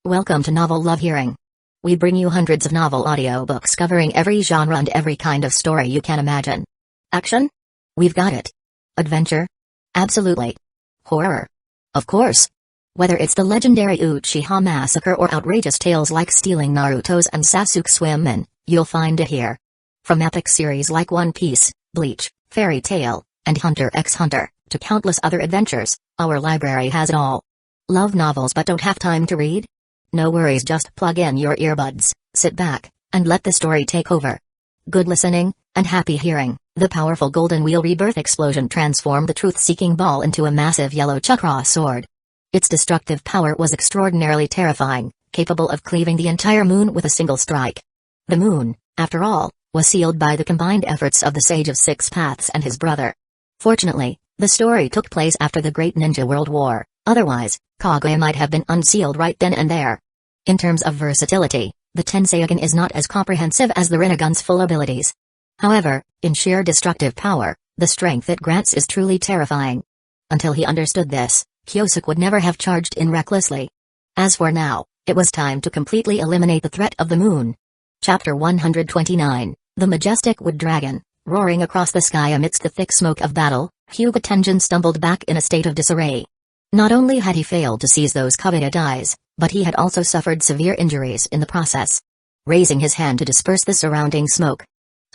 Welcome to Novel Love Hearing. We bring you hundreds of novel audiobooks covering every genre and every kind of story you can imagine. Action? We've got it. Adventure? Absolutely. Horror? Of course. Whether it's the legendary Uchiha massacre or outrageous tales like stealing Naruto's and Sasuke's women, you'll find it here. From epic series like One Piece, Bleach, Fairy Tail, and Hunter x Hunter, to countless other adventures, our library has it all. Love novels but don't have time to read? No worries, just plug in your earbuds, sit back, and let the story take over. Good listening, and happy hearing. The powerful Golden Wheel Rebirth explosion transformed the truth-seeking ball into a massive yellow chakra sword. Its destructive power was extraordinarily terrifying, capable of cleaving the entire moon with a single strike. The moon, after all, was sealed by the combined efforts of the Sage of Six Paths and his brother. Fortunately, the story took place after the Great Ninja World War, otherwise, Kaguya might have been unsealed right then and there. In terms of versatility, the Tenseigan is not as comprehensive as the Rinnegan's full abilities. However, in sheer destructive power, the strength it grants is truly terrifying. Until he understood this, Kyosuke would never have charged in recklessly. As for now, it was time to completely eliminate the threat of the moon. Chapter 129, The Majestic Wood Dragon. Roaring across the sky amidst the thick smoke of battle, Hyuga Tenjin stumbled back in a state of disarray. Not only had he failed to seize those coveted eyes, but he had also suffered severe injuries in the process. Raising his hand to disperse the surrounding smoke,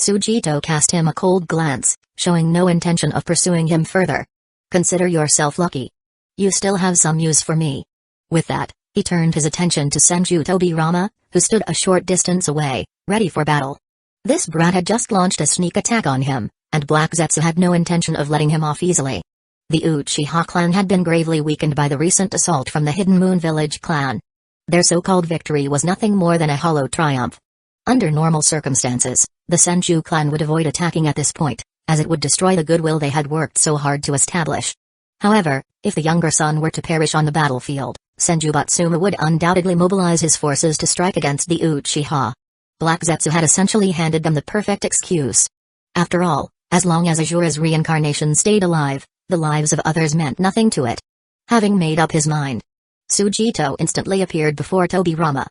Sujito cast him a cold glance, showing no intention of pursuing him further. Consider yourself lucky. You still have some use for me. With that, he turned his attention to Senju Tobirama, who stood a short distance away, ready for battle. This brat had just launched a sneak attack on him, and Black Zetsu had no intention of letting him off easily. The Uchiha clan had been gravely weakened by the recent assault from the Hidden Moon Village clan. Their so-called victory was nothing more than a hollow triumph. Under normal circumstances, the Senju clan would avoid attacking at this point, as it would destroy the goodwill they had worked so hard to establish. However, if the younger son were to perish on the battlefield, Senju Batsuma would undoubtedly mobilize his forces to strike against the Uchiha. Black Zetsu had essentially handed them the perfect excuse. After all, as long as Azura's reincarnation stayed alive, the lives of others meant nothing to it. Having made up his mind, Sujito instantly appeared before Tobirama.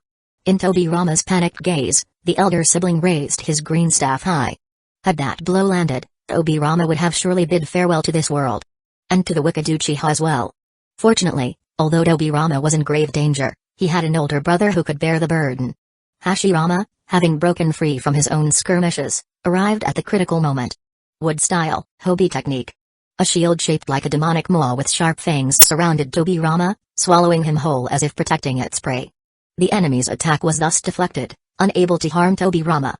In Tobirama's panicked gaze, the elder sibling raised his green staff high. Had that blow landed, Tobirama would have surely bid farewell to this world. And to the wicked Uchiha as well. Fortunately, although Tobirama was in grave danger, he had an older brother who could bear the burden. Hashirama, having broken free from his own skirmishes, arrived at the critical moment. Wood style, Hobi technique. A shield shaped like a demonic maw with sharp fangs surrounded Tobirama, swallowing him whole as if protecting its prey. The enemy's attack was thus deflected, unable to harm Tobirama.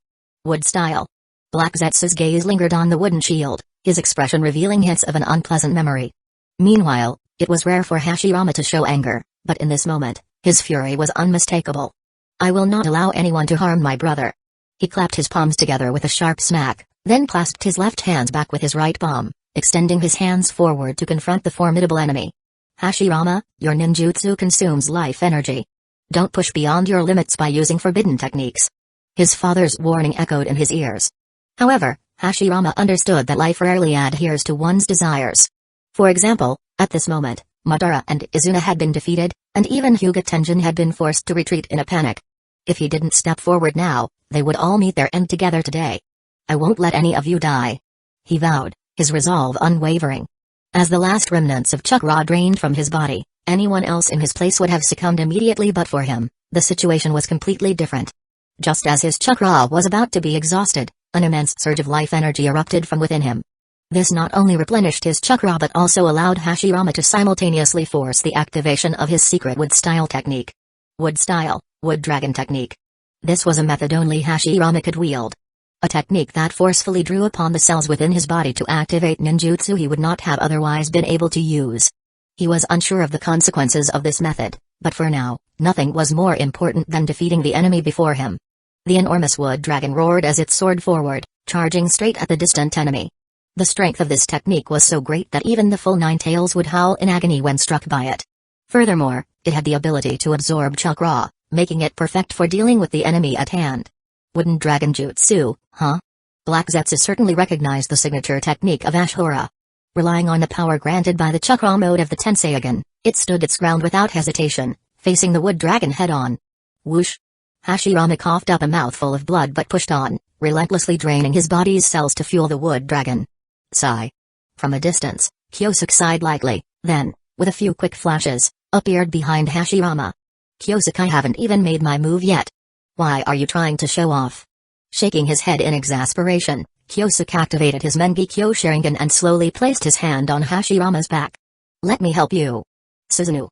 Wood style. Black Zetsu's gaze lingered on the wooden shield, his expression revealing hints of an unpleasant memory. Meanwhile, it was rare for Hashirama to show anger, but in this moment, his fury was unmistakable. I will not allow anyone to harm my brother. He clapped his palms together with a sharp smack, then clasped his left hand back with his right palm, extending his hands forward to confront the formidable enemy. Hashirama, your ninjutsu consumes life energy. Don't push beyond your limits by using forbidden techniques. His father's warning echoed in his ears. However, Hashirama understood that life rarely adheres to one's desires. For example, at this moment, Madara and Izuna had been defeated, and even Hyuga Tenjin had been forced to retreat in a panic. If he didn't step forward now, they would all meet their end together today. I won't let any of you die, he vowed, his resolve unwavering. As the last remnants of chakra drained from his body, anyone else in his place would have succumbed immediately, but for him, the situation was completely different. Just as his chakra was about to be exhausted, an immense surge of life energy erupted from within him. This not only replenished his chakra but also allowed Hashirama to simultaneously force the activation of his secret wood style technique. Wood style, wood dragon technique. This was a method only Hashirama could wield. A technique that forcefully drew upon the cells within his body to activate ninjutsu he would not have otherwise been able to use. He was unsure of the consequences of this method, but for now, nothing was more important than defeating the enemy before him. The enormous wood dragon roared as it soared forward, charging straight at the distant enemy. The strength of this technique was so great that even the full nine tails would howl in agony when struck by it. Furthermore, it had the ability to absorb chakra, making it perfect for dealing with the enemy at hand. Wooden dragon jutsu, huh? Black Zetsu certainly recognized the signature technique of Ashura. Relying on the power granted by the chakra mode of the Tenseigan, it stood its ground without hesitation, facing the wood dragon head-on. Whoosh! Hashirama coughed up a mouthful of blood but pushed on, relentlessly draining his body's cells to fuel the wood dragon. Sigh. From a distance, Kyosuke sighed lightly, then, with a few quick flashes, appeared behind Hashirama. Kyosuke, I haven't even made my move yet. Why are you trying to show off? Shaking his head in exasperation, Kyosuke activated his Mengekyo Sharingan and slowly placed his hand on Hashirama's back. Let me help you. Susanoo.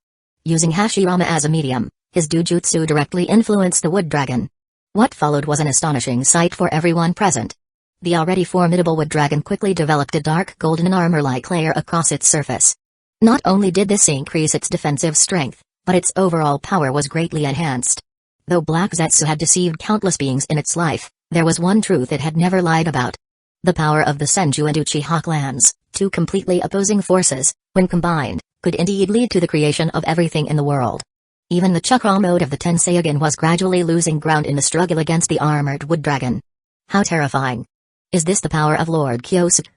Using Hashirama as a medium, his dujutsu directly influenced the wood dragon. What followed was an astonishing sight for everyone present. The already formidable wood dragon quickly developed a dark golden armor-like layer across its surface. Not only did this increase its defensive strength, but its overall power was greatly enhanced. Though Black Zetsu had deceived countless beings in its life, there was one truth it had never lied about. The power of the Senju and Uchiha clans, two completely opposing forces, when combined, could indeed lead to the creation of everything in the world. Even the chakra mode of the Tenseigan was gradually losing ground in the struggle against the armored wood dragon. How terrifying. Is this the power of Lord Kyosuke?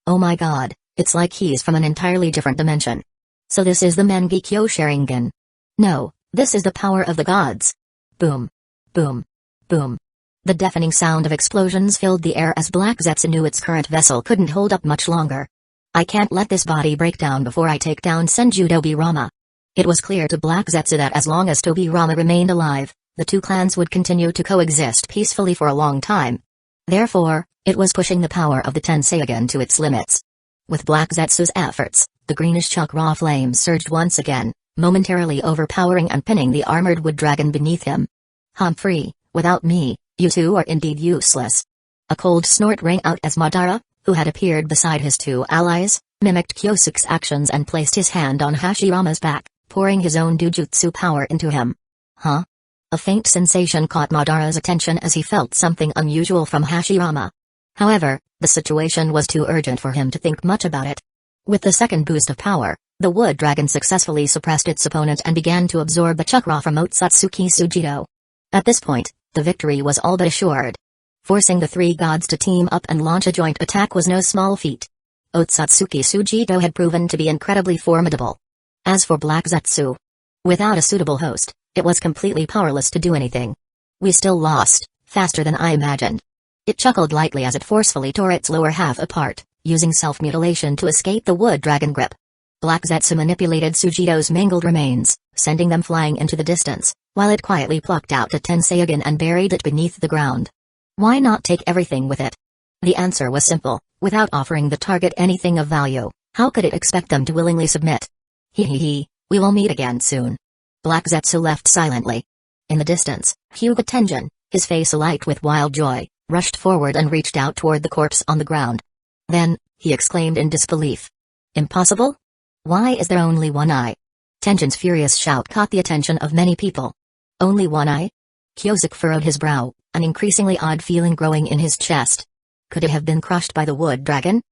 Oh my god, it's like he's from an entirely different dimension. So this is the Mengekyo Sharingan. No, this is the power of the gods. Boom. Boom. Boom. The deafening sound of explosions filled the air as Black Zetsu knew its current vessel couldn't hold up much longer. I can't let this body break down before I take down Senju Tobirama. It was clear to Black Zetsu that as long as Tobirama remained alive, the two clans would continue to coexist peacefully for a long time. Therefore, it was pushing the power of the Tenseigan to its limits. With Black Zetsu's efforts, the greenish chakra flame surged once again, momentarily overpowering and pinning the armored wood dragon beneath him. Humphrey, without me, you two are indeed useless. A cold snort rang out as Madara, who had appeared beside his two allies, mimicked Kyosuke's actions and placed his hand on Hashirama's back, pouring his own dujutsu power into him. Huh? A faint sensation caught Madara's attention as he felt something unusual from Hashirama. However, the situation was too urgent for him to think much about it. With the second boost of power, the wood dragon successfully suppressed its opponent and began to absorb the chakra from Otsutsuki Sujito. At this point, the victory was all but assured. Forcing the three gods to team up and launch a joint attack was no small feat. Otsutsuki Sujito had proven to be incredibly formidable. As for Black Zetsu, without a suitable host, it was completely powerless to do anything. We still lost, faster than I imagined. It chuckled lightly as it forcefully tore its lower half apart, using self-mutilation to escape the wood dragon grip. Black Zetsu manipulated Sujito's mangled remains, sending them flying into the distance, while it quietly plucked out a Tenseigan and buried it beneath the ground. Why not take everything with it? The answer was simple: without offering the target anything of value, how could it expect them to willingly submit? We will meet again soon. Black Zetsu left silently. In the distance, Hyuga Tenjin, his face alight with wild joy, rushed forward and reached out toward the corpse on the ground. Then, he exclaimed in disbelief. Impossible? Why is there only one eye? Tenjin's furious shout caught the attention of many people. Only one eye? Kyosuke furrowed his brow, an increasingly odd feeling growing in his chest. Could it have been crushed by the wood dragon?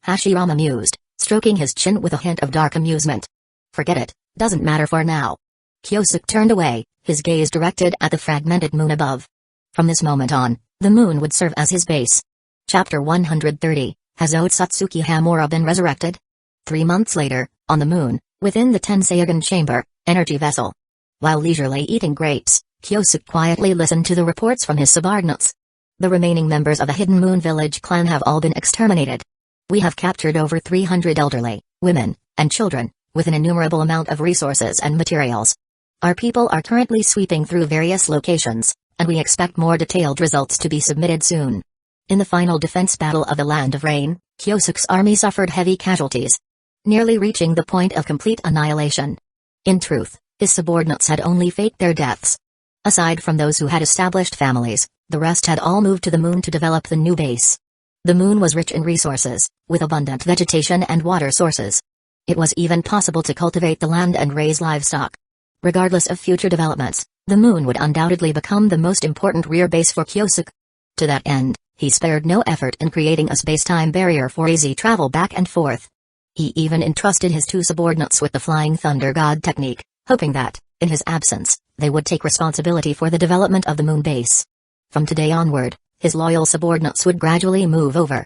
Hashirama mused, stroking his chin with a hint of dark amusement. Forget it, doesn't matter for now. Kyosuke turned away, his gaze directed at the fragmented moon above. From this moment on, the moon would serve as his base. Chapter 130, Has Otsutsuki Hamura been resurrected? 3 months later, on the moon, within the Tenseigan chamber, energy vessel. While leisurely eating grapes, Kyosuke quietly listened to the reports from his subordinates. The remaining members of the Hidden Moon Village clan have all been exterminated. We have captured over 300 elderly, women, and children, with an innumerable amount of resources and materials. Our people are currently sweeping through various locations, and we expect more detailed results to be submitted soon. In the final defense battle of the Land of Rain, Kyosuke's army suffered heavy casualties, nearly reaching the point of complete annihilation. In truth, his subordinates had only faked their deaths. Aside from those who had established families, the rest had all moved to the moon to develop the new base. The moon was rich in resources, with abundant vegetation and water sources. It was even possible to cultivate the land and raise livestock. Regardless of future developments, the moon would undoubtedly become the most important rear base for Kyosuke. To that end, he spared no effort in creating a space-time barrier for easy travel back and forth. He even entrusted his two subordinates with the Flying Thunder God technique, hoping that, in his absence, they would take responsibility for the development of the moon base. From today onward, his loyal subordinates would gradually move over.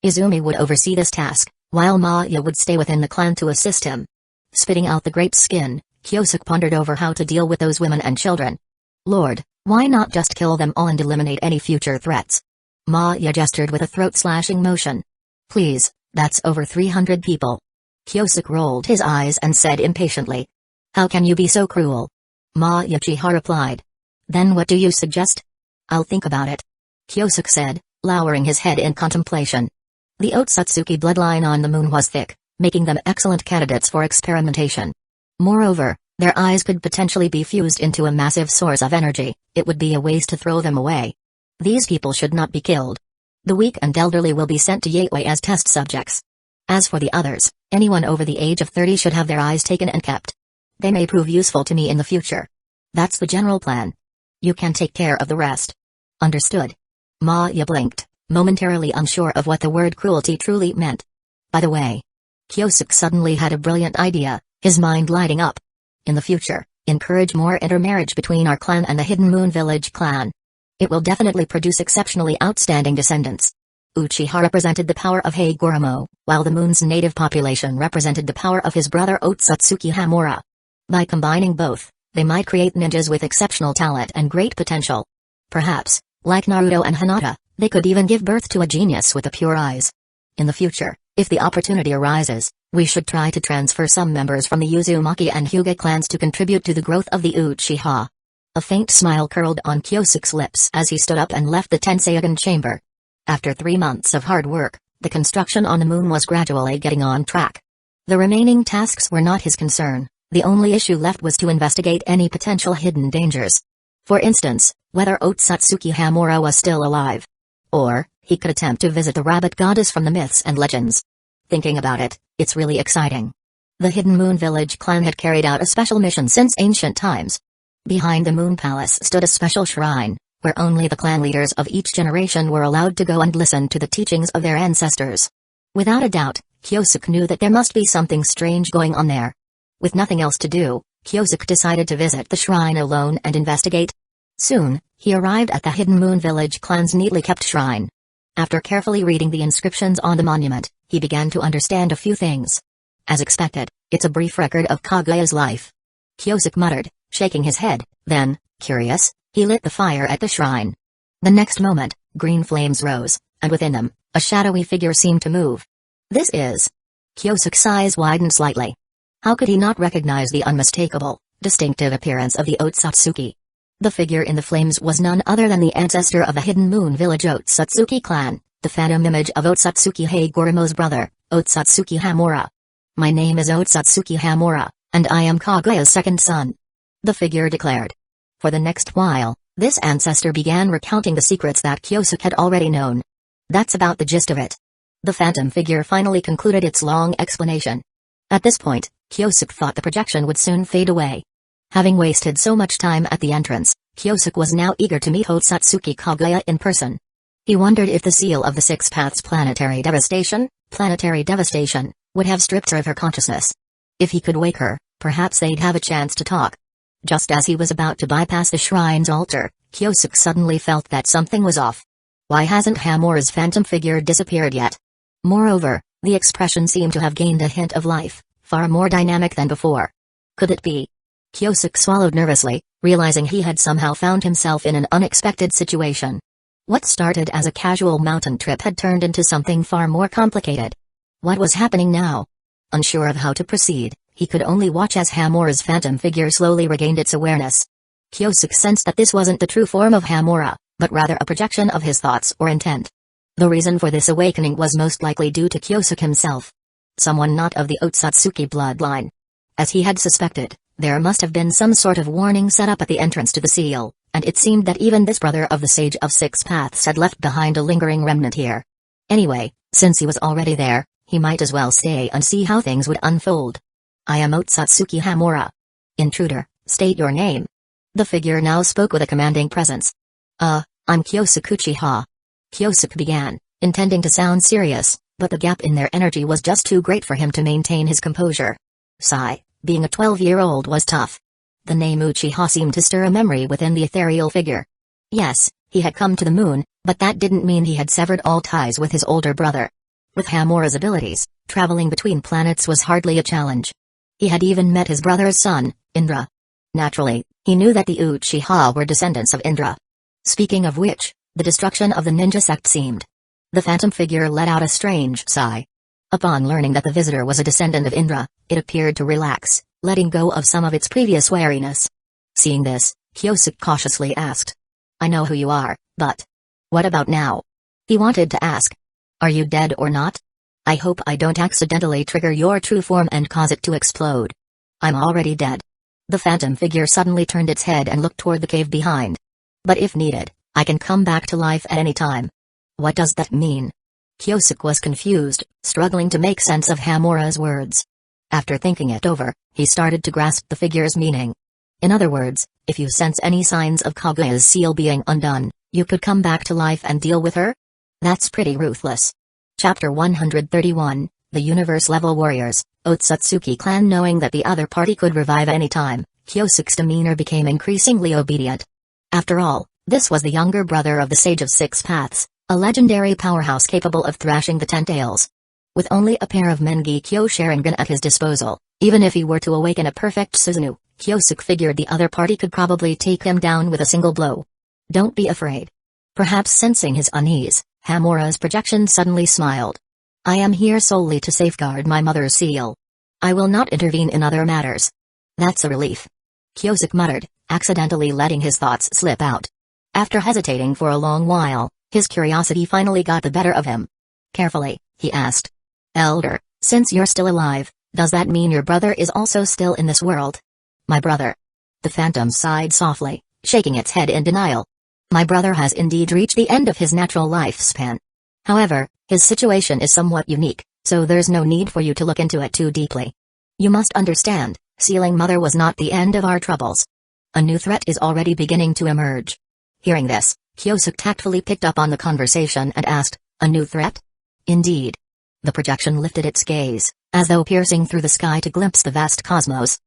Izumi would oversee this task, while Maya would stay within the clan to assist him. Spitting out the grape skin, Kyosuke pondered over how to deal with those women and children. Lord, why not just kill them all and eliminate any future threats? Maya gestured with a throat-slashing motion. Please, that's over 300 people. Kyosuke rolled his eyes and said impatiently. How can you be so cruel? Maya-Chiha replied. Then what do you suggest? I'll think about it. Kyosuke said, lowering his head in contemplation. The Otsutsuki bloodline on the moon was thick, making them excellent candidates for experimentation. Moreover, their eyes could potentially be fused into a massive source of energy. It would be a waste to throw them away. These people should not be killed. The weak and elderly will be sent to Yateway as test subjects. As for the others, anyone over the age of 30 should have their eyes taken and kept. They may prove useful to me in the future. That's the general plan. You can take care of the rest. Understood. Maya blinked, momentarily unsure of what the word cruelty truly meant. By the way, Kyosuke suddenly had a brilliant idea, his mind lighting up. In the future, encourage more intermarriage between our clan and the Hidden Moon Village clan. It will definitely produce exceptionally outstanding descendants. Uchiha represented the power of Hagoromo, while the moon's native population represented the power of his brother Otsutsuki Hamura. By combining both, they might create ninjas with exceptional talent and great potential. Perhaps, like Naruto and Hinata, they could even give birth to a genius with the pure eyes. In the future, if the opportunity arises, we should try to transfer some members from the Uzumaki and Hyuga clans to contribute to the growth of the Uchiha. A faint smile curled on Kyosuke's lips as he stood up and left the Tenseigan chamber. After 3 months of hard work, the construction on the moon was gradually getting on track. The remaining tasks were not his concern, the only issue left was to investigate any potential hidden dangers. For instance, whether Otsutsuki Hamura was still alive. Or, he could attempt to visit the rabbit goddess from the myths and legends. Thinking about it, it's really exciting. The Hidden Moon Village clan had carried out a special mission since ancient times. Behind the Moon Palace stood a special shrine, where only the clan leaders of each generation were allowed to go and listen to the teachings of their ancestors. Without a doubt, Kyosuke knew that there must be something strange going on there. With nothing else to do, Kyosuke decided to visit the shrine alone and investigate. Soon, he arrived at the Hidden Moon Village clan's neatly kept shrine. After carefully reading the inscriptions on the monument, he began to understand a few things. As expected, it's a brief record of Kaguya's life. Kyosuke muttered, shaking his head, then, curious, he lit the fire at the shrine. The next moment, green flames rose, and within them, a shadowy figure seemed to move. This is... Kyosuke's eyes widened slightly. How could he not recognize the unmistakable, distinctive appearance of the Otsutsuki? The figure in the flames was none other than the ancestor of the Hidden Moon Village Otsutsuki clan, the phantom image of Otsutsuki Hagoromo's brother, Otsutsuki Hamura. My name is Otsutsuki Hamura, and I am Kaguya's second son. The figure declared. For the next while, this ancestor began recounting the secrets that Kyosuke had already known. That's about the gist of it. The phantom figure finally concluded its long explanation. At this point, Kyosuke thought the projection would soon fade away. Having wasted so much time at the entrance, Kyosuke was now eager to meet Otsutsuki Kaguya in person. He wondered if the seal of the Six Paths planetary devastation, would have stripped her of her consciousness. If he could wake her, perhaps they'd have a chance to talk. Just as he was about to bypass the shrine's altar, Kyosuke suddenly felt that something was off. Why hasn't Hamura's phantom figure disappeared yet? Moreover, the expression seemed to have gained a hint of life, far more dynamic than before. Could it be? Kyosuke swallowed nervously, realizing he had somehow found himself in an unexpected situation. What started as a casual mountain trip had turned into something far more complicated. What was happening now? Unsure of how to proceed, he could only watch as Hamura's phantom figure slowly regained its awareness. Kyosuke sensed that this wasn't the true form of Hamura, but rather a projection of his thoughts or intent. The reason for this awakening was most likely due to Kyosuke himself. Someone not of the Otsutsuki bloodline. As he had suspected, there must have been some sort of warning set up at the entrance to the seal, and it seemed that even this brother of the Sage of Six Paths had left behind a lingering remnant here. Anyway, since he was already there, he might as well stay and see how things would unfold. I am Otsutsuki Hamura. Intruder, state your name. The figure now spoke with a commanding presence. I'm Kyosuke Uchiha. Kyosuke began, intending to sound serious, but the gap in their energy was just too great for him to maintain his composure. Sigh, being a 12-year-old was tough. The name Uchiha seemed to stir a memory within the ethereal figure. Yes, he had come to the moon, but that didn't mean he had severed all ties with his older brother. With Hamura's abilities, traveling between planets was hardly a challenge. He had even met his brother's son, Indra. Naturally, he knew that the Uchiha were descendants of Indra. Speaking of which, the destruction of the ninja sect seemed. The phantom figure let out a strange sigh. Upon learning that the visitor was a descendant of Indra, it appeared to relax, letting go of some of its previous wariness. Seeing this, Kyosuke cautiously asked. I know who you are, but what about now? He wanted to ask. Are you dead or not? I hope I don't accidentally trigger your true form and cause it to explode. I'm already dead. The phantom figure suddenly turned its head and looked toward the cave behind. But if needed, I can come back to life at any time. What does that mean? Kyosuke was confused, struggling to make sense of Hamura's words. After thinking it over, he started to grasp the figure's meaning. In other words, if you sense any signs of Kaguya's seal being undone, you could come back to life and deal with her? That's pretty ruthless. Chapter 131, The Universe-Level Warriors, Otsutsuki Clan. Knowing that the other party could revive any time, Kyosuke's demeanor became increasingly obedient. After all, this was the younger brother of the Sage of Six Paths, a legendary powerhouse capable of thrashing the 10 tails. With only a pair of Mengekyo Sharingan at his disposal, even if he were to awaken a perfect Susanoo, Kyosuke figured the other party could probably take him down with a single blow. Don't be afraid. Perhaps sensing his unease, Hamura's projection suddenly smiled. I am here solely to safeguard my mother's seal. I will not intervene in other matters. That's a relief. Kyosuke muttered, accidentally letting his thoughts slip out. After hesitating for a long while, his curiosity finally got the better of him. Carefully, he asked. Elder, since you're still alive, does that mean your brother is also still in this world? My brother. The phantom sighed softly, shaking its head in denial. My brother has indeed reached the end of his natural lifespan. However, his situation is somewhat unique, so there's no need for you to look into it too deeply. You must understand, sealing mother was not the end of our troubles. A new threat is already beginning to emerge. Hearing this, Kyosuke tactfully picked up on the conversation and asked, a new threat? Indeed. The projection lifted its gaze, as though piercing through the sky to glimpse the vast cosmos.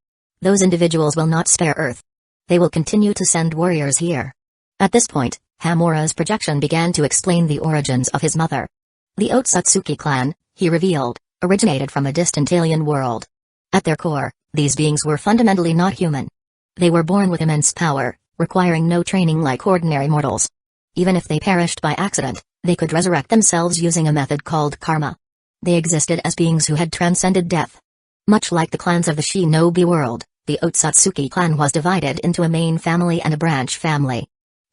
Those individuals will not spare Earth. They will continue to send warriors here. At this point, Hamura's projection began to explain the origins of his mother. The Otsutsuki clan, he revealed, originated from a distant alien world. At their core, these beings were fundamentally not human. They were born with immense power, requiring no training like ordinary mortals. Even if they perished by accident, they could resurrect themselves using a method called karma. They existed as beings who had transcended death. Much like the clans of the shinobi world, the Otsutsuki clan was divided into a main family and a branch family.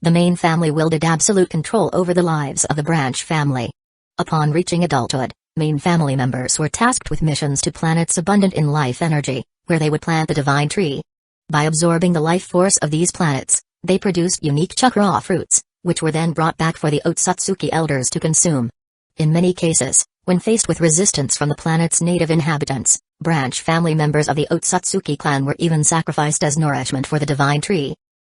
The main family wielded absolute control over the lives of the branch family. Upon reaching adulthood, main family members were tasked with missions to planets abundant in life energy, where they would plant the divine tree. By absorbing the life force of these planets, they produced unique chakra fruits, which were then brought back for the Otsutsuki elders to consume. In many cases, when faced with resistance from the planet's native inhabitants, branch family members of the Otsutsuki clan were even sacrificed as nourishment for the divine tree.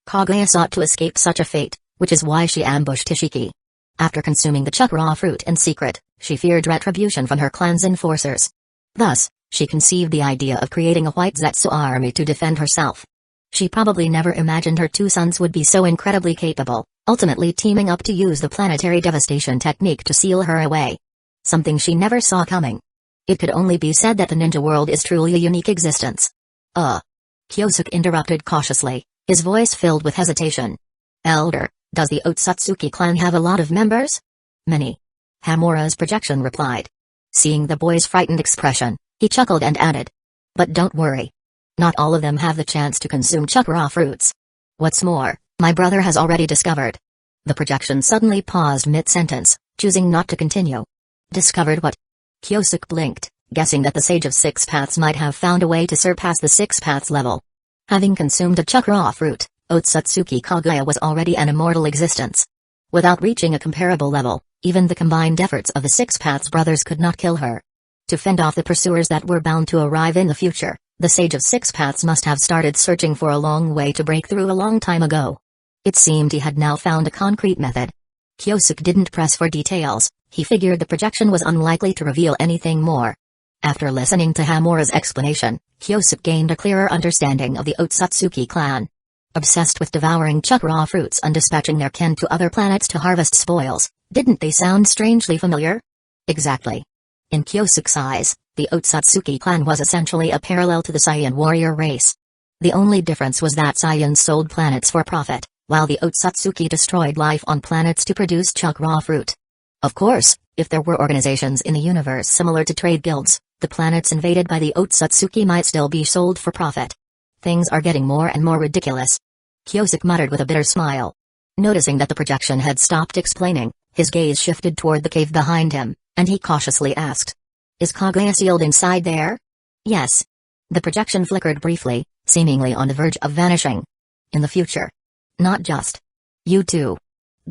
Kaguya sought to escape such a fate, which is why she ambushed Ishiki. After consuming the chakra fruit in secret, she feared retribution from her clan's enforcers. Thus, she conceived the idea of creating a white Zetsu army to defend herself. She probably never imagined her two sons would be so incredibly capable, ultimately teaming up to use the planetary devastation technique to seal her away. Something she never saw coming. It could only be said that the ninja world is truly a unique existence. Kyosuke interrupted cautiously, his voice filled with hesitation. Elder, does the Otsutsuki clan have a lot of members? Many. Hamura's projection replied. Seeing the boy's frightened expression, he chuckled and added. But don't worry. Not all of them have the chance to consume chakra fruits. What's more, my brother has already discovered. The projection suddenly paused mid-sentence, choosing not to continue. Discovered what? Kyosuke blinked, guessing that the Sage of Six Paths might have found a way to surpass the Six Paths level. Having consumed a chakra fruit, Otsutsuki Kaguya was already an immortal existence. Without reaching a comparable level, even the combined efforts of the Six Paths brothers could not kill her. To fend off the pursuers that were bound to arrive in the future, the Sage of Six Paths must have started searching for a long way to break through a long time ago. It seemed he had now found a concrete method. Kyosuke didn't press for details, he figured the projection was unlikely to reveal anything more. After listening to Hamura's explanation, Kyosuke gained a clearer understanding of the Otsutsuki clan. Obsessed with devouring chakra fruits and dispatching their kin to other planets to harvest spoils, didn't they sound strangely familiar? Exactly. In Kyosuke's eyes, The Otsutsuki clan was essentially a parallel to the Saiyan warrior race. The only difference was that Saiyans sold planets for profit, while the Otsutsuki destroyed life on planets to produce chakra fruit. Of course, if there were organizations in the universe similar to trade guilds, the planets invaded by the Otsutsuki might still be sold for profit. Things are getting more and more ridiculous. Kyosuke muttered with a bitter smile. Noticing that the projection had stopped explaining, his gaze shifted toward the cave behind him, and he cautiously asked, "Is Kaguya sealed inside there?" "Yes." The projection flickered briefly, seemingly on the verge of vanishing. "In the future. Not just. You too.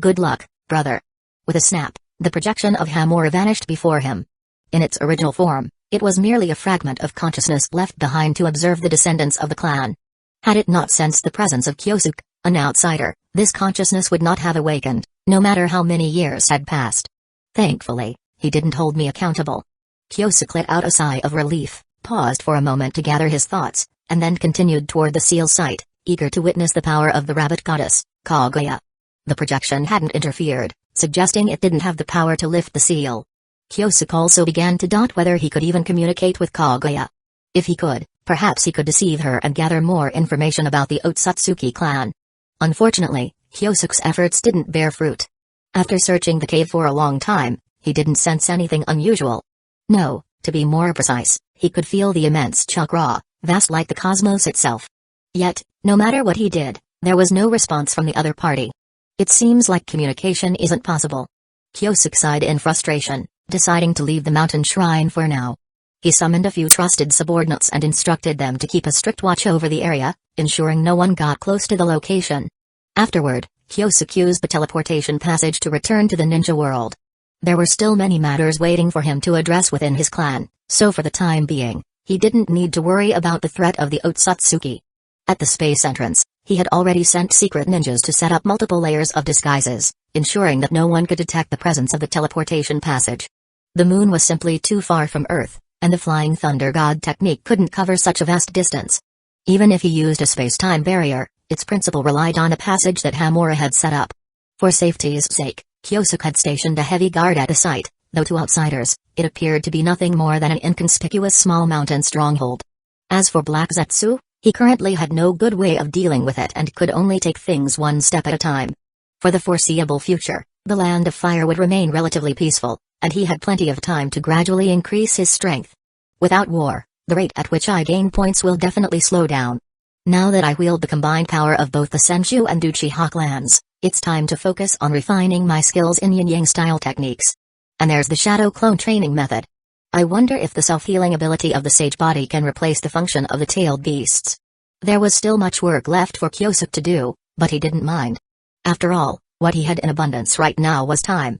Good luck, brother." With a snap, the projection of Hamura vanished before him. In its original form, it was merely a fragment of consciousness left behind to observe the descendants of the clan. Had it not sensed the presence of Kyosuke, an outsider, this consciousness would not have awakened, no matter how many years had passed. Thankfully, he didn't hold me accountable. Kyosuke let out a sigh of relief, paused for a moment to gather his thoughts, and then continued toward the seal site, eager to witness the power of the rabbit goddess, Kaguya. The projection hadn't interfered, suggesting it didn't have the power to lift the seal. Kyosuke also began to doubt whether he could even communicate with Kaguya. If he could, perhaps he could deceive her and gather more information about the Otsutsuki clan. Unfortunately, Kyosuke's efforts didn't bear fruit. After searching the cave for a long time, he didn't sense anything unusual. No, to be more precise, he could feel the immense chakra, vast like the cosmos itself. Yet, no matter what he did, there was no response from the other party. It seems like communication isn't possible. Kyosuke sighed in frustration, deciding to leave the mountain shrine for now. He summoned a few trusted subordinates and instructed them to keep a strict watch over the area, ensuring no one got close to the location. Afterward, Kyosuke used the teleportation passage to return to the ninja world. There were still many matters waiting for him to address within his clan, so for the time being, he didn't need to worry about the threat of the Otsutsuki. At the space entrance, he had already sent secret ninjas to set up multiple layers of disguises, ensuring that no one could detect the presence of the teleportation passage. The moon was simply too far from Earth, and the Flying Thunder God technique couldn't cover such a vast distance. Even if he used a space-time barrier, its principle relied on a passage that Hamura had set up. For safety's sake, Kyosuke had stationed a heavy guard at the site, though to outsiders, it appeared to be nothing more than an inconspicuous small mountain stronghold. As for Black Zetsu, he currently had no good way of dealing with it and could only take things one step at a time. For the foreseeable future, the Land of Fire would remain relatively peaceful, and he had plenty of time to gradually increase his strength. Without war, the rate at which I gain points will definitely slow down. Now that I wield the combined power of both the Senju and Uchiha clans, it's time to focus on refining my skills in yin-yang style techniques. And there's the shadow clone training method. I wonder if the self-healing ability of the sage body can replace the function of the tailed beasts. There was still much work left for Kyosuke to do, but he didn't mind. After all, what he had in abundance right now was time.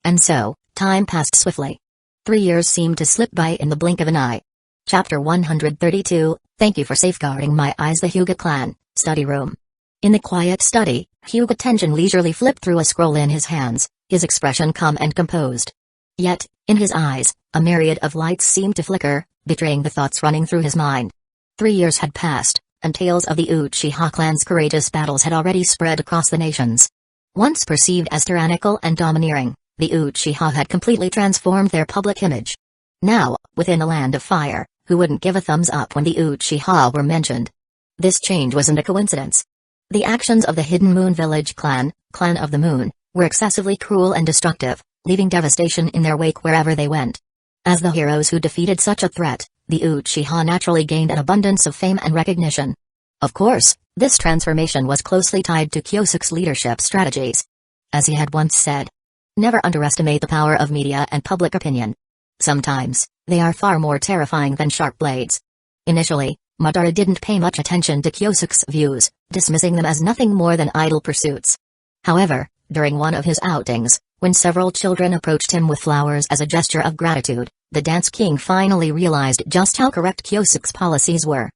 And so, time passed swiftly. 3 years seemed to slip by in the blink of an eye. Chapter 132, Thank you for safeguarding my eyes. The Hyuga clan, study room. In the quiet study, Hyuga Tenjin leisurely flipped through a scroll in his hands, his expression calm and composed. Yet, in his eyes, a myriad of lights seemed to flicker, betraying the thoughts running through his mind. 3 years had passed, and tales of the Uchiha clan's courageous battles had already spread across the nations. Once perceived as tyrannical and domineering, the Uchiha had completely transformed their public image. Now, within the Land of Fire, who wouldn't give a thumbs up when the Uchiha were mentioned? This change wasn't a coincidence. The actions of the Hidden Moon Village clan, Clan of the Moon, were excessively cruel and destructive, leaving devastation in their wake wherever they went. As the heroes who defeated such a threat, the Uchiha naturally gained an abundance of fame and recognition. Of course, this transformation was closely tied to Kyosuke's leadership strategies. As he had once said, never underestimate the power of media and public opinion. Sometimes, they are far more terrifying than sharp blades. Initially, Madara didn't pay much attention to Kyosuke's views, dismissing them as nothing more than idle pursuits. However, during one of his outings, when several children approached him with flowers as a gesture of gratitude, the Dance King finally realized just how correct Kyosuke's policies were.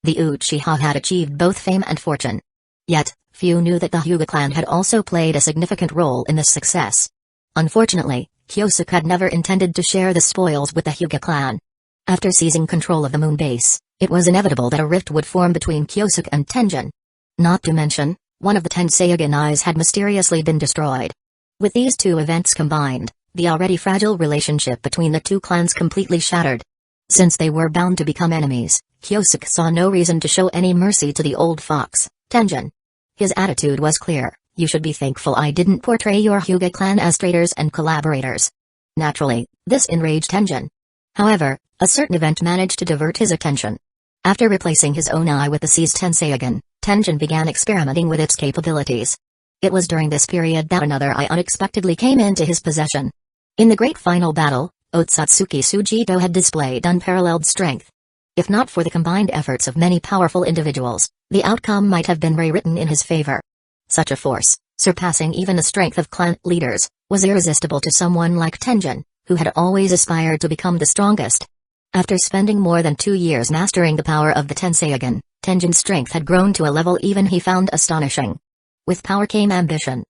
The Uchiha had achieved both fame and fortune. Yet, few knew that the Hyuga clan had also played a significant role in this success. Unfortunately, Kyosuke had never intended to share the spoils with the Hyuga clan. After seizing control of the moon base, it was inevitable that a rift would form between Kyosuke and Tenjin. Not to mention, one of the Tenseigan eyes had mysteriously been destroyed. With these two events combined, the already fragile relationship between the two clans completely shattered. Since they were bound to become enemies, Kyosuke saw no reason to show any mercy to the old fox, Tenjin. His attitude was clear: you should be thankful I didn't portray your Hyuga clan as traitors and collaborators. Naturally, this enraged Tenjin. However, a certain event managed to divert his attention. After replacing his own eye with the seized Tenseigan, Tenjin began experimenting with its capabilities. It was during this period that another eye unexpectedly came into his possession. In the great final battle, Otsutsuki Sujito had displayed unparalleled strength. If not for the combined efforts of many powerful individuals, the outcome might have been rewritten in his favor. Such a force, surpassing even the strength of clan leaders, was irresistible to someone like Tenjin, who had always aspired to become the strongest. After spending more than 2 years mastering the power of the Tenseigan, Tenjin's strength had grown to a level even he found astonishing. With power came ambition.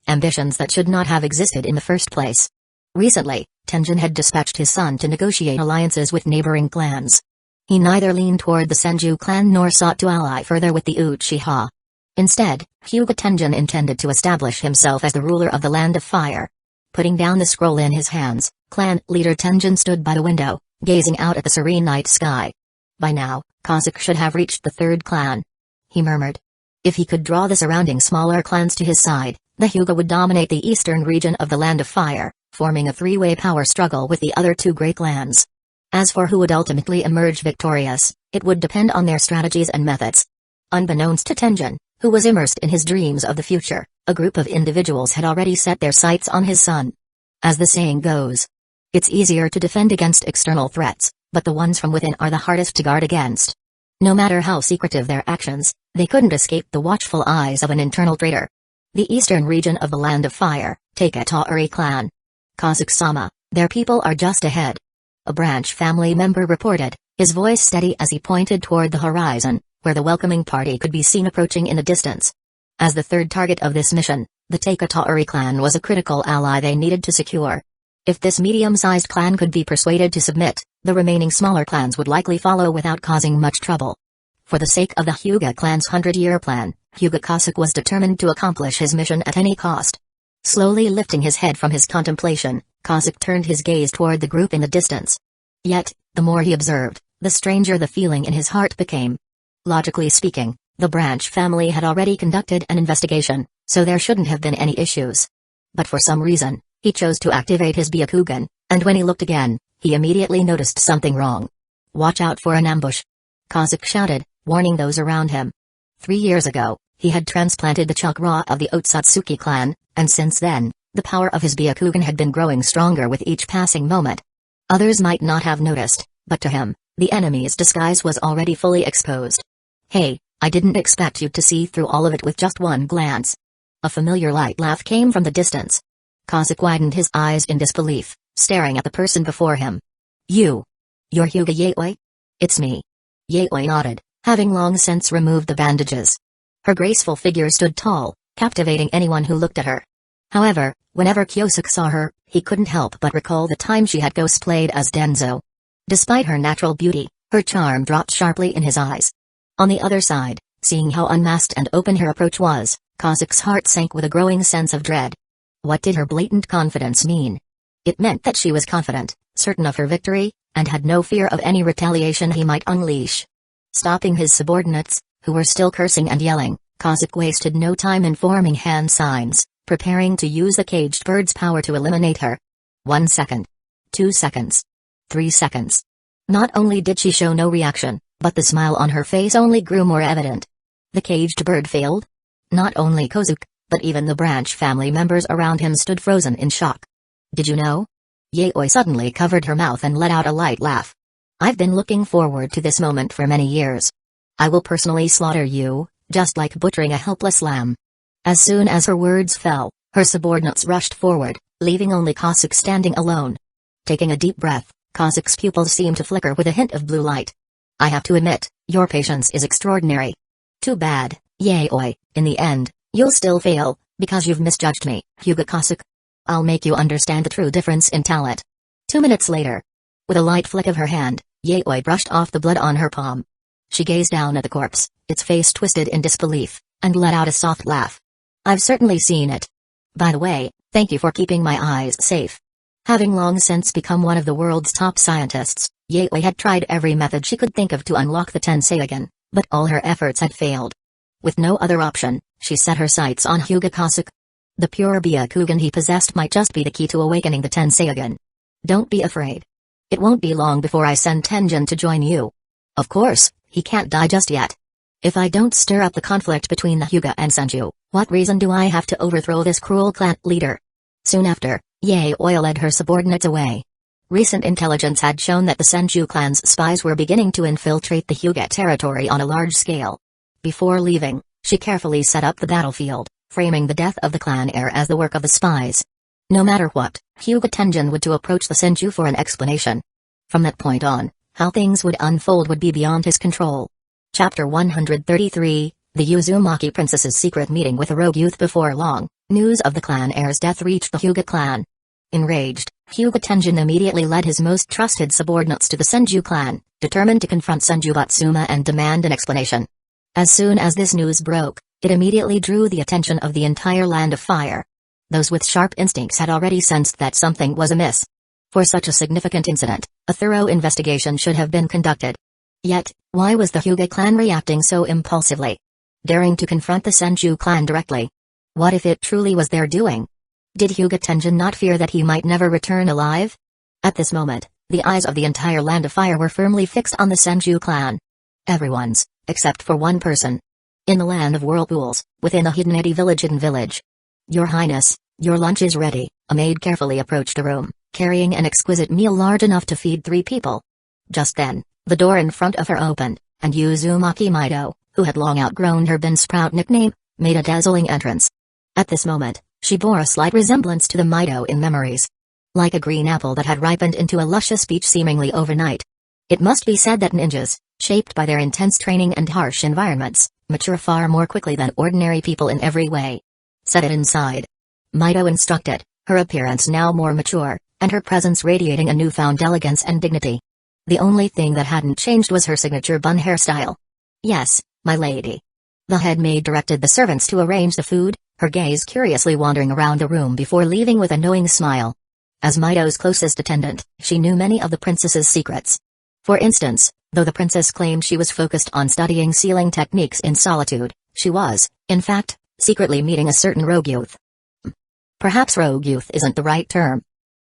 Ambitions that should not have existed in the first place. Recently, Tenjin had dispatched his son to negotiate alliances with neighboring clans. He neither leaned toward the Senju clan nor sought to ally further with the Uchiha. Instead, Hyuga Tenjin intended to establish himself as the ruler of the Land of Fire. Putting down the scroll in his hands, clan leader Tenjin stood by the window, gazing out at the serene night sky. By now, Kazakh should have reached the third clan. He murmured. If he could draw the surrounding smaller clans to his side, the Hyuga would dominate the eastern region of the Land of Fire, forming a three-way power struggle with the other two great clans. As for who would ultimately emerge victorious, it would depend on their strategies and methods. Unbeknownst to Tenjin, who was immersed in his dreams of the future, a group of individuals had already set their sights on his son. As the saying goes, it's easier to defend against external threats, but the ones from within are the hardest to guard against. No matter how secretive their actions, they couldn't escape the watchful eyes of an internal traitor. The eastern region of the Land of Fire, Takataori clan. Kazakh-sama, their people are just ahead. A branch family member reported, his voice steady as he pointed toward the horizon, where the welcoming party could be seen approaching in the distance. As the third target of this mission, the Takataori clan was a critical ally they needed to secure. If this medium-sized clan could be persuaded to submit, the remaining smaller clans would likely follow without causing much trouble. For the sake of the Hyuga clan's 100-year plan, Hyuga Kazakh was determined to accomplish his mission at any cost. Slowly lifting his head from his contemplation, Kazakh turned his gaze toward the group in the distance. Yet, the more he observed, the stranger the feeling in his heart became. Logically speaking, the branch family had already conducted an investigation, so there shouldn't have been any issues. But for some reason, he chose to activate his Byakugan, and when he looked again, he immediately noticed something wrong. Watch out for an ambush! Kazakh shouted, warning those around him. 3 years ago, he had transplanted the chakra of the Otsutsuki clan, and since then, the power of his Byakugan had been growing stronger with each passing moment. Others might not have noticed, but to him, the enemy's disguise was already fully exposed. Hey, I didn't expect you to see through all of it with just one glance. A familiar light laugh came from the distance. Kazakh widened his eyes in disbelief, staring at the person before him. You're Hyuga Yaoi? It's me. Yaoi nodded, having long since removed the bandages. Her graceful figure stood tall, captivating anyone who looked at her. However, whenever Kyosuke saw her, he couldn't help but recall the time she had cosplayed as Denzo. Despite her natural beauty, her charm dropped sharply in his eyes. On the other side, seeing how unmasked and open her approach was, Kazakh's heart sank with a growing sense of dread. What did her blatant confidence mean? It meant that she was confident, certain of her victory, and had no fear of any retaliation he might unleash. Stopping his subordinates, who were still cursing and yelling, Kazakh wasted no time in forming hand signs, preparing to use the caged bird's power to eliminate her. 1 second. 2 seconds. 3 seconds. Not only did she show no reaction, but the smile on her face only grew more evident. The caged bird failed? Not only Kozuke, but even the branch family members around him stood frozen in shock. Did you know? Yaoi suddenly covered her mouth and let out a light laugh. I've been looking forward to this moment for many years. I will personally slaughter you, just like butchering a helpless lamb. As soon as her words fell, her subordinates rushed forward, leaving only Kazakh standing alone. Taking a deep breath, Kazakh's pupils seemed to flicker with a hint of blue light. I have to admit, your patience is extraordinary. Too bad, Yaoi, in the end, you'll still fail, because you've misjudged me, Hyuga Kazakh. I'll make you understand the true difference in talent. 2 minutes later. With a light flick of her hand, Yaoi brushed off the blood on her palm. She gazed down at the corpse, its face twisted in disbelief, and let out a soft laugh. I've certainly seen it. By the way, thank you for keeping my eyes safe. Having long since become one of the world's top scientists, Yaoi had tried every method she could think of to unlock the Tenseigan, but all her efforts had failed. With no other option, she set her sights on Hyuga Kosuke. The pure Byakugan he possessed might just be the key to awakening the Tenseigan. Don't be afraid. It won't be long before I send Tenjin to join you. Of course, he can't die just yet. If I don't stir up the conflict between the Hyuga and Senju, what reason do I have to overthrow this cruel clan leader? Soon after, Yaoi led her subordinates away. Recent intelligence had shown that the Senju clan's spies were beginning to infiltrate the Hyuga territory on a large scale. Before leaving, she carefully set up the battlefield, framing the death of the clan heir as the work of the spies. No matter what, Hyuga Tenjin would to approach the Senju for an explanation. From that point on, how things would unfold would be beyond his control. Chapter 133, The Uzumaki Princess's Secret Meeting with a Rogue Youth. Before long, news of the clan heir's death reached the Hyuga clan. Enraged, Hyuga Tenjin immediately led his most trusted subordinates to the Senju clan, determined to confront Senju Batsuma and demand an explanation. As soon as this news broke, it immediately drew the attention of the entire Land of Fire. Those with sharp instincts had already sensed that something was amiss. For such a significant incident, a thorough investigation should have been conducted. Yet, why was the Hyuga clan reacting so impulsively? Daring to confront the Senju clan directly? What if it truly was their doing? Did Hyuga Tenjin not fear that he might never return alive? At this moment, the eyes of the entire Land of Fire were firmly fixed on the Senju clan. Everyone's, except for one person. In the Land of Whirlpools, within the hidden Hidden Village. Your Highness, your lunch is ready. A maid carefully approached the room, carrying an exquisite meal large enough to feed 3 people. Just then, the door in front of her opened, and Uzumaki Mido, who had long outgrown her Beansprout nickname, made a dazzling entrance. At this moment, she bore a slight resemblance to the Mido in memories. Like a green apple that had ripened into a luscious peach seemingly overnight. It must be said that ninjas, shaped by their intense training and harsh environments, mature far more quickly than ordinary people in every way. Set it inside. Mido instructed, her appearance now more mature, and her presence radiating a newfound elegance and dignity. The only thing that hadn't changed was her signature bun hairstyle. Yes, my lady. The head maid directed the servants to arrange the food, her gaze curiously wandering around the room before leaving with a knowing smile. As Mido's closest attendant, she knew many of the princess's secrets. For instance, though the princess claimed she was focused on studying sealing techniques in solitude, she was, in fact, secretly meeting a certain rogue youth. Perhaps rogue youth isn't the right term.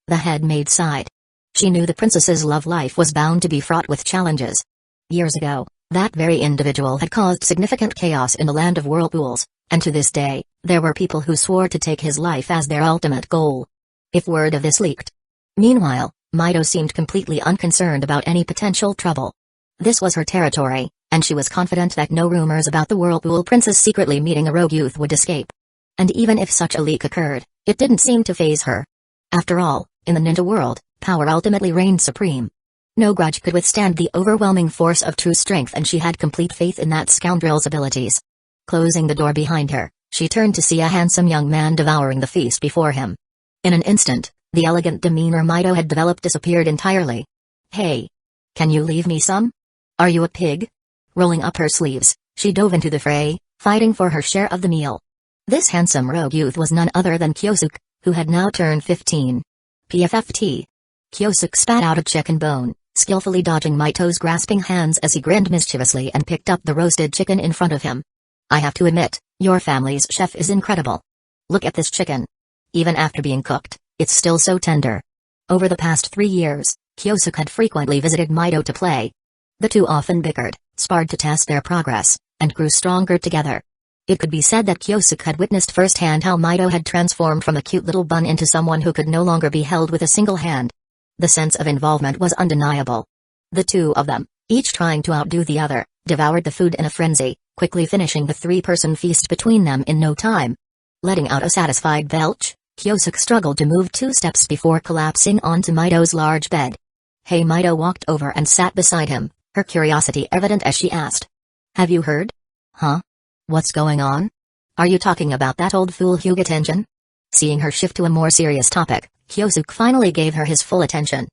The head maid sighed. She knew the princess's love life was bound to be fraught with challenges. Years ago, that very individual had caused significant chaos in the Land of Whirlpools, and to this day, there were people who swore to take his life as their ultimate goal. If word of this leaked. Meanwhile, Mido seemed completely unconcerned about any potential trouble. This was her territory, and she was confident that no rumors about the Whirlpool princess secretly meeting a rogue youth would escape. And even if such a leak occurred, it didn't seem to faze her. After all, in the ninja world, power ultimately reigned supreme. No grudge could withstand the overwhelming force of true strength, and she had complete faith in that scoundrel's abilities. Closing the door behind her, she turned to see a handsome young man devouring the feast before him. In an instant, the elegant demeanor Mido had developed disappeared entirely. Hey! Can you leave me some? Are you a pig? Rolling up her sleeves, she dove into the fray, fighting for her share of the meal. This handsome rogue youth was none other than Kyosuke, who had now turned 15. PFFT. Kyosuke spat out a chicken bone, skillfully dodging Mito's grasping hands as he grinned mischievously and picked up the roasted chicken in front of him. I have to admit, your family's chef is incredible. Look at this chicken. Even after being cooked, it's still so tender. Over the past 3 years, Kyosuke had frequently visited Mito to play. The two often bickered, sparred to test their progress, and grew stronger together. It could be said that Kyosuke had witnessed firsthand how Mito had transformed from a cute little bun into someone who could no longer be held with a single hand. The sense of involvement was undeniable. The two of them, each trying to outdo the other, devoured the food in a frenzy, quickly finishing the 3-person feast between them in no time. Letting out a satisfied belch, Kyosuke struggled to move 2 steps before collapsing onto Mito's large bed. Hey, Mito walked over and sat beside him, her curiosity evident as she asked. Have you heard? Huh? What's going on? Are you talking about that old fool Hyuga Tenjin? Seeing her shift to a more serious topic, Kyosuke finally gave her his full attention.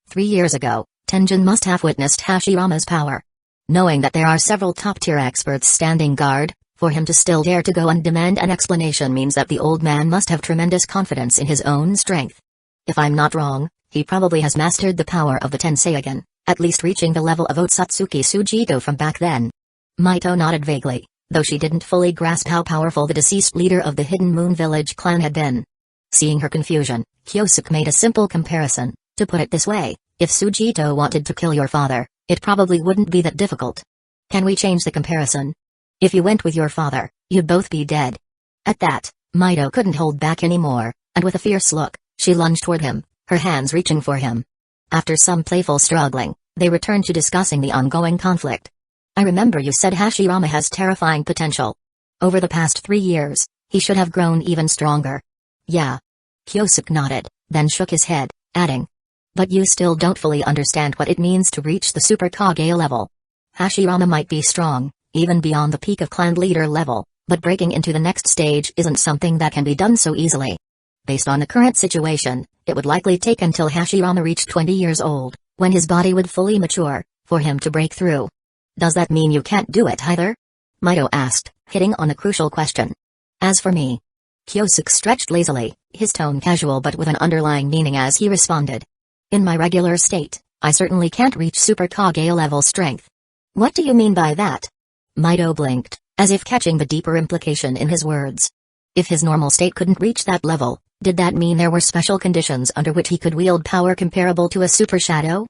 3 years ago, Tenjin must have witnessed Hashirama's power. Knowing that there are several top-tier experts standing guard, for him to still dare to go and demand an explanation means that the old man must have tremendous confidence in his own strength. If I'm not wrong, he probably has mastered the power of the Tenseigan, at least reaching the level of Otsutsuki Sujito from back then. Mito nodded vaguely, though she didn't fully grasp how powerful the deceased leader of the Hidden Moon Village clan had been. Seeing her confusion, Kyosuke made a simple comparison. To put it this way, if Sujito wanted to kill your father, it probably wouldn't be that difficult. Can we change the comparison? If you went with your father, you'd both be dead. At that, Mito couldn't hold back anymore, and with a fierce look, she lunged toward him, her hands reaching for him. After some playful struggling, they returned to discussing the ongoing conflict. I remember you said Hashirama has terrifying potential. Over the past 3 years, he should have grown even stronger. Yeah. Kyosuke nodded, then shook his head, adding. But you still don't fully understand what it means to reach the Super Kage level. Hashirama might be strong, even beyond the peak of clan leader level, but breaking into the next stage isn't something that can be done so easily. Based on the current situation, it would likely take until Hashirama reached 20 years old, when his body would fully mature, for him to break through. Does that mean you can't do it either? Mito asked, hitting on a crucial question. As for me, Kyosuke stretched lazily, his tone casual but with an underlying meaning as he responded. In my regular state, I certainly can't reach Super Kage level strength. What do you mean by that? Mito blinked, as if catching the deeper implication in his words. If his normal state couldn't reach that level, did that mean there were special conditions under which he could wield power comparable to a super shadow?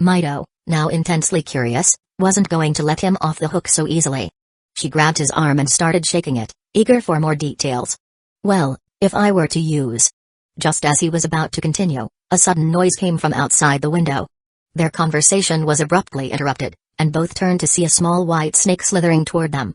Mito, now intensely curious, wasn't going to let him off the hook so easily. She grabbed his arm and started shaking it, eager for more details. Well, if I were to use... Just as he was about to continue, a sudden noise came from outside the window. Their conversation was abruptly interrupted, and both turned to see a small white snake slithering toward them.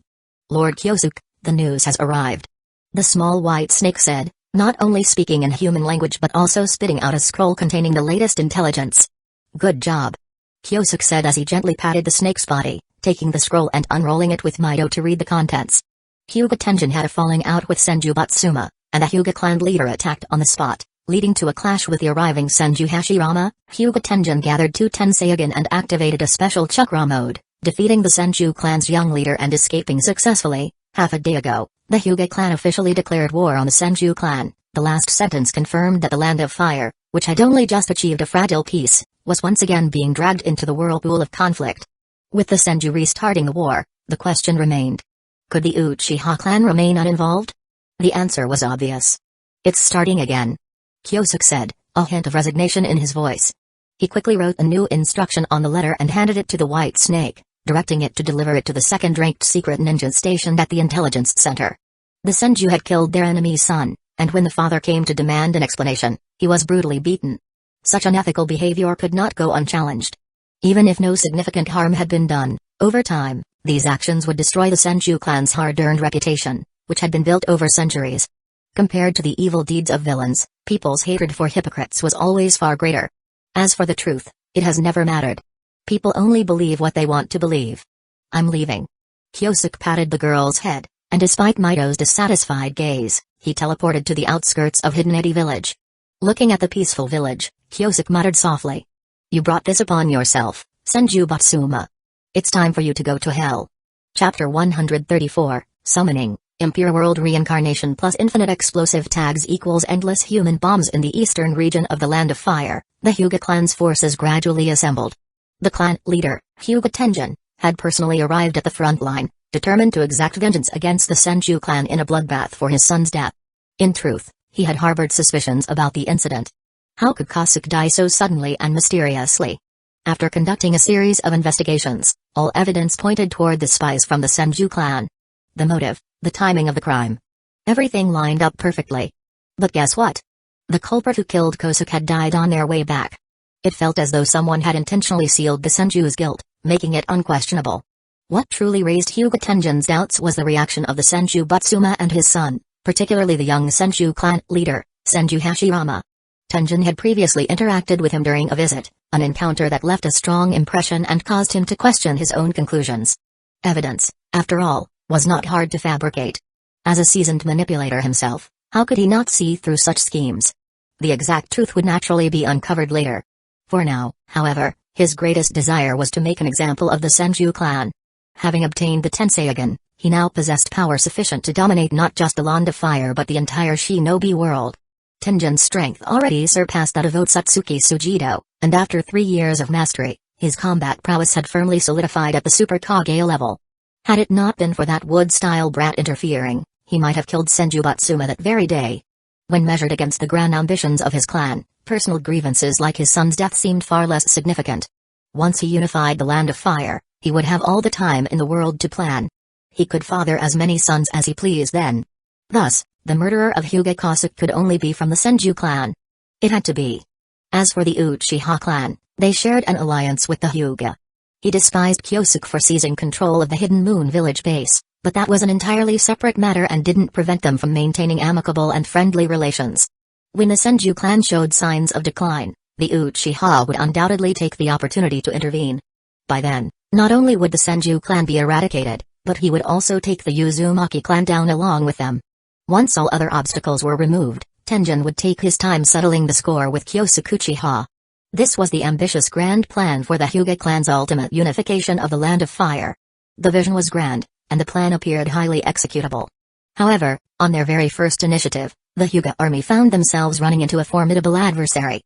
Lord Kyosuke, the news has arrived. The small white snake said, not only speaking in human language but also spitting out a scroll containing the latest intelligence. Good job. Kyosuke said as he gently patted the snake's body, taking the scroll and unrolling it with Mito to read the contents. Hyuga Tenjin had a falling out with Senju Batsuma, and the Hyuga clan leader attacked on the spot, leading to a clash with the arriving Senju Hashirama. Hyuga Tenjin gathered 2 Tensei again and activated a special chakra mode, defeating the Senju clan's young leader and escaping successfully. Half a day ago, the Hyuga clan officially declared war on the Senju clan. The last sentence confirmed that the Land of Fire, which had only just achieved a fragile peace, was once again being dragged into the whirlpool of conflict. With the Senju restarting the war, the question remained. Could the Uchiha clan remain uninvolved? The answer was obvious. It's starting again. Kyosuke said, a hint of resignation in his voice. He quickly wrote a new instruction on the letter and handed it to the white snake, directing it to deliver it to the second-ranked secret ninja stationed at the intelligence center. The Senju had killed their enemy's son, and when the father came to demand an explanation, he was brutally beaten. Such unethical behavior could not go unchallenged. Even if no significant harm had been done, over time, these actions would destroy the Senju clan's hard-earned reputation, which had been built over centuries. Compared to the evil deeds of villains, people's hatred for hypocrites was always far greater. As for the truth, it has never mattered. People only believe what they want to believe. I'm leaving. Kyosuke patted the girl's head, and despite Mito's dissatisfied gaze, he teleported to the outskirts of Hidden Eddy village. Looking at the peaceful village, Kyosuke muttered softly. You brought this upon yourself, Senju Batsuma. It's time for you to go to hell. Chapter 134, Summoning, Impure World Reincarnation plus Infinite Explosive Tags equals Endless Human Bombs. In the eastern region of the Land of Fire, the Hyuga clan's forces gradually assembled. The clan leader, Hyuga Tenjin, had personally arrived at the front line, determined to exact vengeance against the Senju clan in a bloodbath for his son's death. In truth, he had harbored suspicions about the incident. How could Kyosuke die so suddenly and mysteriously? After conducting a series of investigations, all evidence pointed toward the spies from the Senju clan. The motive, the timing of the crime. Everything lined up perfectly. But guess what? The culprit who killed Kyosuke had died on their way back. It felt as though someone had intentionally sealed the Senju's guilt, making it unquestionable. What truly raised Hyuga Tenjin's doubts was the reaction of the Senju Batsuma and his son, particularly the young Senju clan leader, Senju Hashirama. Tenjin had previously interacted with him during a visit, an encounter that left a strong impression and caused him to question his own conclusions. Evidence, after all, was not hard to fabricate. As a seasoned manipulator himself, how could he not see through such schemes? The exact truth would naturally be uncovered later. For now, however, his greatest desire was to make an example of the Senju clan. Having obtained the Tenseigan, he now possessed power sufficient to dominate not just the Land of Fire but the entire shinobi world. Tenjin's strength already surpassed that of Otsutsuki Sujito, and after 3 years of mastery, His combat prowess had firmly solidified at the Super Kage level. Had it not been for that wood-style brat interfering, he might have killed Senju Batsuma that very day. When measured against the grand ambitions of his clan, personal grievances like his son's death seemed far less significant. Once he unified the Land of Fire, he would have all the time in the world to plan. He could father as many sons as he pleased then. Thus, the murderer of Hyuga Kasuke could only be from the Senju clan. It had to be. As for the Uchiha clan, they shared an alliance with the Hyuga. He despised Kyosuke for seizing control of the Hidden Moon village base, but that was an entirely separate matter and didn't prevent them from maintaining amicable and friendly relations. When the Senju clan showed signs of decline, the Uchiha would undoubtedly take the opportunity to intervene. By then, not only would the Senju clan be eradicated, but he would also take the Uzumaki clan down along with them. Once all other obstacles were removed, Tenjin would take his time settling the score with Kyosuke Uchiha. This was the ambitious grand plan for the Hyuga clan's ultimate unification of the Land of Fire. The vision was grand, and the plan appeared highly executable. However, on their very first initiative, the Hyuga army found themselves running into a formidable adversary.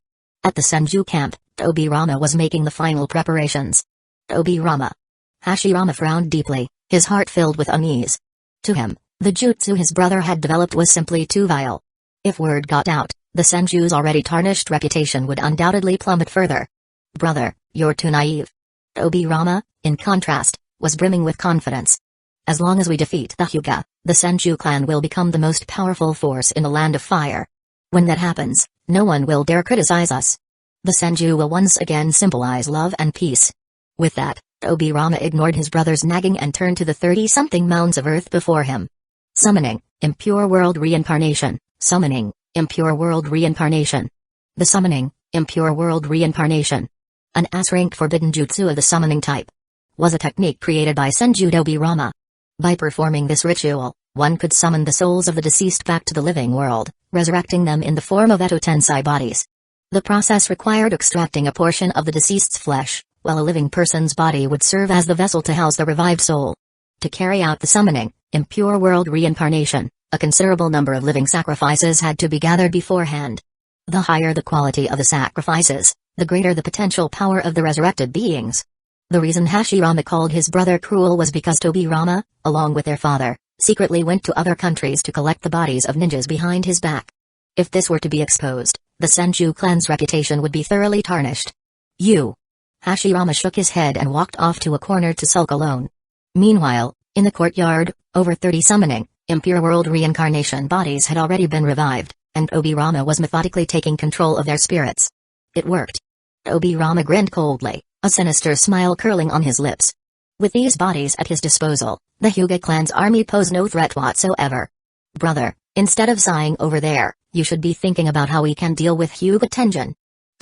At the Senju camp, Tobirama was making the final preparations. Tobirama. Hashirama frowned deeply, his heart filled with unease. To him, the jutsu his brother had developed was simply too vile. If word got out, the Senju's already tarnished reputation would undoubtedly plummet further. Brother, you're too naive. Tobirama, in contrast, was brimming with confidence. As long as we defeat the Hyuga, the Senju clan will become the most powerful force in the Land of Fire. When that happens, no one will dare criticize us. The Senju will once again symbolize love and peace. With that, Tobirama ignored his brother's nagging and turned to the 30-something mounds of earth before him. Summoning, impure world reincarnation, summoning, impure world reincarnation. The summoning, impure world reincarnation. An S-rank forbidden jutsu of the summoning type. Was a technique created by Senju Tobirama. By performing this ritual, one could summon the souls of the deceased back to the living world, resurrecting them in the form of Eto Tensei bodies. The process required extracting a portion of the deceased's flesh, while a living person's body would serve as the vessel to house the revived soul. To carry out the summoning, impure world reincarnation, a considerable number of living sacrifices had to be gathered beforehand. The higher the quality of the sacrifices, the greater the potential power of the resurrected beings. The reason Hashirama called his brother cruel was because Tobirama, along with their father, secretly went to other countries to collect the bodies of ninjas behind his back. If this were to be exposed, the Senju clan's reputation would be thoroughly tarnished. You. Hashirama shook his head and walked off to a corner to sulk alone. Meanwhile, in the courtyard, over 30 summoning, impure world reincarnation bodies had already been revived, and Tobirama was methodically taking control of their spirits. It worked. Tobirama grinned coldly, a sinister smile curling on his lips. With these bodies at his disposal, the Hyuga clan's army posed no threat whatsoever. Brother, instead of sighing over there, you should be thinking about how we can deal with Hyuga Tenjin.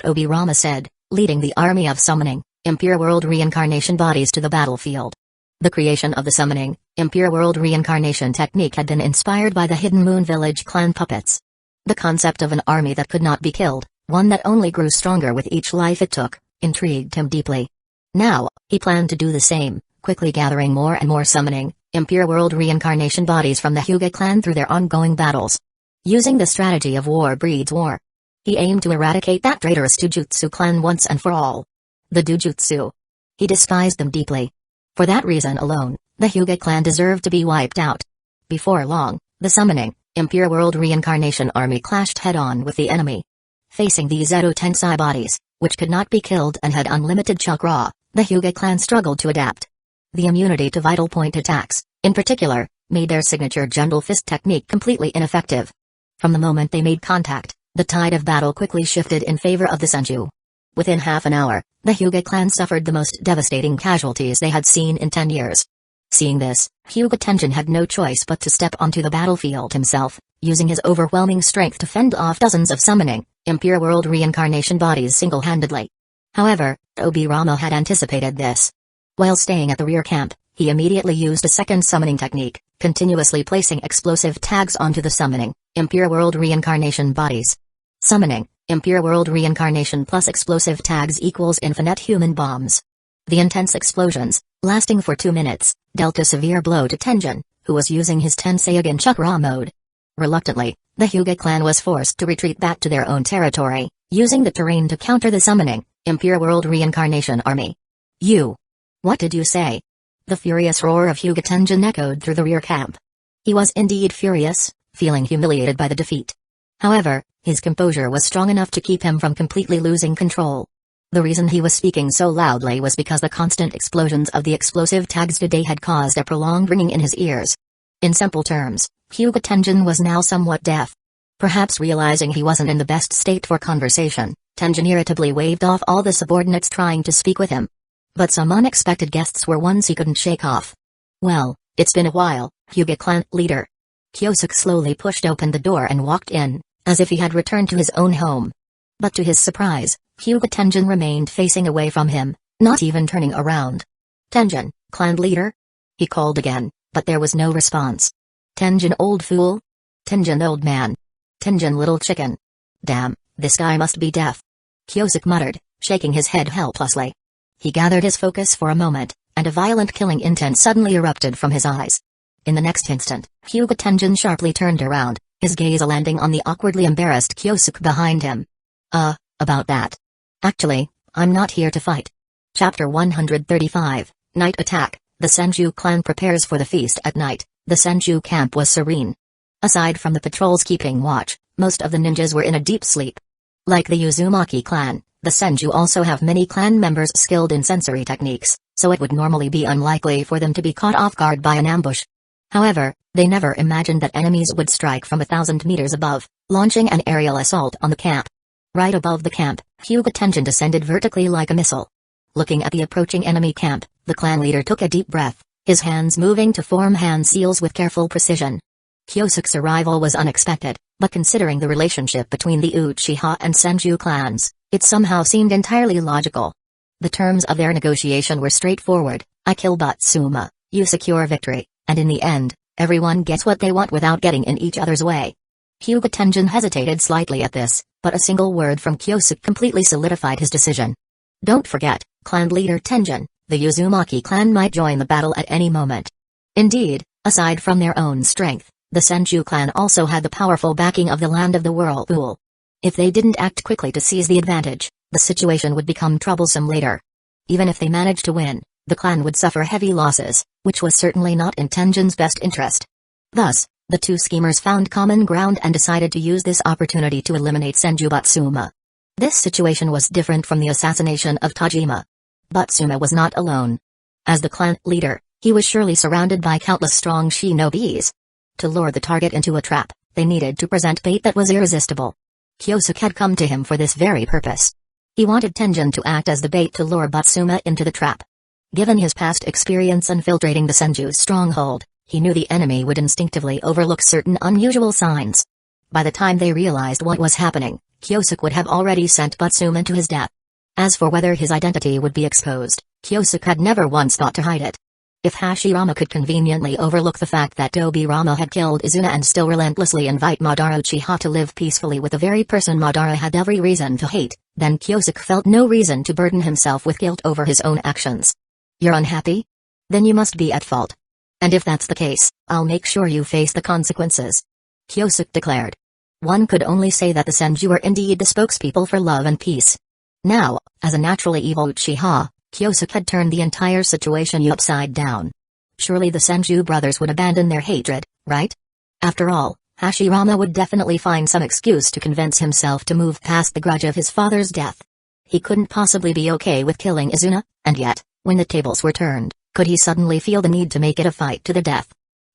Tobirama said, leading the army of summoning, impure world reincarnation bodies to the battlefield. The creation of the summoning, impure world reincarnation technique had been inspired by the Hidden Moon Village clan puppets. The concept of an army that could not be killed, one that only grew stronger with each life it took, intrigued him deeply. Now, he planned to do the same, quickly gathering more and more summoning, impure world reincarnation bodies from the Hyuga clan through their ongoing battles. Using the strategy of war breeds war. He aimed to eradicate that traitorous Dujutsu clan once and for all. The Dujutsu. He despised them deeply. For that reason alone, the Hyuga clan deserved to be wiped out. Before long, the summoning, impure world reincarnation army clashed head-on with the enemy. Facing these Eto Tensei bodies, which could not be killed and had unlimited chakra, the Hyuga clan struggled to adapt. The immunity to vital point attacks, in particular, made their signature gentle fist technique completely ineffective. From the moment they made contact, the tide of battle quickly shifted in favor of the Senju. Within half an hour, the Hyuga clan suffered the most devastating casualties they had seen in 10 years. Seeing this, Hyuga Tenjin had no choice but to step onto the battlefield himself, using his overwhelming strength to fend off dozens of summoning, impure world reincarnation bodies single-handedly. However, Tobirama had anticipated this. While staying at the rear camp, he immediately used a second summoning technique, continuously placing explosive tags onto the summoning, impure world reincarnation bodies. Summoning, impure world reincarnation plus explosive tags equals infinite human bombs. The intense explosions, lasting for 2 minutes, dealt a severe blow to Tenjin, who was using his Tenseigan chakra mode. Reluctantly, the Hyuga clan was forced to retreat back to their own territory, using the terrain to counter the summoning, impure world reincarnation army. You! What did you say? The furious roar of Hyuga Tenjin echoed through the rear camp. He was indeed furious, feeling humiliated by the defeat. However, his composure was strong enough to keep him from completely losing control. The reason he was speaking so loudly was because the constant explosions of the explosive tags today had caused a prolonged ringing in his ears. In simple terms, Hyuga Tenjin was now somewhat deaf. Perhaps realizing he wasn't in the best state for conversation, Tenjin irritably waved off all the subordinates trying to speak with him. But some unexpected guests were ones he couldn't shake off. Well, it's been a while, Hyuga clan leader. Kyosuke slowly pushed open the door and walked in, as if he had returned to his own home. But to his surprise, Hyuga Tenjin remained facing away from him, not even turning around. Tenjin, clan leader? He called again, but there was no response. Tenjin old fool? Tenjin old man? Tenjin little chicken? Damn, this guy must be deaf. Kyosuke muttered, shaking his head helplessly. He gathered his focus for a moment, and a violent killing intent suddenly erupted from his eyes. In the next instant, Hyuga Tenjin sharply turned around, his gaze landing on the awkwardly embarrassed Kyosuke behind him. About that. Actually, I'm not here to fight. Chapter 135, Night Attack. The Senju clan prepares for the feast at night. The Senju camp was serene. Aside from the patrols keeping watch, most of the ninjas were in a deep sleep. Like the Uzumaki clan, the Senju also have many clan members skilled in sensory techniques, so it would normally be unlikely for them to be caught off guard by an ambush. However, they never imagined that enemies would strike from 1,000 meters above, launching an aerial assault on the camp. Right above the camp, Hyuga Tenjin descended vertically like a missile. Looking at the approaching enemy camp, the clan leader took a deep breath, his hands moving to form hand seals with careful precision. Kyosuke's arrival was unexpected, but considering the relationship between the Uchiha and Senju clans, it somehow seemed entirely logical. The terms of their negotiation were straightforward: I kill Batsuma, you secure victory, and in the end, everyone gets what they want without getting in each other's way. Hyuga Tenjin hesitated slightly at this, but a single word from Kyosuke completely solidified his decision. Don't forget, clan leader Tenjin, the Uzumaki clan might join the battle at any moment. Indeed, aside from their own strength, the Senju clan also had the powerful backing of the Land of the Whirlpool. If they didn't act quickly to seize the advantage, the situation would become troublesome later. Even if they managed to win, the clan would suffer heavy losses, which was certainly not in Tenjin's best interest. Thus, the two schemers found common ground and decided to use this opportunity to eliminate Senju Batsuma. This situation was different from the assassination of Tajima. Batsuma was not alone. As the clan leader, he was surely surrounded by countless strong shinobis. To lure the target into a trap, they needed to present bait that was irresistible. Kyosuke had come to him for this very purpose. He wanted Tenjin to act as the bait to lure Batsuma into the trap. Given his past experience infiltrating the Senju's stronghold, he knew the enemy would instinctively overlook certain unusual signs. By the time they realized what was happening, Kyosuke would have already sent Batsuma to his death. As for whether his identity would be exposed, Kyosuke had never once thought to hide it. If Hashirama could conveniently overlook the fact that Tobirama had killed Izuna and still relentlessly invite Madara Uchiha to live peacefully with the very person Madara had every reason to hate, then Kyosuke felt no reason to burden himself with guilt over his own actions. You're unhappy? Then you must be at fault. And if that's the case, I'll make sure you face the consequences. Kyosuke declared. One could only say that the Senju were indeed the spokespeople for love and peace. Now, as a naturally evil Uchiha, Kyosuke had turned the entire situation upside down. Surely the Senju brothers would abandon their hatred, right? After all, Hashirama would definitely find some excuse to convince himself to move past the grudge of his father's death. He couldn't possibly be okay with killing Izuna, and yet, when the tables were turned, could he suddenly feel the need to make it a fight to the death?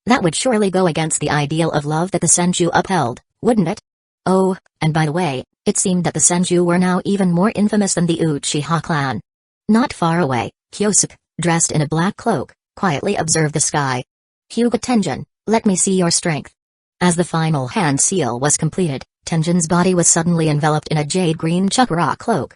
That would surely go against the ideal of love that the Senju upheld, wouldn't it? Oh, and by the way, it seemed that the Senju were now even more infamous than the Uchiha clan. Not far away, Kyosuke, dressed in a black cloak, quietly observed the sky. Hyuga Tenjin, let me see your strength. As the final hand seal was completed, Tenjin's body was suddenly enveloped in a jade-green chakra cloak.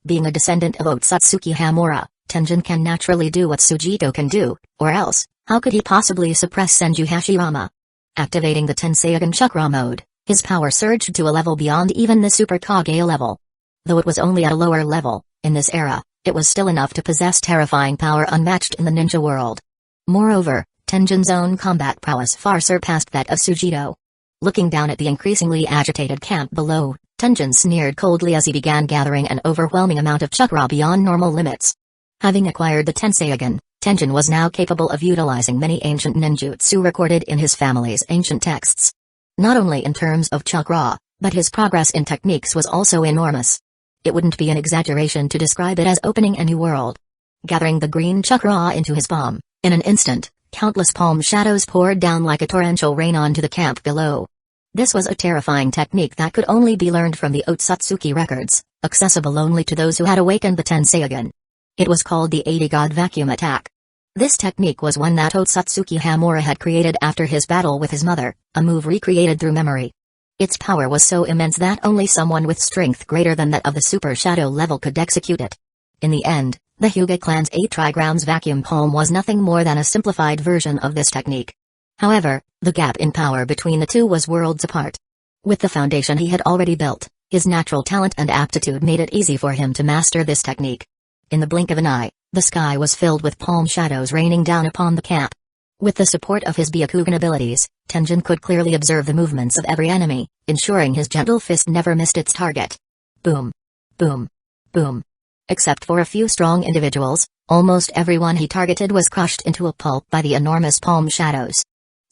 Being a descendant of Otsutsuki Hamura, Tenjin can naturally do what Sujito can do, or else, how could he possibly suppress Senju Hashirama? Activating the Tenseigan chakra mode, his power surged to a level beyond even the Super Kage level. Though it was only at a lower level, in this era, it was still enough to possess terrifying power unmatched in the ninja world. Moreover, Tenjin's own combat prowess far surpassed that of Sujito. Looking down at the increasingly agitated camp below, Tenjin sneered coldly as he began gathering an overwhelming amount of chakra beyond normal limits. Having acquired the Tenseigan, Tenjin was now capable of utilizing many ancient ninjutsu recorded in his family's ancient texts. Not only in terms of chakra, but his progress in techniques was also enormous. It wouldn't be an exaggeration to describe it as opening a new world. Gathering the green chakra into his palm, in an instant, countless palm shadows poured down like a torrential rain onto the camp below. This was a terrifying technique that could only be learned from the Otsutsuki records, accessible only to those who had awakened the Tenseigan. It was called the 80-God Vacuum Attack. This technique was one that Otsutsuki Hamura had created after his battle with his mother, a move recreated through memory. Its power was so immense that only someone with strength greater than that of the Super Shadow level could execute it. In the end, the Hyuga clan's 8 trigrams vacuum palm was nothing more than a simplified version of this technique. However, the gap in power between the two was worlds apart. With the foundation he had already built, his natural talent and aptitude made it easy for him to master this technique. In the blink of an eye, the sky was filled with palm shadows raining down upon the camp. With the support of his Byakugan abilities, Tenjin could clearly observe the movements of every enemy, ensuring his gentle fist never missed its target. Boom. Boom. Boom. Except for a few strong individuals, almost everyone he targeted was crushed into a pulp by the enormous palm shadows.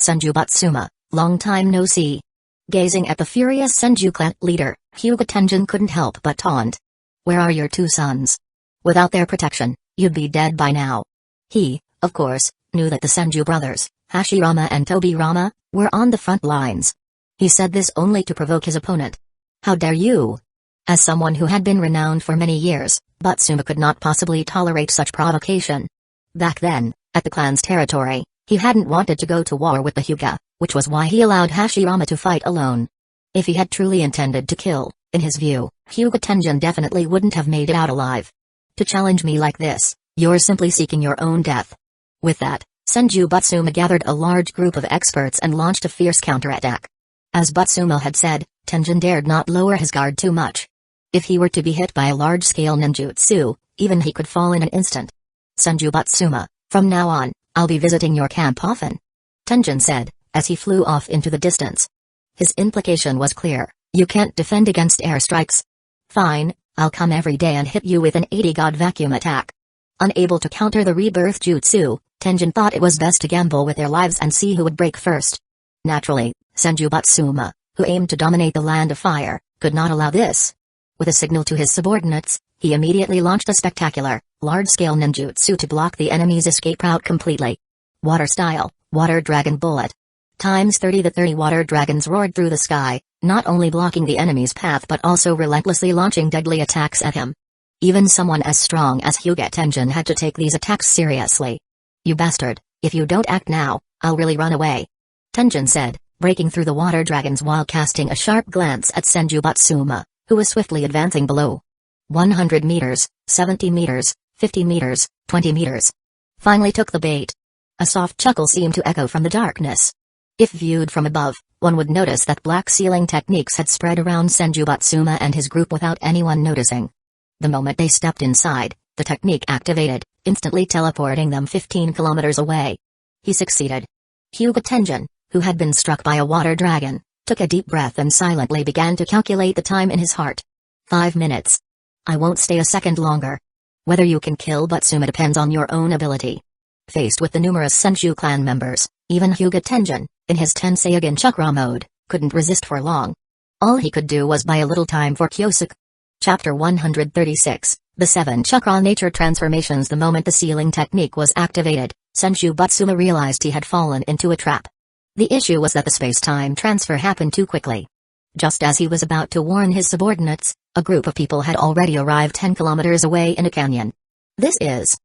Senju Batsuma, long time no see. Gazing at the furious Senju clan leader, Hyuga Tenjin couldn't help but taunt. Where are your 2 sons? Without their protection, you'd be dead by now. He, of course, knew that the Senju brothers, Hashirama and Tobirama, were on the front lines. He said this only to provoke his opponent. How dare you? As someone who had been renowned for many years, Batsuma could not possibly tolerate such provocation. Back then, at the clan's territory, he hadn't wanted to go to war with the Hyuga, which was why he allowed Hashirama to fight alone. If he had truly intended to kill, in his view, Hyuga Tenjin definitely wouldn't have made it out alive. To challenge me like this, you're simply seeking your own death. With that, Senju Batsuma gathered a large group of experts and launched a fierce counterattack. As Batsuma had said, Tenjin dared not lower his guard too much. If he were to be hit by a large-scale ninjutsu, even he could fall in an instant. Senju Batsuma, from now on, I'll be visiting your camp often. Tenjin said, as he flew off into the distance. His implication was clear, you can't defend against airstrikes. Fine, I'll come every day and hit you with an 80-God vacuum attack. Unable to counter the rebirth jutsu, Tenjin thought it was best to gamble with their lives and see who would break first. Naturally, Senju Batsuma, who aimed to dominate the land of fire, could not allow this. With a signal to his subordinates, he immediately launched a spectacular, large-scale ninjutsu to block the enemy's escape route completely. Water-style, Water Dragon Bullet. Times 30. The 30 water dragons roared through the sky, not only blocking the enemy's path but also relentlessly launching deadly attacks at him. Even someone as strong as Hyuga Tenjin had to take these attacks seriously. You bastard, if you don't act now, I'll really run away. Tenjin said, breaking through the water dragons while casting a sharp glance at Senju Batsuma, who was swiftly advancing below. 100 meters, 70 meters, 50 meters, 20 meters. Finally took the bait. A soft chuckle seemed to echo from the darkness. If viewed from above, one would notice that black sealing techniques had spread around Senju Batsuma and his group without anyone noticing. The moment they stepped inside, the technique activated, instantly teleporting them 15 kilometers away. He succeeded. Hyuga Tenjin, who had been struck by a water dragon, took a deep breath and silently began to calculate the time in his heart. 5 minutes. I won't stay a second longer. Whether you can kill Batsuma depends on your own ability. Faced with the numerous Senju clan members, even Hyuga Tenjin, in his Tenseigan chakra mode, couldn't resist for long. All he could do was buy a little time for Kyosuke. Chapter 136, The 7 Chakra Nature Transformations. The moment the sealing technique was activated, Senju Batsuma realized he had fallen into a trap. The issue was that the space-time transfer happened too quickly. Just as he was about to warn his subordinates, a group of people had already arrived 10 kilometers away in a canyon. This is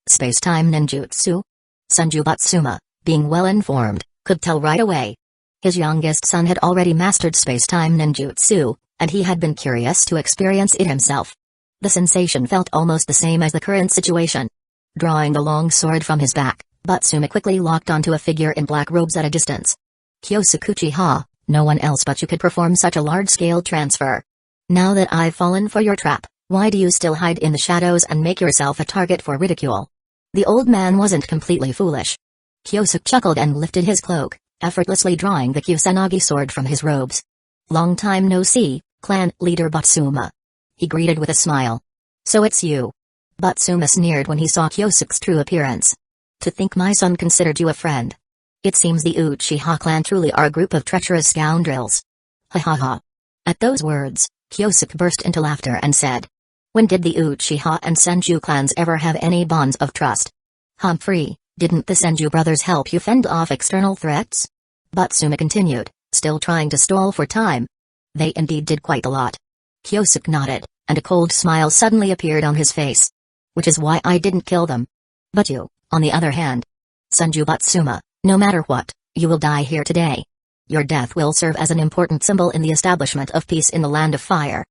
space-time ninjutsu? Senju Batsuma, being well informed, could tell right away. His youngest son had already mastered space-time ninjutsu, and he had been curious to experience it himself. The sensation felt almost the same as the current situation. Drawing the long sword from his back, Batsuma quickly locked onto a figure in black robes at a distance. Kyosuke Uchiha, no one else but you could perform such a large-scale transfer. Now that I've fallen for your trap, why do you still hide in the shadows and make yourself a target for ridicule? The old man wasn't completely foolish. Kyosuke chuckled and lifted his cloak, effortlessly drawing the Kusanagi sword from his robes. Long time no see, clan leader Batsuma. He greeted with a smile. So it's you. Batsuma sneered when he saw Kyosuke's true appearance. To think my son considered you a friend. It seems the Uchiha clan truly are a group of treacherous scoundrels. Ha ha ha. At those words, Kyosuke burst into laughter and said, "When did the Uchiha and Senju clans ever have any bonds of trust? Humphrey, didn't the Senju brothers help you fend off external threats?" Batsuma continued, still trying to stall for time. "They indeed did quite a lot." Kyosuke nodded, and a cold smile suddenly appeared on his face. "Which is why I didn't kill them. But you, on the other hand. Senju Batsuma, no matter what, you will die here today. Your death will serve as an important symbol in the establishment of peace in the Land of Fire."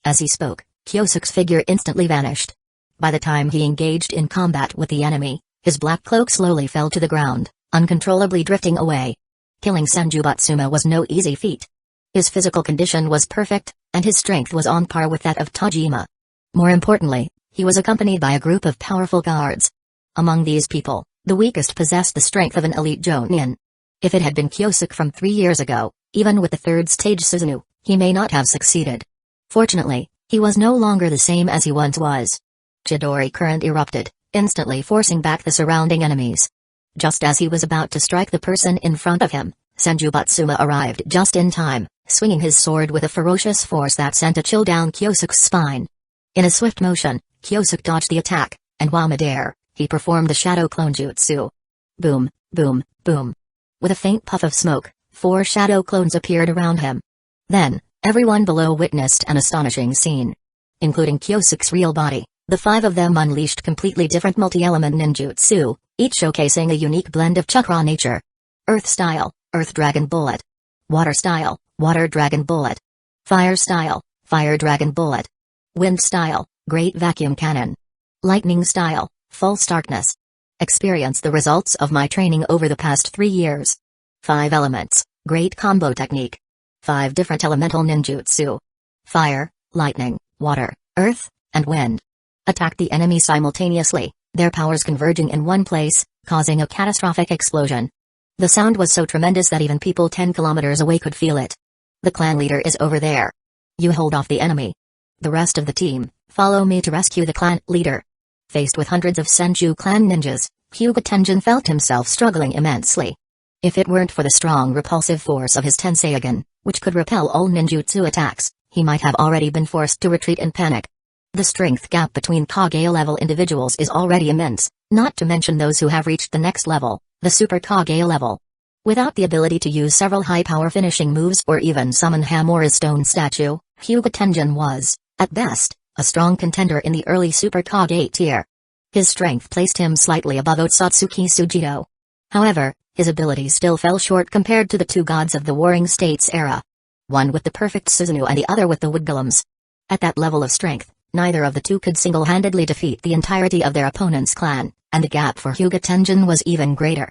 As he spoke, Kyosuke's figure instantly vanished. By the time he engaged in combat with the enemy, his black cloak slowly fell to the ground, uncontrollably drifting away. Killing Senju Batsuma was no easy feat. His physical condition was perfect, and his strength was on par with that of Tajima. More importantly, he was accompanied by a group of powerful guards. Among these people, the weakest possessed the strength of an elite Jonin. If it had been Kyosuke from 3 years ago, even with the third stage Susanoo, he may not have succeeded. Fortunately, he was no longer the same as he once was. Chidori current erupted, instantly forcing back the surrounding enemies. Just as he was about to strike the person in front of him, Senju Batsuma arrived just in time, swinging his sword with a ferocious force that sent a chill down Kyosuke's spine. In a swift motion, Kyosuke dodged the attack, and while midair, he performed the shadow clone jutsu. Boom, boom, boom. With a faint puff of smoke, 4 shadow clones appeared around him. Then, everyone below witnessed an astonishing scene. Including Kyosuke's real body, the 5 of them unleashed completely different multi-element ninjutsu, each showcasing a unique blend of chakra nature. Earth style, Earth Dragon Bullet. Water style, Water Dragon Bullet. Fire style, Fire Dragon Bullet. Wind style, Great Vacuum Cannon. Lightning style, False Darkness. Experience the results of my training over the past 3 years. 5 elements, Great Combo Technique. 5 different elemental ninjutsu. Fire, lightning, water, earth, and wind. Attack the enemy simultaneously, their powers converging in one place, causing a catastrophic explosion. The sound was so tremendous that even people 10 kilometers away could feel it. The clan leader is over there. You hold off the enemy. The rest of the team, follow me to rescue the clan leader. Faced with hundreds of Senju clan ninjas, Hyuga Tenjin felt himself struggling immensely. If it weren't for the strong repulsive force of his Tenseigan, which could repel all ninjutsu attacks, he might have already been forced to retreat in panic. The strength gap between Kage-level individuals is already immense, not to mention those who have reached the next level, the Super Kage level. Without the ability to use several high-power finishing moves or even summon Hamora's stone statue, Hyuga Tenjin was, at best, a strong contender in the early Super Kage tier. His strength placed him slightly above Otsutsuki Sujito. However, his abilities still fell short compared to the 2 gods of the Warring States era. One with the perfect Susanoo and the other with the Wood Golems. At that level of strength, neither of the 2 could single-handedly defeat the entirety of their opponent's clan, and the gap for Hyuga Tenjin was even greater.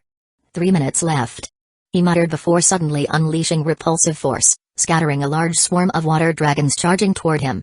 3 minutes left. He muttered before suddenly unleashing repulsive force, scattering a large swarm of water dragons charging toward him.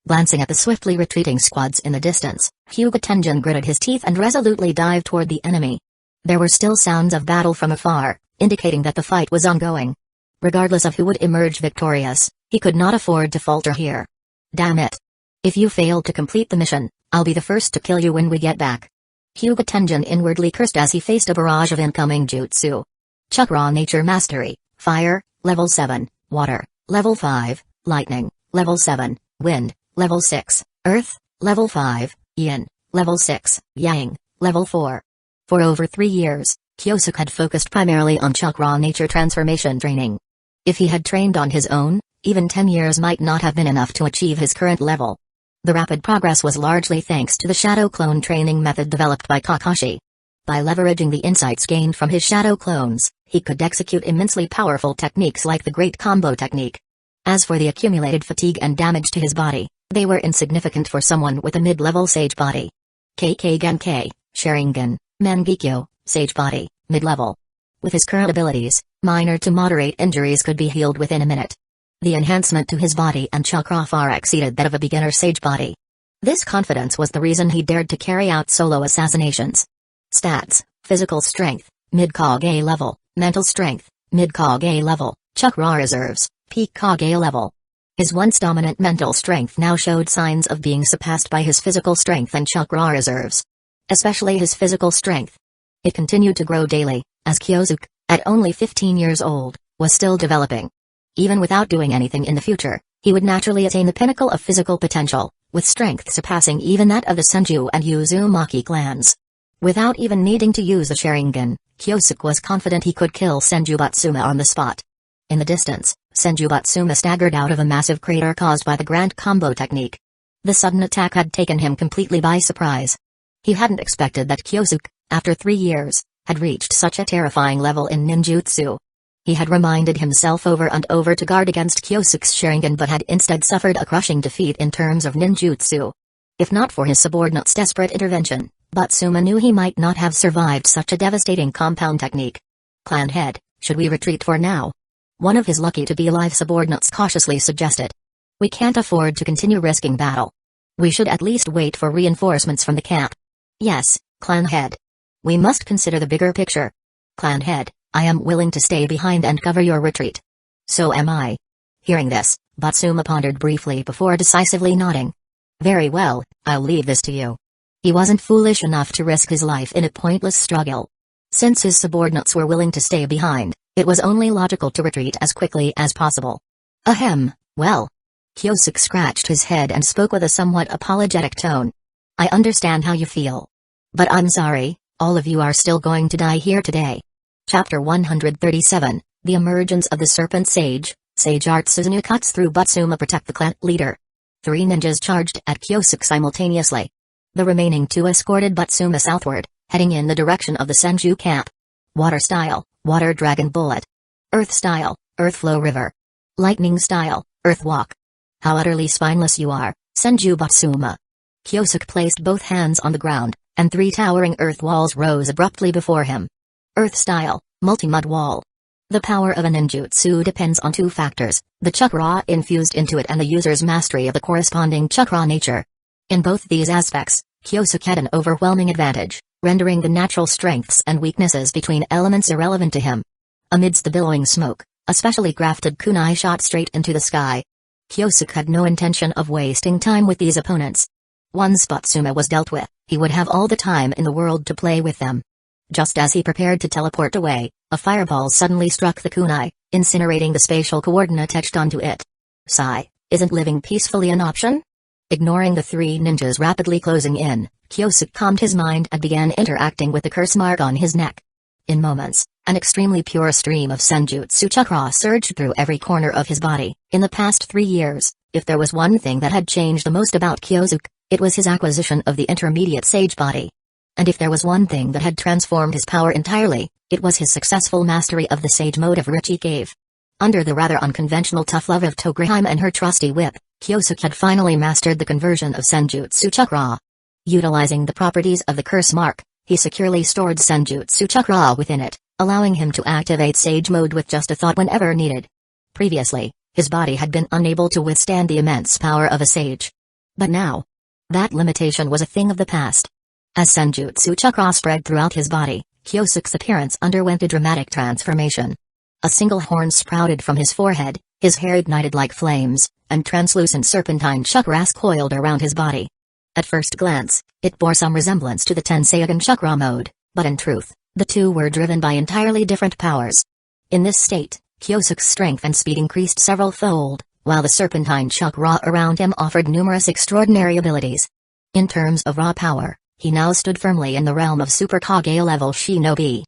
Glancing at the swiftly retreating squads in the distance, Hyuga Tenjin gritted his teeth and resolutely dived toward the enemy. There were still sounds of battle from afar, indicating that the fight was ongoing. Regardless of who would emerge victorious, he could not afford to falter here. Damn it. If you fail to complete the mission, I'll be the first to kill you when we get back. Hyuga Tenjin inwardly cursed as he faced a barrage of incoming jutsu. Chakra Nature Mastery, Fire, Level 7, Water, Level 5, Lightning, Level 7, Wind, Level 6, Earth, Level 5, Yin, Level 6, Yang, Level 4. For over 3 years, Kyosuke had focused primarily on chakra nature transformation training. If he had trained on his own, even 10 years might not have been enough to achieve his current level. The rapid progress was largely thanks to the shadow clone training method developed by Kakashi. By leveraging the insights gained from his shadow clones, he could execute immensely powerful techniques like the Great Combo Technique. As for the accumulated fatigue and damage to his body, they were insignificant for someone with a mid-level sage body. KK Genkai, Sharingan, Mangekyo, sage body, mid-level. With his current abilities, minor to moderate injuries could be healed within a minute. The enhancement to his body and chakra far exceeded that of a beginner sage body. This confidence was the reason he dared to carry out solo assassinations. Stats: physical strength, mid-Kage level, mental strength, mid-Kage level, chakra reserves, peak Kage level. His once dominant mental strength now showed signs of being surpassed by his physical strength and chakra reserves. Especially his physical strength. It continued to grow daily, as Kyosuke, at only 15 years old, was still developing. Even without doing anything in the future, he would naturally attain the pinnacle of physical potential, with strength surpassing even that of the Senju and Uzumaki clans. Without even needing to use the Sharingan, Kyosuke was confident he could kill Senju Batsuma on the spot. In the distance, Senju Batsuma staggered out of a massive crater caused by the Grand Combo technique. The sudden attack had taken him completely by surprise. He hadn't expected that Kyosuke, after 3 years, had reached such a terrifying level in ninjutsu. He had reminded himself over and over to guard against Kyosuke's Sharingan but had instead suffered a crushing defeat in terms of ninjutsu. If not for his subordinate's desperate intervention, Batsuma knew he might not have survived such a devastating compound technique. "Clan head, should we retreat for now?" One of his lucky-to-be-alive subordinates cautiously suggested. "We can't afford to continue risking battle. We should at least wait for reinforcements from the camp." "Yes, clan head. We must consider the bigger picture. Clan head, I am willing to stay behind and cover your retreat." "So am I." Hearing this, Batsuma pondered briefly before decisively nodding. "Very well, I'll leave this to you." He wasn't foolish enough to risk his life in a pointless struggle. Since his subordinates were willing to stay behind, it was only logical to retreat as quickly as possible. "Ahem, well." Kyosuke scratched his head and spoke with a somewhat apologetic tone. "I understand how you feel. But I'm sorry, all of you are still going to die here today." Chapter 137, The Emergence of the Serpent Sage. Sage Art Suzuno cuts through Batsuma protect the clan leader. 3 ninjas charged at Kyosuke simultaneously. The remaining 2 escorted Batsuma southward, heading in the direction of the Senju camp. Water style, Water Dragon Bullet. Earth style, Earth Flow River. Lightning style, Earth Walk. How utterly spineless you are, Senju Batsuma. Kyosuke placed both hands on the ground, and 3 towering earth walls rose abruptly before him. Earth style, Multi-Mud Wall. The power of a ninjutsu depends on 2 factors, the chakra infused into it and the user's mastery of the corresponding chakra nature. In both these aspects, Kyosuke had an overwhelming advantage, rendering the natural strengths and weaknesses between elements irrelevant to him. Amidst the billowing smoke, a specially crafted kunai shot straight into the sky. Kyosuke had no intention of wasting time with these opponents. Once Batsuma was dealt with, he would have all the time in the world to play with them. Just as he prepared to teleport away, a fireball suddenly struck the kunai, incinerating the spatial coordinate etched onto it. Sigh, isn't living peacefully an option? Ignoring the 3 ninjas rapidly closing in, Kyosuke calmed his mind and began interacting with the curse mark on his neck. In moments, an extremely pure stream of senjutsu chakra surged through every corner of his body. In the past 3 years, if there was one thing that had changed the most about Kyosuke, it was his acquisition of the intermediate sage body. And if there was one thing that had transformed his power entirely, it was his successful mastery of the sage mode of Richie Cave. Under the rather unconventional tough love of Togreheim and her trusty whip, Kyosuke had finally mastered the conversion of senjutsu chakra. Utilizing the properties of the curse mark, he securely stored senjutsu chakra within it, allowing him to activate sage mode with just a thought whenever needed. Previously, his body had been unable to withstand the immense power of a sage. But now, that limitation was a thing of the past. As senjutsu chakra spread throughout his body, Kyosuke's appearance underwent a dramatic transformation. A single horn sprouted from his forehead, his hair ignited like flames, and translucent serpentine chakras coiled around his body. At first glance, it bore some resemblance to the Tenseigan chakra mode, but in truth, the 2 were driven by entirely different powers. In this state, Kyosuke's strength and speed increased several-fold, while the serpentine chakra around him offered numerous extraordinary abilities. In terms of raw power, he now stood firmly in the realm of Super Kage-level shinobi.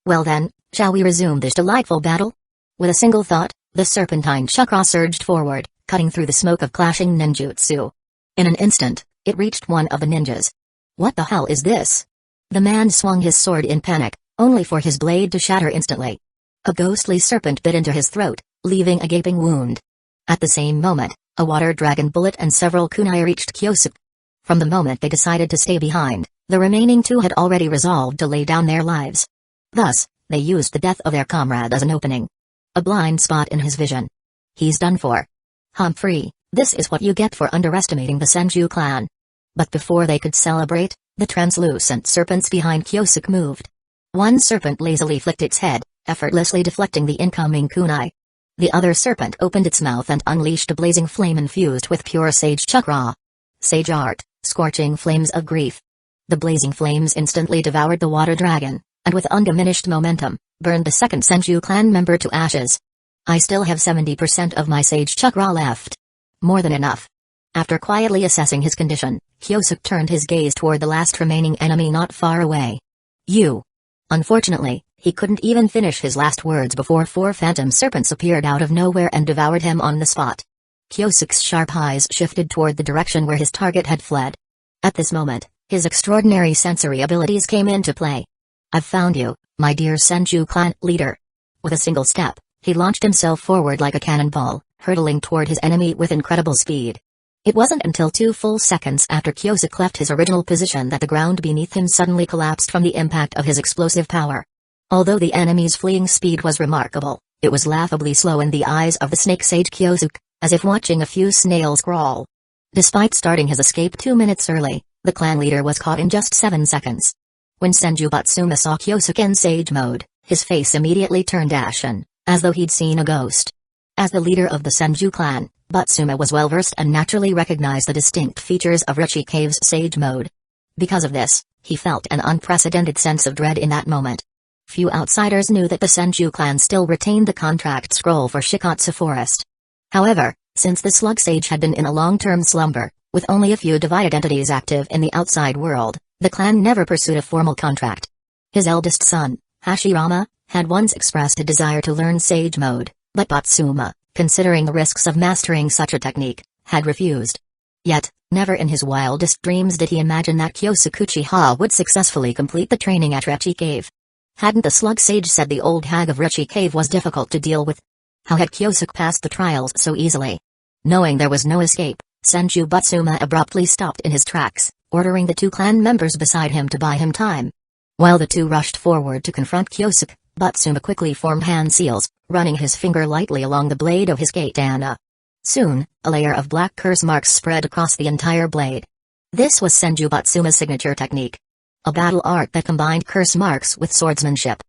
Well then, shall we resume this delightful battle? With a single thought, the serpentine chakra surged forward, cutting through the smoke of clashing ninjutsu. In an instant, it reached one of the ninjas. What the hell is this? The man swung his sword in panic, only for his blade to shatter instantly. A ghostly serpent bit into his throat, leaving a gaping wound. At the same moment, a water dragon bullet and several kunai reached Kyosuke. From the moment they decided to stay behind, the remaining 2 had already resolved to lay down their lives. Thus, they used the death of their comrade as an opening. A blind spot in his vision. He's done for. Humphrey, this is what you get for underestimating the Senju clan. But before they could celebrate, the translucent serpents behind Kyosuke moved. One serpent lazily flicked its head, effortlessly deflecting the incoming kunai. The other serpent opened its mouth and unleashed a blazing flame infused with pure sage chakra. Sage art, scorching flames of grief. The blazing flames instantly devoured the water dragon, and with undiminished momentum, burned the second Senju clan member to ashes. I still have 70% of my sage chakra left. More than enough. After quietly assessing his condition, Kyosuke turned his gaze toward the last remaining enemy not far away. You. Unfortunately, he couldn't even finish his last words before 4 phantom serpents appeared out of nowhere and devoured him on the spot. Kyosuke's sharp eyes shifted toward the direction where his target had fled. At this moment, his extraordinary sensory abilities came into play. I've found you, my dear Senju clan leader. With a single step, he launched himself forward like a cannonball, hurtling toward his enemy with incredible speed. It wasn't until 2 full seconds after Kyosuke left his original position that the ground beneath him suddenly collapsed from the impact of his explosive power. Although the enemy's fleeing speed was remarkable, it was laughably slow in the eyes of the snake sage Kyosuke, as if watching a few snails crawl. Despite starting his escape 2 minutes early, the clan leader was caught in just 7 seconds. When Senju Batsuma saw Kyosuke in sage mode, his face immediately turned ashen, as though he'd seen a ghost. As the leader of the Senju clan, Batsuma was well versed and naturally recognized the distinct features of Richie Cave's sage mode. Because of this, he felt an unprecedented sense of dread in that moment. Few outsiders knew that the Senju clan still retained the contract scroll for Shikatsu Forest. However, since the Slug Sage had been in a long-term slumber, with only a few divided entities active in the outside world, the clan never pursued a formal contract. His eldest son, Hashirama, had once expressed a desire to learn Sage Mode, but Batsuma, considering the risks of mastering such a technique, had refused. Yet, never in his wildest dreams did he imagine that Kyosuke Uchiha would successfully complete the training at Richie Cave. Hadn't the Slug Sage said the old hag of Richie Cave was difficult to deal with? How had Kyosuke passed the trials so easily? Knowing there was no escape, Senju Batsuma abruptly stopped in his tracks, ordering the 2 clan members beside him to buy him time. While the 2 rushed forward to confront Kyosuke, Batsuma quickly formed hand seals, running his finger lightly along the blade of his katana. Soon, a layer of black curse marks spread across the entire blade. This was Senju Batsuma's signature technique. A battle art that combined curse marks with swordsmanship.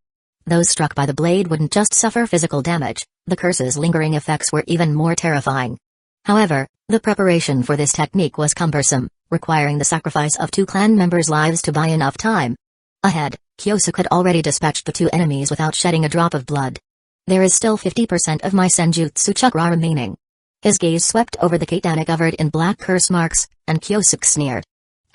Those struck by the blade wouldn't just suffer physical damage, the curse's lingering effects were even more terrifying. However, the preparation for this technique was cumbersome, requiring the sacrifice of 2 clan members' lives to buy enough time. Ahead, Kyosuke had already dispatched the 2 enemies without shedding a drop of blood. There is still 50% of my senjutsu chakra remaining. His gaze swept over the katana covered in black curse marks, and Kyosuke sneered.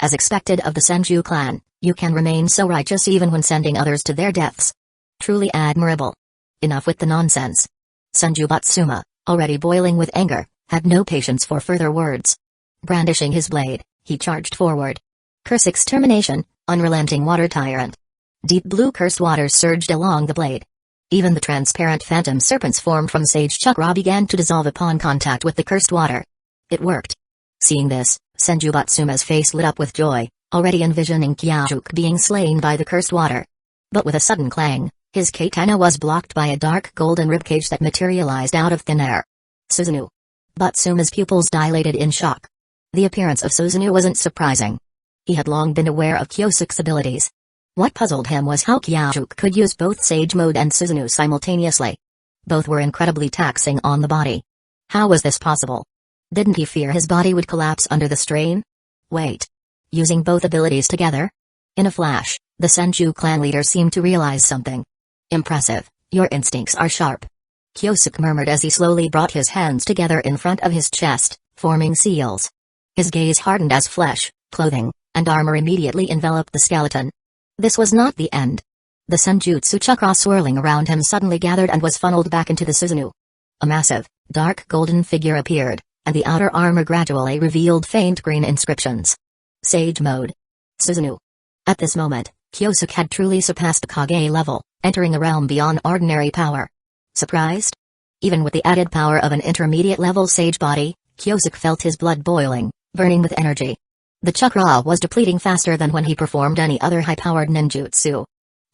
As expected of the Senju clan, you can remain so righteous even when sending others to their deaths. Truly admirable. Enough with the nonsense. Senju Batsuma, already boiling with anger, had no patience for further words. Brandishing his blade, he charged forward. Curse extermination, unrelenting water tyrant. Deep blue cursed waters surged along the blade. Even the transparent phantom serpents formed from sage chakra began to dissolve upon contact with the cursed water. It worked. Seeing this, Senju Batsuma's face lit up with joy, already envisioning Kyosuke being slain by the cursed water. But with a sudden clang, his katana was blocked by a dark golden ribcage that materialized out of thin air. Susanoo. Batsuma's pupils dilated in shock. The appearance of Susanoo wasn't surprising. He had long been aware of Kyosuke's abilities. What puzzled him was how Kyosuke could use both Sage Mode and Susanoo simultaneously. Both were incredibly taxing on the body. How was this possible? Didn't he fear his body would collapse under the strain? Wait. Using both abilities together? In a flash, the Senju clan leader seemed to realize something. Impressive, your instincts are sharp. Kyosuke murmured as he slowly brought his hands together in front of his chest, forming seals. His gaze hardened as flesh, clothing, and armor immediately enveloped the skeleton. This was not the end. The senjutsu chakra swirling around him suddenly gathered and was funneled back into the Susanoo. A massive, dark golden figure appeared, and the outer armor gradually revealed faint green inscriptions. Sage Mode. Susanoo. At this moment, Kyosuke had truly surpassed the Kage level, entering a realm beyond ordinary power. Surprised? Even with the added power of an intermediate-level sage body, Kyosuke felt his blood boiling, burning with energy. The chakra was depleting faster than when he performed any other high-powered ninjutsu.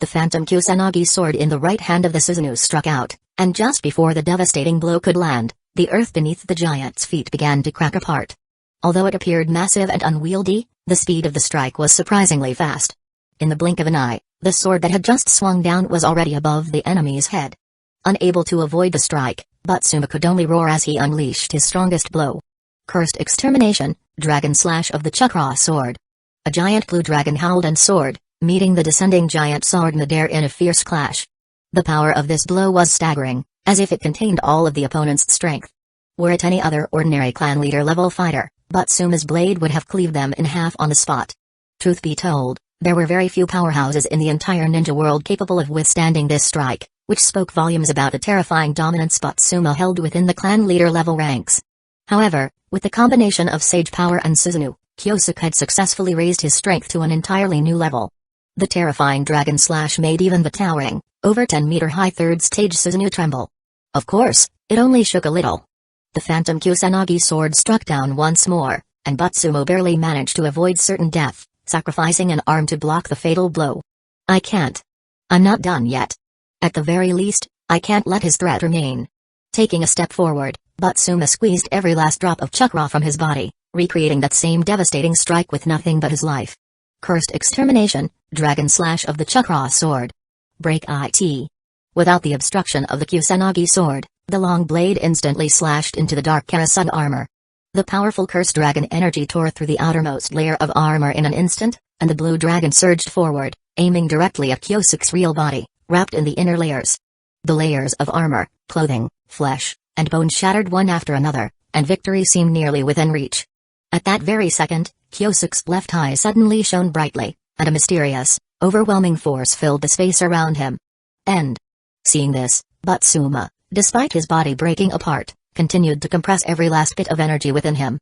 The phantom Kusanagi sword in the right hand of the Susanoo struck out, and just before the devastating blow could land, the earth beneath the giant's feet began to crack apart. Although it appeared massive and unwieldy, the speed of the strike was surprisingly fast. In the blink of an eye, the sword that had just swung down was already above the enemy's head. Unable to avoid the strike, Batsuma could only roar as he unleashed his strongest blow. Cursed extermination, dragon slash of the chakra sword. A giant blue dragon howled and soared, meeting the descending giant sword midair in a fierce clash. The power of this blow was staggering, as if it contained all of the opponent's strength. Were it any other ordinary clan leader level fighter, Batsuma's blade would have cleaved them in half on the spot. Truth be told, there were very few powerhouses in the entire ninja world capable of withstanding this strike, which spoke volumes about the terrifying dominance Batsuma held within the clan leader level ranks. However, with the combination of Sage Power and Susanoo, Kyosuke had successfully raised his strength to an entirely new level. The terrifying dragon slash made even the towering, over 10-meter high third stage Susanoo tremble. Of course, it only shook a little. The phantom Kusanagi sword struck down once more, and Batsuma barely managed to avoid certain death, sacrificing an arm to block the fatal blow. I can't. I'm not done yet. At the very least, I can't let his threat remain. Taking a step forward, Batsuma squeezed every last drop of chakra from his body, recreating that same devastating strike with nothing but his life. Cursed extermination, dragon slash of the chakra sword. Break it. Without the obstruction of the Kusanagi sword, the long blade instantly slashed into the dark Karasuga armor. The powerful cursed dragon energy tore through the outermost layer of armor in an instant, and the blue dragon surged forward, aiming directly at Kyosuke's real body, wrapped in the inner layers. The layers of armor, clothing, flesh, and bone shattered one after another, and victory seemed nearly within reach. At that very second, Kyosuke's left eye suddenly shone brightly, and a mysterious, overwhelming force filled the space around him. Seeing this, Batsuma, despite his body breaking apart, continued to compress every last bit of energy within him.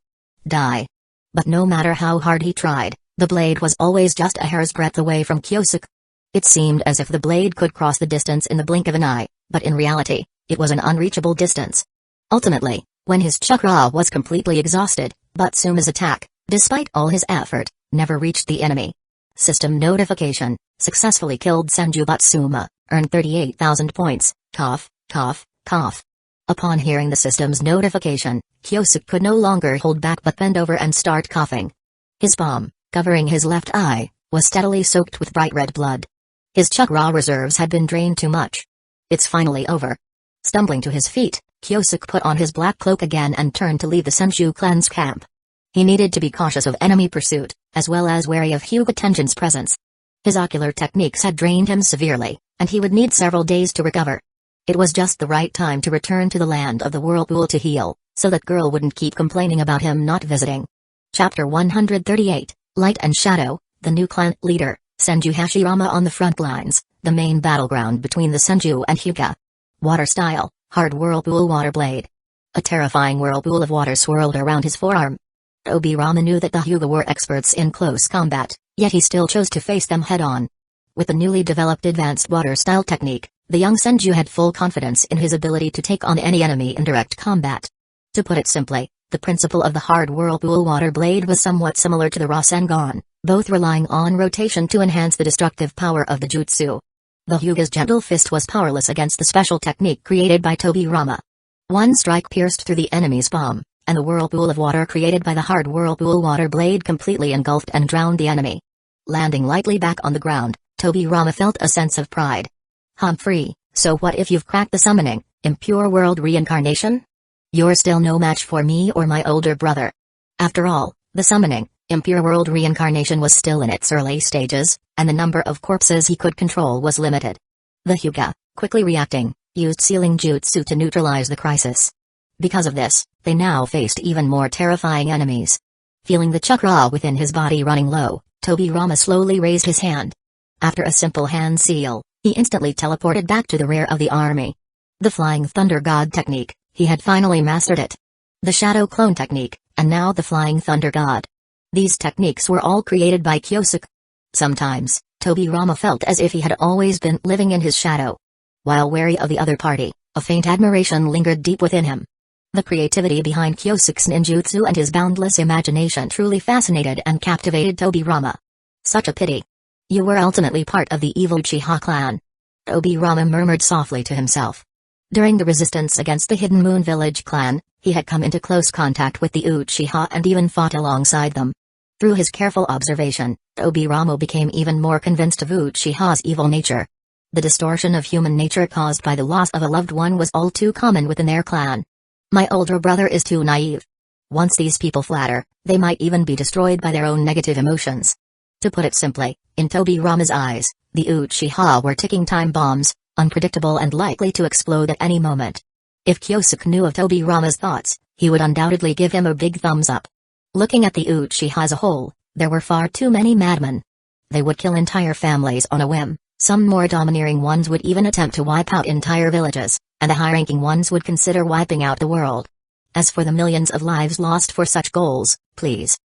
Die. But no matter how hard he tried, the blade was always just a hair's breadth away from Kyosuke. It seemed as if the blade could cross the distance in the blink of an eye, but in reality, it was an unreachable distance. Ultimately, when his chakra was completely exhausted, Batsuma's attack, despite all his effort, never reached the enemy. System notification: successfully killed Senju Batsuma, earned 38,000 points, cough, cough, cough. Upon hearing the system's notification, Kyosuke could no longer hold back but bend over and start coughing. His palm, covering his left eye, was steadily soaked with bright red blood. His chakra reserves had been drained too much. It's finally over. Stumbling to his feet, Kyosuke put on his black cloak again and turned to leave the Senju clan's camp. He needed to be cautious of enemy pursuit, as well as wary of Hyuga Tenjin's presence. His ocular techniques had drained him severely, and he would need several days to recover. It was just the right time to return to the land of the whirlpool to heal, so that girl wouldn't keep complaining about him not visiting. Chapter 138, Light and Shadow, the new clan leader, Senju Hashirama on the front lines, the main battleground between the Senju and Hyuga. Water style, hard whirlpool water blade. A terrifying whirlpool of water swirled around his forearm. Obirama knew that the Hyuga were experts in close combat, yet he still chose to face them head-on. With the newly developed advanced water-style technique, the young Senju had full confidence in his ability to take on any enemy in direct combat. To put it simply, the principle of the hard whirlpool water blade was somewhat similar to the Rasengan, both relying on rotation to enhance the destructive power of the jutsu. The Hyuga's gentle fist was powerless against the special technique created by Tobirama. One strike pierced through the enemy's palm, and the whirlpool of water created by the hard whirlpool water blade completely engulfed and drowned the enemy. Landing lightly back on the ground, Tobirama felt a sense of pride. Humphrey, so what if you've cracked the summoning, impure world reincarnation? You're still no match for me or my older brother. After all, the summoning, impure world reincarnation was still in its early stages, and the number of corpses he could control was limited. The Hyuga, quickly reacting, used sealing jutsu to neutralize the crisis. Because of this, they now faced even more terrifying enemies. Feeling the chakra within his body running low, Tobirama slowly raised his hand. After a simple hand seal, he instantly teleported back to the rear of the army. The Flying Thunder God technique, he had finally mastered it. The Shadow Clone technique, and now the Flying Thunder God. These techniques were all created by Kyosuke. Sometimes, Tobirama felt as if he had always been living in his shadow. While wary of the other party, a faint admiration lingered deep within him. The creativity behind Kyosuke's ninjutsu and his boundless imagination truly fascinated and captivated Tobirama. Such a pity. You were ultimately part of the evil Uchiha clan. Tobirama murmured softly to himself. During the resistance against the Hidden Moon Village clan, he had come into close contact with the Uchiha and even fought alongside them. Through his careful observation, Tobirama became even more convinced of Uchiha's evil nature. The distortion of human nature caused by the loss of a loved one was all too common within their clan. My older brother is too naive. Once these people flatter, they might even be destroyed by their own negative emotions. To put it simply, in Tobirama's eyes, the Uchiha were ticking time bombs, unpredictable and likely to explode at any moment. If Kyosuke knew of Tobirama's thoughts, he would undoubtedly give him a big thumbs up. Looking at the Uchiha as a whole, there were far too many madmen. They would kill entire families on a whim, some more domineering ones would even attempt to wipe out entire villages, and the high-ranking ones would consider wiping out the world. As for the millions of lives lost for such goals, please.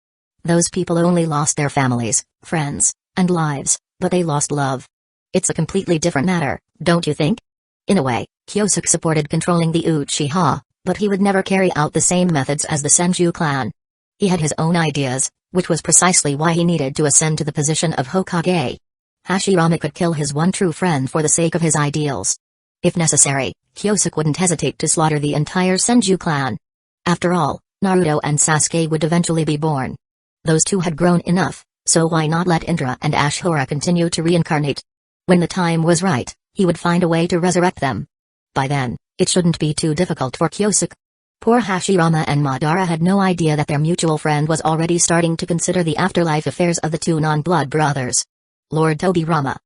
Those people only lost their families, friends, and lives, but they lost love. It's a completely different matter, don't you think? In a way, Kyosuke supported controlling the Uchiha, but he would never carry out the same methods as the Senju clan. He had his own ideas, which was precisely why he needed to ascend to the position of Hokage. Hashirama could kill his one true friend for the sake of his ideals. If necessary, Kyosuke wouldn't hesitate to slaughter the entire Senju clan. After all, Naruto and Sasuke would eventually be born. Those two had grown enough, so why not let Indra and Ashura continue to reincarnate? When the time was right, he would find a way to resurrect them. By then, it shouldn't be too difficult for Kyosuke. Poor Hashirama and Madara had no idea that their mutual friend was already starting to consider the afterlife affairs of the two non-blood brothers. Lord Tobirama.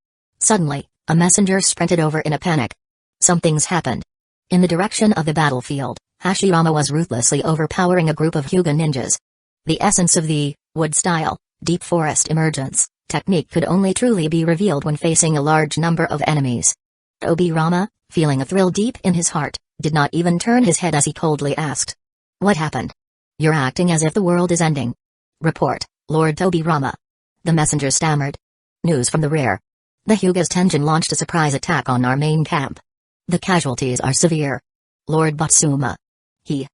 Suddenly, a messenger sprinted over in a panic. Something's happened. In the direction of the battlefield, Hashirama was ruthlessly overpowering a group of Hyuga ninjas. The essence of the wood-style, deep forest emergence technique could only truly be revealed when facing a large number of enemies. Tobirama, feeling a thrill deep in his heart, did not even turn his head as he coldly asked. What happened? You're acting as if the world is ending. Report, Lord Tobirama. The messenger stammered. News from the rear. The Hyuga's Tenjin launched a surprise attack on our main camp. The casualties are severe. Lord Batsuma. He.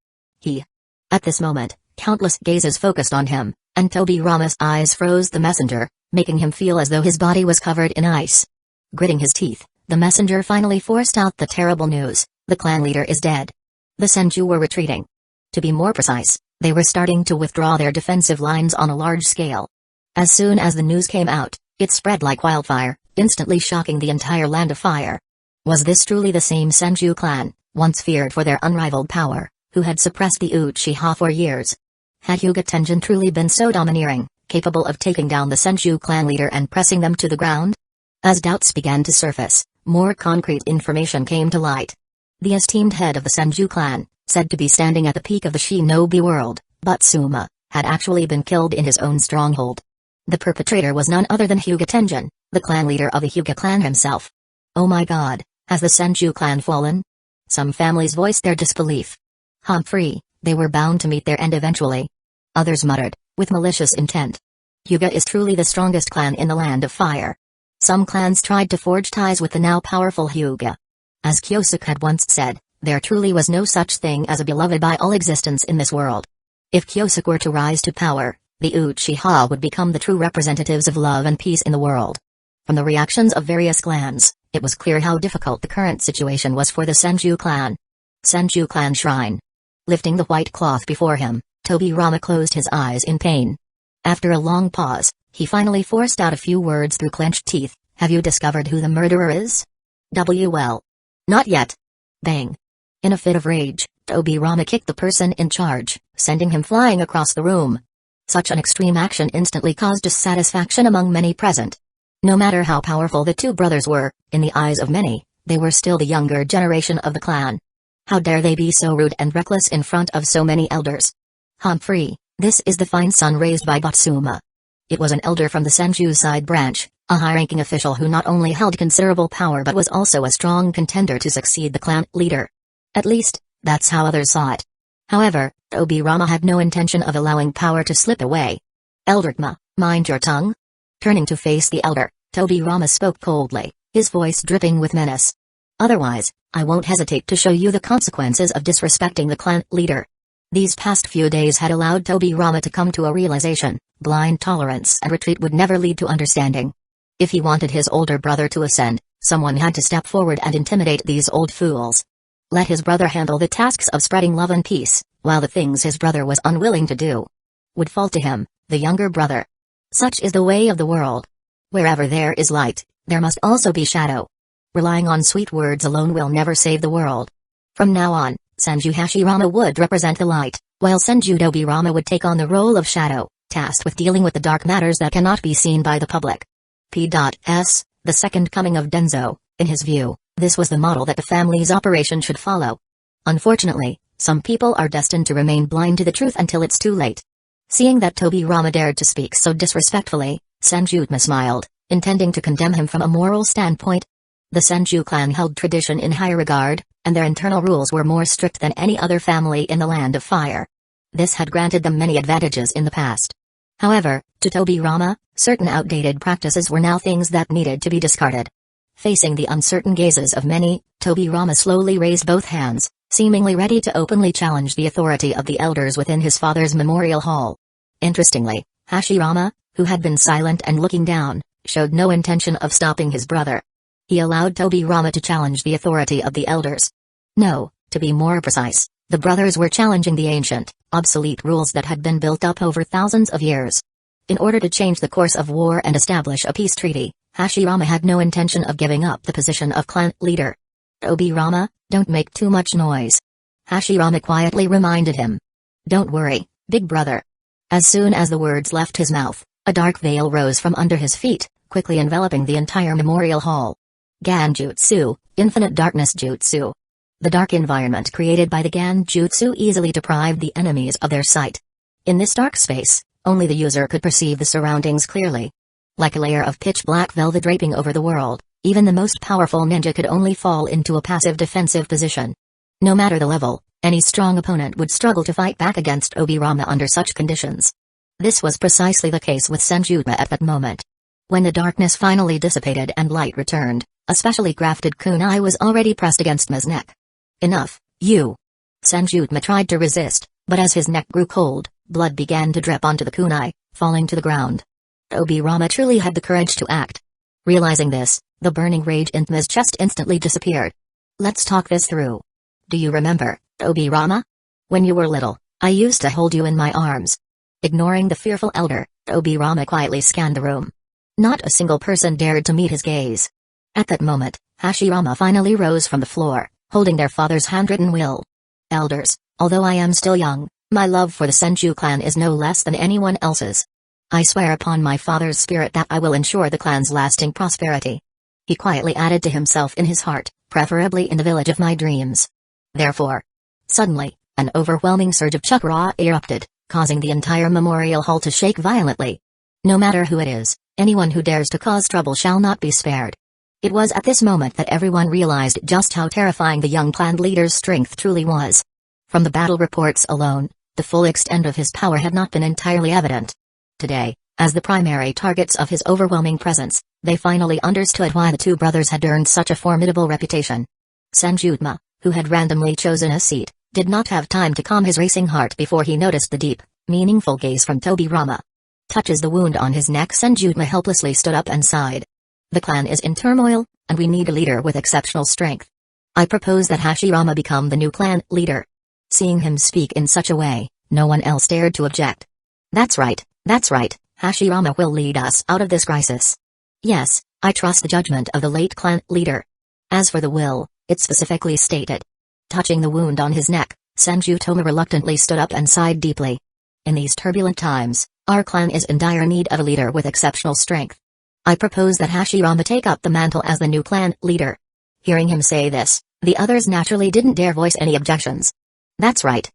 At this moment, countless gazes focused on him, and Tobirama's eyes froze the messenger, making him feel as though his body was covered in ice. Gritting his teeth, the messenger finally forced out the terrible news: the clan leader is dead. The Senju were retreating. To be more precise, they were starting to withdraw their defensive lines on a large scale. As soon as the news came out, it spread like wildfire, instantly shocking the entire land of fire. Was this truly the same Senju clan, once feared for their unrivaled power, who had suppressed the Uchiha for years? Had Hyuga Tenjin truly been so domineering, capable of taking down the Senju clan leader and pressing them to the ground? As doubts began to surface, more concrete information came to light. The esteemed head of the Senju clan, said to be standing at the peak of the shinobi world, Batsuma, had actually been killed in his own stronghold. The perpetrator was none other than Hyuga Tenjin, the clan leader of the Hyuga clan himself. Oh my god, has the Senju clan fallen? Some families voiced their disbelief. Humphrey, they were bound to meet their end eventually. Others muttered, with malicious intent. Hyuga is truly the strongest clan in the land of fire. Some clans tried to forge ties with the now powerful Hyuga. As Kyosuke had once said, there truly was no such thing as a beloved by all existence in this world. If Kyosuke were to rise to power, the Uchiha would become the true representatives of love and peace in the world. From the reactions of various clans, it was clear how difficult the current situation was for the Senju clan. Senju clan shrine. Lifting the white cloth before him, Tobirama closed his eyes in pain. After a long pause, he finally forced out a few words through clenched teeth. Have you discovered who the murderer is? Well. Not yet. Bang. In a fit of rage, Tobirama kicked the person in charge, sending him flying across the room. Such an extreme action instantly caused dissatisfaction among many present. No matter how powerful the two brothers were, in the eyes of many, they were still the younger generation of the clan. How dare they be so rude and reckless in front of so many elders? Humphrey, this is the fine son raised by Batsuma. It was an elder from the Senju side branch, a high-ranking official who not only held considerable power but was also a strong contender to succeed the clan leader. At least, that's how others saw it. However, Tobirama had no intention of allowing power to slip away. Elderkma, mind your tongue? Turning to face the elder, Tobirama spoke coldly, his voice dripping with menace. Otherwise, I won't hesitate to show you the consequences of disrespecting the clan leader. These past few days had allowed Tobirama to come to a realization: blind tolerance and retreat would never lead to understanding. If he wanted his older brother to ascend, someone had to step forward and intimidate these old fools. Let his brother handle the tasks of spreading love and peace, while the things his brother was unwilling to do would fall to him, the younger brother. Such is the way of the world. Wherever there is light, there must also be shadow. Relying on sweet words alone will never save the world. From now on, Senju Hashirama would represent the light, while Senju Dobirama would take on the role of shadow, tasked with dealing with the dark matters that cannot be seen by the public. P.S. The second coming of Denzo, in his view, this was the model that the family's operation should follow. Unfortunately, some people are destined to remain blind to the truth until it's too late. Seeing that Tobirama dared to speak so disrespectfully, Senjutma smiled, intending to condemn him from a moral standpoint. The Senju clan held tradition in high regard, and their internal rules were more strict than any other family in the Land of Fire. This had granted them many advantages in the past. However, to Tobirama, certain outdated practices were now things that needed to be discarded. Facing the uncertain gazes of many, Tobirama slowly raised both hands, seemingly ready to openly challenge the authority of the elders within his father's memorial hall. Interestingly, Hashirama, who had been silent and looking down, showed no intention of stopping his brother. He allowed Tobirama to challenge the authority of the elders. No, to be more precise, the brothers were challenging the ancient, obsolete rules that had been built up over thousands of years. In order to change the course of war and establish a peace treaty, Hashirama had no intention of giving up the position of clan leader. Tobirama, don't make too much noise. Hashirama quietly reminded him. Don't worry, big brother. As soon as the words left his mouth, a dark veil rose from under his feet, quickly enveloping the entire memorial hall. Ganjutsu, Infinite Darkness Jutsu. The dark environment created by the Ganjutsu easily deprived the enemies of their sight. In this dark space, only the user could perceive the surroundings clearly. Like a layer of pitch-black velvet draping over the world, even the most powerful ninja could only fall into a passive defensive position. No matter the level, any strong opponent would struggle to fight back against Tobirama under such conditions. This was precisely the case with Senjutma at that moment. When the darkness finally dissipated and light returned, a specially crafted kunai was already pressed against Ma's neck. Enough, you! Senjutma tried to resist, but as his neck grew cold, blood began to drip onto the kunai, falling to the ground. Tobirama truly had the courage to act. Realizing this, the burning rage in Ma's chest instantly disappeared. Let's talk this through. Do you remember, Tobirama? When you were little, I used to hold you in my arms. Ignoring the fearful elder, Tobirama quietly scanned the room. Not a single person dared to meet his gaze. At that moment, Hashirama finally rose from the floor, holding their father's handwritten will. Elders, although I am still young, my love for the Senju clan is no less than anyone else's. I swear upon my father's spirit that I will ensure the clan's lasting prosperity. He quietly added to himself in his heart, preferably in the village of my dreams. Therefore, suddenly, an overwhelming surge of chakra erupted, causing the entire memorial hall to shake violently. No matter who it is, anyone who dares to cause trouble shall not be spared. It was at this moment that everyone realized just how terrifying the young clan leader's strength truly was. From the battle reports alone, the full extent of his power had not been entirely evident. Today, as the primary targets of his overwhelming presence, they finally understood why the two brothers had earned such a formidable reputation. Senjutma, who had randomly chosen a seat, did not have time to calm his racing heart before he noticed the deep, meaningful gaze from Tobirama. Touches the wound on his neck. Senjutma helplessly stood up and sighed. The clan is in turmoil, and we need a leader with exceptional strength. I propose that Hashirama become the new clan leader. Seeing him speak in such a way, no one else dared to object. That's right, Hashirama will lead us out of this crisis. Yes, I trust the judgment of the late clan leader. As for the will, it specifically stated. Touching the wound on his neck, Senjutoma reluctantly stood up and sighed deeply. In these turbulent times, our clan is in dire need of a leader with exceptional strength. I propose that Hashirama take up the mantle as the new clan leader. Hearing him say this, the others naturally didn't dare voice any objections. That's right,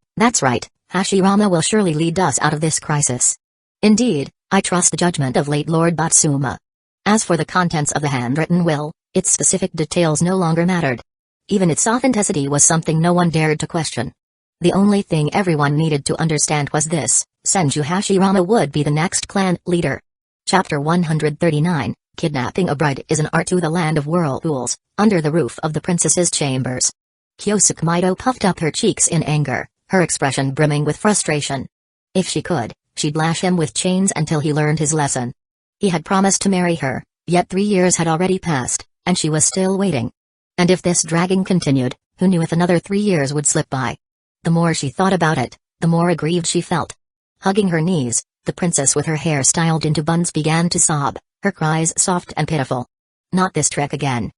Hashirama will surely lead us out of this crisis. Indeed, I trust the judgment of late Lord Batsuma. As for the contents of the handwritten will, its specific details no longer mattered. Even its authenticity was something no one dared to question. The only thing everyone needed to understand was this: Senju Hashirama would be the next clan leader. Chapter 139, Kidnapping a Bride is an art to the land of whirlpools, under the roof of the princess's chambers. Kyosuke Mido puffed up her cheeks in anger, her expression brimming with frustration. If she could, she'd lash him with chains until he learned his lesson. He had promised to marry her, yet 3 years had already passed, and she was still waiting. And if this dragging continued, who knew if another 3 years would slip by? The more she thought about it, the more aggrieved she felt. Hugging her knees, the princess with her hair styled into buns began to sob, her cries soft and pitiful. Not this trick again.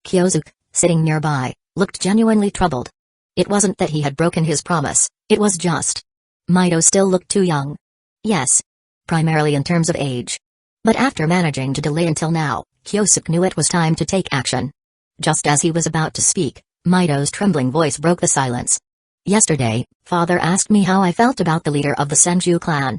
Kyosuke, sitting nearby, looked genuinely troubled. It wasn't that he had broken his promise, it was just Mito still looked too young. Yes. Primarily in terms of age. But after managing to delay until now, Kyosuke knew it was time to take action. Just as he was about to speak, Mito's trembling voice broke the silence. Yesterday, father asked me how I felt about the leader of the Senju clan.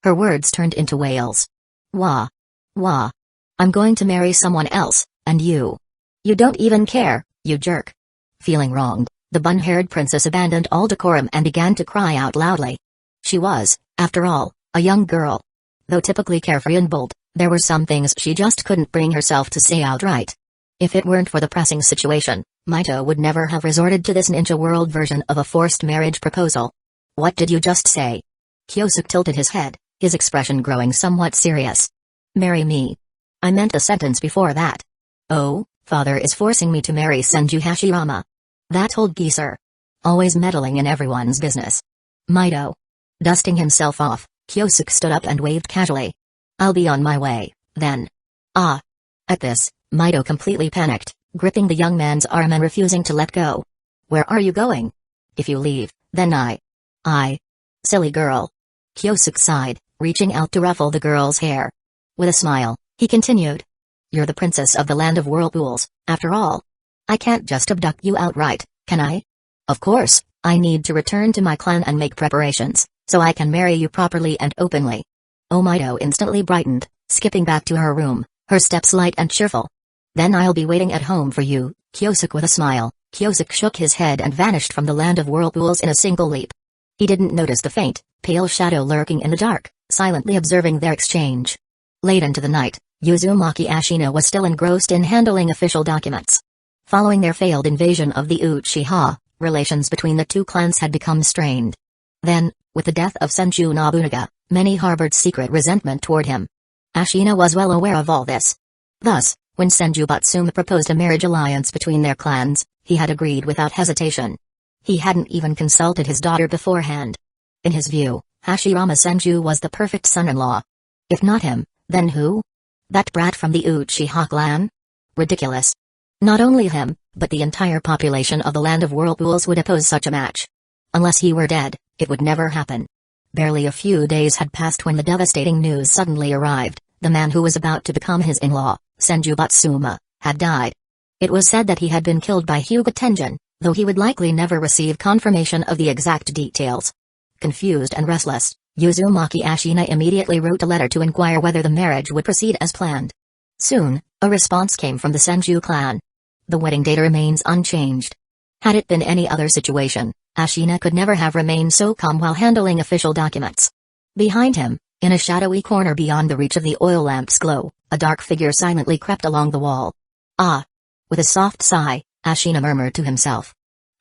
Her words turned into wails. Wah. Wah. I'm going to marry someone else, and you. You don't even care, you jerk. Feeling wronged, the bun-haired princess abandoned all decorum and began to cry out loudly. She was, after all, a young girl. Though typically carefree and bold, there were some things she just couldn't bring herself to say outright. If it weren't for the pressing situation, Mito would never have resorted to this ninja world version of a forced marriage proposal. What did you just say? Kyosuke tilted his head, his expression growing somewhat serious. Marry me. I meant the sentence before that. Oh, father is forcing me to marry Senju Hashirama. That old geezer. Always meddling in everyone's business. Mito. Dusting himself off, Kyosuke stood up and waved casually. I'll be on my way, then. Ah. At this, Mito completely panicked, gripping the young man's arm and refusing to let go. Where are you going? If you leave, then I. Silly girl. Kyosuke sighed, reaching out to ruffle the girl's hair. With a smile, he continued. You're the princess of the land of whirlpools, after all. I can't just abduct you outright, can I? Of course, I need to return to my clan and make preparations, so I can marry you properly and openly. Mito instantly brightened, skipping back to her room, her steps light and cheerful. Then I'll be waiting at home for you, Kyosuke with a smile. Kyosuke shook his head and vanished from the land of whirlpools in a single leap. He didn't notice the faint, pale shadow lurking in the dark, silently observing their exchange. Late into the night, Uzumaki Ashina was still engrossed in handling official documents. Following their failed invasion of the Uchiha, relations between the two clans had become strained. Then, with the death of Senju Nobunaga, many harbored secret resentment toward him. Ashina was well aware of all this. Thus, when Senju Batsuma proposed a marriage alliance between their clans, he had agreed without hesitation. He hadn't even consulted his daughter beforehand. In his view, Hashirama Senju was the perfect son-in-law. If not him, then who? That brat from the Uchiha clan? Ridiculous. Not only him, but the entire population of the land of whirlpools would oppose such a match. Unless he were dead, it would never happen. Barely a few days had passed when the devastating news suddenly arrived. The man who was about to become his in-law, Senju Batsuma, had died. It was said that he had been killed by Hyuga Tenjin, though he would likely never receive confirmation of the exact details. Confused and restless, Uzumaki Ashina immediately wrote a letter to inquire whether the marriage would proceed as planned. Soon, a response came from the Senju clan. The wedding date remains unchanged. Had it been any other situation, Ashina could never have remained so calm while handling official documents. Behind him, in a shadowy corner beyond the reach of the oil lamp's glow, a dark figure silently crept along the wall. Ah! With a soft sigh, Ashina murmured to himself.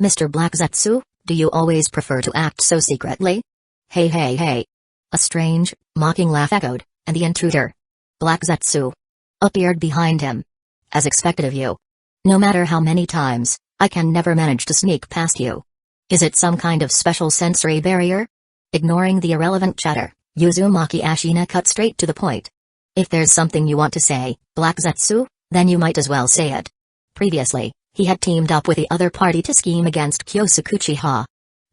Mr. Black Zetsu, do you always prefer to act so secretly? Hey hey hey! A strange, mocking laugh echoed, and the intruder, Black Zetsu, appeared behind him. As expected of you. No matter how many times, I can never manage to sneak past you. Is it some kind of special sensory barrier? Ignoring the irrelevant chatter, Uzumaki Ashina cut straight to the point. If there's something you want to say, Black Zetsu, then you might as well say it. Previously, he had teamed up with the other party to scheme against Kyosuke Uchiha.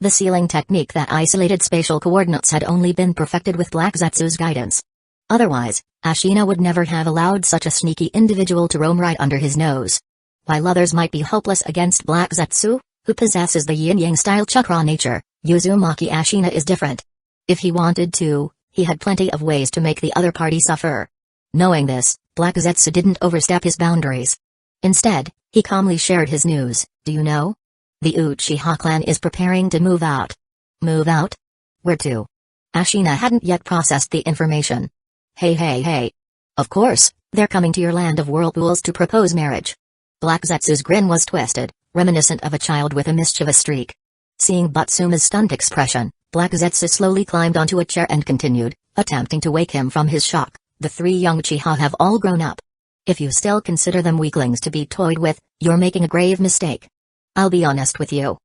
The sealing technique that isolated spatial coordinates had only been perfected with Black Zetsu's guidance. Otherwise, Ashina would never have allowed such a sneaky individual to roam right under his nose. While others might be hopeless against Black Zetsu, who possesses the yin-yang style chakra nature, Uzumaki Ashina is different. If he wanted to, he had plenty of ways to make the other party suffer. Knowing this, Black Zetsu didn't overstep his boundaries. Instead, he calmly shared his news. Do you know? The Uchiha clan is preparing to move out. Move out? Where to? Ashina hadn't yet processed the information. Hey hey hey. Of course, they're coming to your land of whirlpools to propose marriage. Black Zetsu's grin was twisted, reminiscent of a child with a mischievous streak. Seeing Batsuma's stunned expression, Black Zetsu slowly climbed onto a chair and continued, attempting to wake him from his shock. The three young Uchiha have all grown up. If you still consider them weaklings to be toyed with, you're making a grave mistake. I'll be honest with you.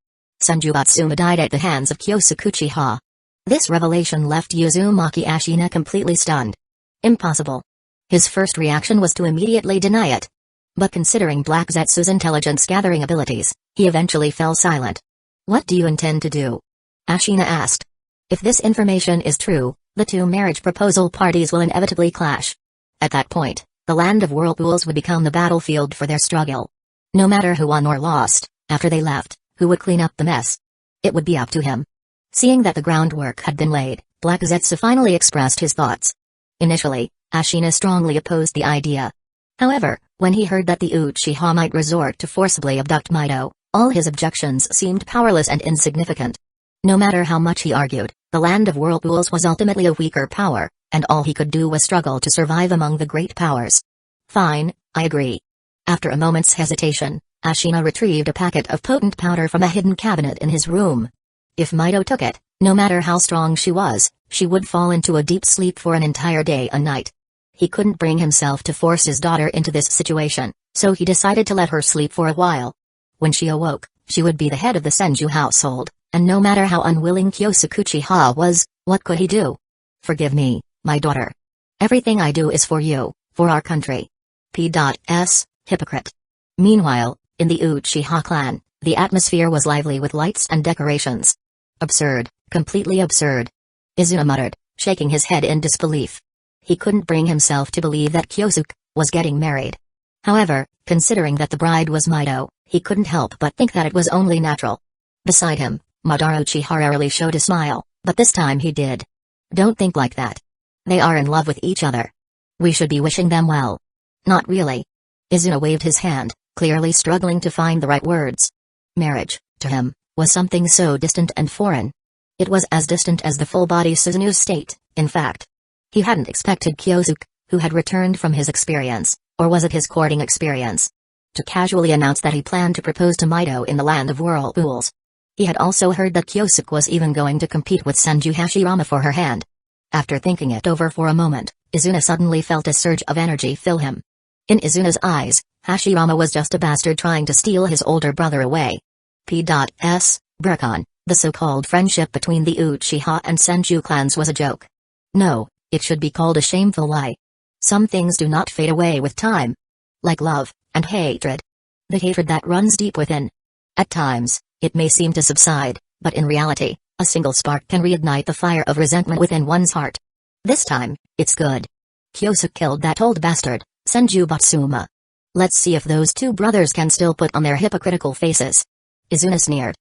Senju Batsuma died at the hands of Kyosuke Uchiha. This revelation left Uzumaki Ashina completely stunned. Impossible. His first reaction was to immediately deny it. But considering Black Zetsu's intelligence-gathering abilities, he eventually fell silent. "What do you intend to do?" Ashina asked. "If this information is true, the two marriage proposal parties will inevitably clash. At that point, the land of whirlpools would become the battlefield for their struggle. No matter who won or lost, after they left, who would clean up the mess? It would be up to him." Seeing that the groundwork had been laid, Black Zetsu finally expressed his thoughts. Initially, Ashina strongly opposed the idea. However, when he heard that the Uchiha might resort to forcibly abduct Mido, all his objections seemed powerless and insignificant. No matter how much he argued, the land of whirlpools was ultimately a weaker power, and all he could do was struggle to survive among the great powers. "Fine, I agree." After a moment's hesitation, Ashina retrieved a packet of potent powder from a hidden cabinet in his room. If Mido took it, no matter how strong she was, she would fall into a deep sleep for an entire day and night. He couldn't bring himself to force his daughter into this situation, so he decided to let her sleep for a while. When she awoke, she would be the head of the Senju household, and no matter how unwilling Kyosuke Uchiha was, what could he do? "Forgive me, my daughter. Everything I do is for you, for our country." P.S. Hypocrite. Meanwhile, in the Uchiha clan, the atmosphere was lively with lights and decorations. "Absurd, completely absurd," Izuna muttered, shaking his head in disbelief. He couldn't bring himself to believe that Kyosuke was getting married. However, considering that the bride was Mido, he couldn't help but think that it was only natural. Beside him, Madara Uchiha rarely showed a smile, but this time he did. "Don't think like that. They are in love with each other. We should be wishing them well." "Not really." Izuna waved his hand, clearly struggling to find the right words. Marriage, to him, was something so distant and foreign. It was as distant as the full-body Suzunu's state, in fact. He hadn't expected Kyosuke, who had returned from his experience, or was it his courting experience, to casually announce that he planned to propose to Mido in the land of whirlpools. He had also heard that Kyosuke was even going to compete with Senju Hashirama for her hand. After thinking it over for a moment, Izuna suddenly felt a surge of energy fill him. In Izuna's eyes, Hashirama was just a bastard trying to steal his older brother away. P.S. Burkon, the so-called friendship between the Uchiha and Senju clans was a joke. No, it should be called a shameful lie. Some things do not fade away with time. Like love, and hatred. The hatred that runs deep within. At times, it may seem to subside, but in reality, a single spark can reignite the fire of resentment within one's heart. This time, it's good. Kyosuke killed that old bastard, Senju Batsuma. Let's see if those two brothers can still put on their hypocritical faces. Izuna sneered.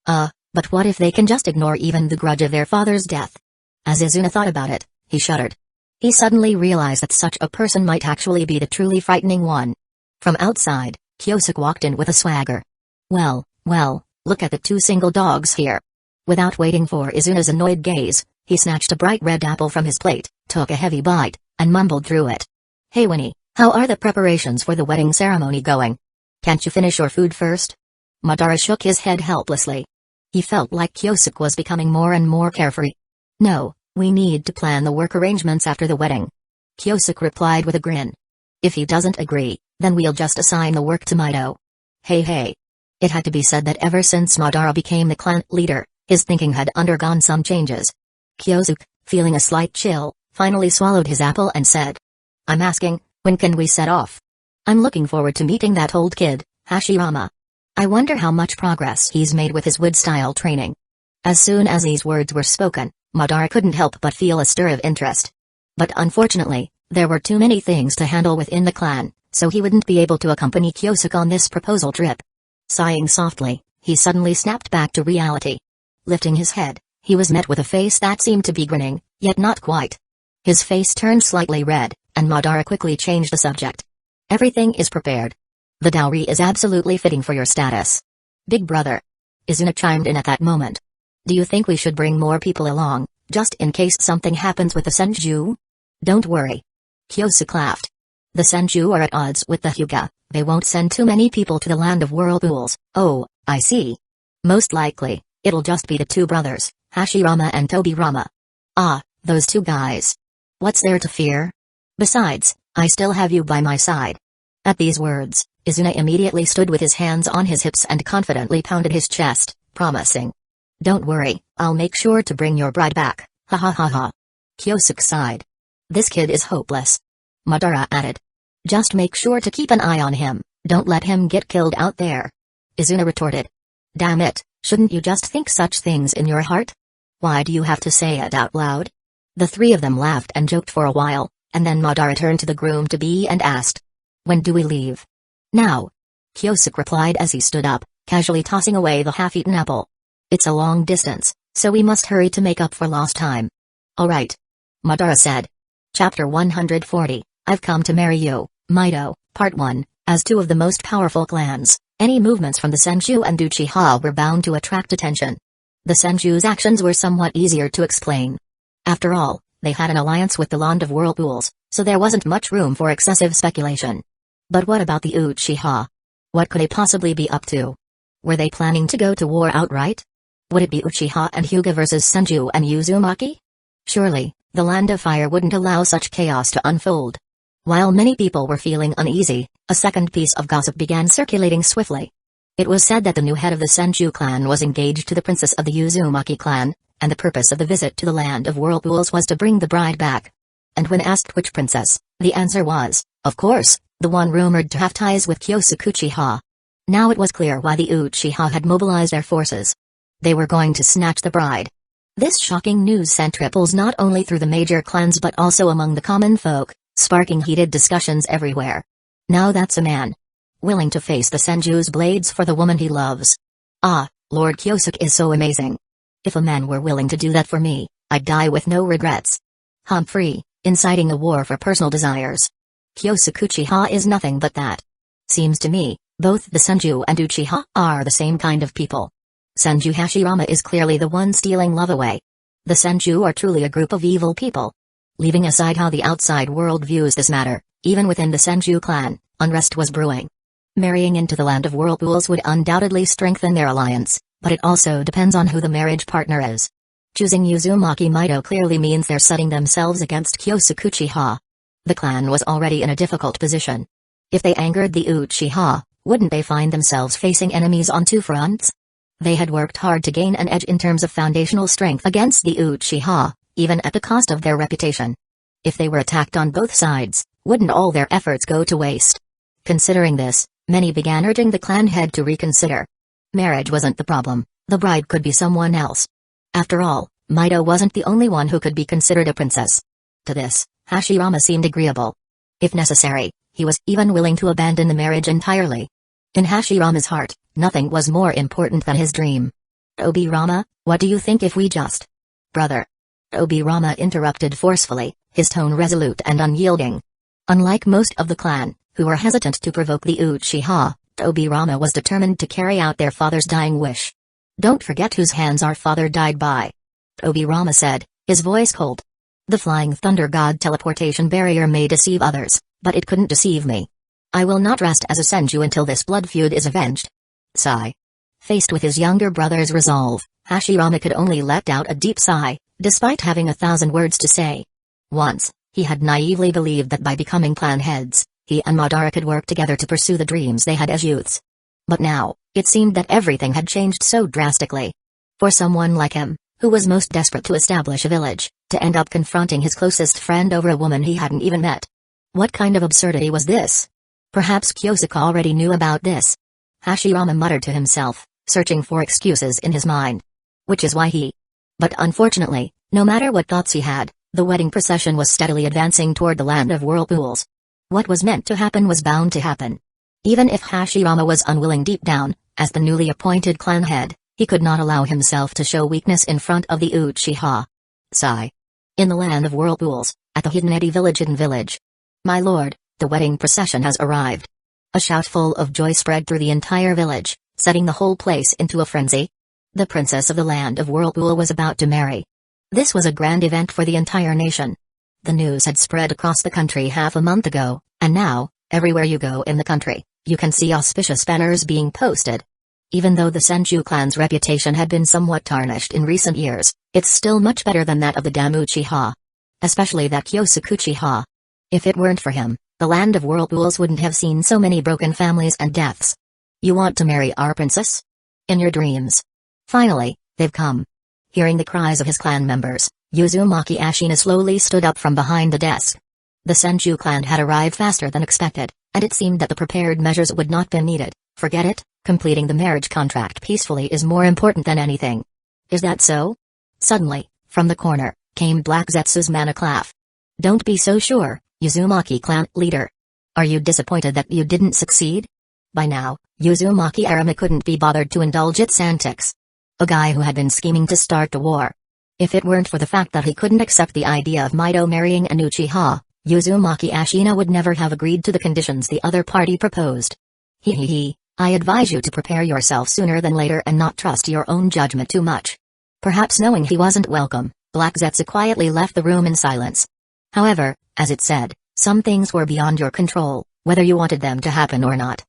But what if they can just ignore even the grudge of their father's death? As Izuna thought about it, he shuddered. He suddenly realized that such a person might actually be the truly frightening one. From outside, Kyosuke walked in with a swagger. Well, look at the two single dogs here. Without waiting for Izuna's annoyed gaze, he snatched a bright red apple from his plate, took a heavy bite, and mumbled through it. "Hey Winnie, how are the preparations for the wedding ceremony going? Can't you finish your food first?" Madara shook his head helplessly. He felt like Kyosuke was becoming more and more carefree. "No, we need to plan the work arrangements after the wedding." Kyosuke replied with a grin. "If he doesn't agree, then we'll just assign the work to Mido." Hey. It had to be said that ever since Madara became the clan leader, his thinking had undergone some changes. Kyosuke, feeling a slight chill, finally swallowed his apple and said, "I'm asking, when can we set off? I'm looking forward to meeting that old kid, Hashirama. I wonder how much progress he's made with his wood-style training." As soon as these words were spoken, Madara couldn't help but feel a stir of interest. But unfortunately, there were too many things to handle within the clan, so he wouldn't be able to accompany Kyosuke on this proposal trip. Sighing softly, he suddenly snapped back to reality. Lifting his head, he was met with a face that seemed to be grinning, yet not quite. His face turned slightly red, and Madara quickly changed the subject. "Everything is prepared. The dowry is absolutely fitting for your status. Big brother." Izuna chimed in at that moment. "Do you think we should bring more people along, just in case something happens with the Senju?" "Don't worry." Kyosuke laughed. "The Senju are at odds with the Hyuga. They won't send too many people to the land of whirlpools." "Oh, I see. Most likely, it'll just be the two brothers, Hashirama and Tobirama." "Ah, those two guys. What's there to fear? Besides, I still have you by my side." At these words, Izuna immediately stood with his hands on his hips and confidently pounded his chest, promising. "Don't worry, I'll make sure to bring your bride back, ha ha ha ha." Kyosuke sighed. "This kid is hopeless." Madara added. Just make sure to keep an eye on him, don't let him get killed out there. Izuna retorted. Damn it, shouldn't you just think such things in your heart? Why do you have to say it out loud? The three of them laughed and joked for a while, and then Madara turned to the groom-to-be and asked. When do we leave? Now. Kyosuke replied as he stood up, casually tossing away the half-eaten apple. It's a long distance, so we must hurry to make up for lost time. All right. Madara said. Chapter 140, I've come to marry you, Mito, Part 1. As two of the most powerful clans, any movements from the Senju and Uchiha were bound to attract attention. The Senju's actions were somewhat easier to explain. After all, they had an alliance with the Land of Whirlpools, so there wasn't much room for excessive speculation. But what about the Uchiha? What could they possibly be up to? Were they planning to go to war outright? Would it be Uchiha and Hyuga versus Senju and Uzumaki? Surely, the Land of Fire wouldn't allow such chaos to unfold. While many people were feeling uneasy, a second piece of gossip began circulating swiftly. It was said that the new head of the Senju clan was engaged to the princess of the Uzumaki clan, and the purpose of the visit to the Land of Whirlpools was to bring the bride back. And when asked which princess, the answer was, of course, the one rumored to have ties with Kyosuke Uchiha. Now it was clear why the Uchiha had mobilized their forces. They were going to snatch the bride. This shocking news sent ripples not only through the major clans but also among the common folk, sparking heated discussions everywhere. Now that's a man willing to face the Senju's blades for the woman he loves. Ah, Lord Kyosuke is so amazing. If a man were willing to do that for me, I'd die with no regrets. Humphrey, inciting a war for personal desires. Kyosuke Uchiha is nothing but that. Seems to me, both the Senju and Uchiha are the same kind of people. Senju Hashirama is clearly the one stealing love away. The Senju are truly a group of evil people. Leaving aside how the outside world views this matter, even within the Senju clan, unrest was brewing. Marrying into the Land of Whirlpools would undoubtedly strengthen their alliance, but it also depends on who the marriage partner is. Choosing Uzumaki Mito clearly means they're setting themselves against Kyosuke Uchiha. The clan was already in a difficult position. If they angered the Uchiha, wouldn't they find themselves facing enemies on two fronts? They had worked hard to gain an edge in terms of foundational strength against the Uchiha, even at the cost of their reputation. If they were attacked on both sides, wouldn't all their efforts go to waste? Considering this, many began urging the clan head to reconsider. Marriage wasn't the problem, the bride could be someone else. After all, Mito wasn't the only one who could be considered a princess. To this, Hashirama seemed agreeable. If necessary, he was even willing to abandon the marriage entirely. In Hashirama's heart, nothing was more important than his dream. Obirama, what do you think if we just... Brother. Obirama interrupted forcefully, his tone resolute and unyielding. Unlike most of the clan, who were hesitant to provoke the Uchiha, Obirama was determined to carry out their father's dying wish. Don't forget whose hands our father died by. Obirama said, his voice cold. The flying thunder god teleportation barrier may deceive others, but it couldn't deceive me. I will not rest as a Senju until this blood feud is avenged. Sigh. Faced with his younger brother's resolve, Hashirama could only let out a deep sigh, despite having 1,000 words to say. Once, he had naively believed that by becoming clan heads, he and Madara could work together to pursue the dreams they had as youths. But now, it seemed that everything had changed so drastically. For someone like him, who was most desperate to establish a village, to end up confronting his closest friend over a woman he hadn't even met. What kind of absurdity was this? Perhaps Kyosuke already knew about this. Hashirama muttered to himself, searching for excuses in his mind. Which is why he... But unfortunately, no matter what thoughts he had, the wedding procession was steadily advancing toward the Land of Whirlpools. What was meant to happen was bound to happen. Even if Hashirama was unwilling deep down, as the newly appointed clan head, he could not allow himself to show weakness in front of the Uchiha. Sigh. In the Land of Whirlpools, at the hidden Hidden Village. My lord, the wedding procession has arrived. A shout full of joy spread through the entire village, setting the whole place into a frenzy. The princess of the Land of Whirlpool was about to marry. This was a grand event for the entire nation. The news had spread across the country half a month ago, and now, everywhere you go in the country, you can see auspicious banners being posted. Even though the Senju clan's reputation had been somewhat tarnished in recent years, it's still much better than that of the Uchiha. Especially that Kyosuke Uchiha. If it weren't for him, the Land of Whirlpools wouldn't have seen so many broken families and deaths. You want to marry our princess? In your dreams. Finally, they've come. Hearing the cries of his clan members, Uzumaki Ashina slowly stood up from behind the desk. The Senju clan had arrived faster than expected, and it seemed that the prepared measures would not be needed. Forget it, completing the marriage contract peacefully is more important than anything. Is that so? Suddenly, from the corner, came Black Zetsu's Manaclaf. Don't be so sure, Uzumaki clan leader. Are you disappointed that you didn't succeed? By now, Uzumaki Arama couldn't be bothered to indulge its antics. A guy who had been scheming to start a war. If it weren't for the fact that he couldn't accept the idea of Mido marrying an Uchiha, Uzumaki Ashina would never have agreed to the conditions the other party proposed. I advise you to prepare yourself sooner than later and not trust your own judgment too much. Perhaps knowing he wasn't welcome, Black Zetsu quietly left the room in silence. However, as it said, some things were beyond your control, whether you wanted them to happen or not.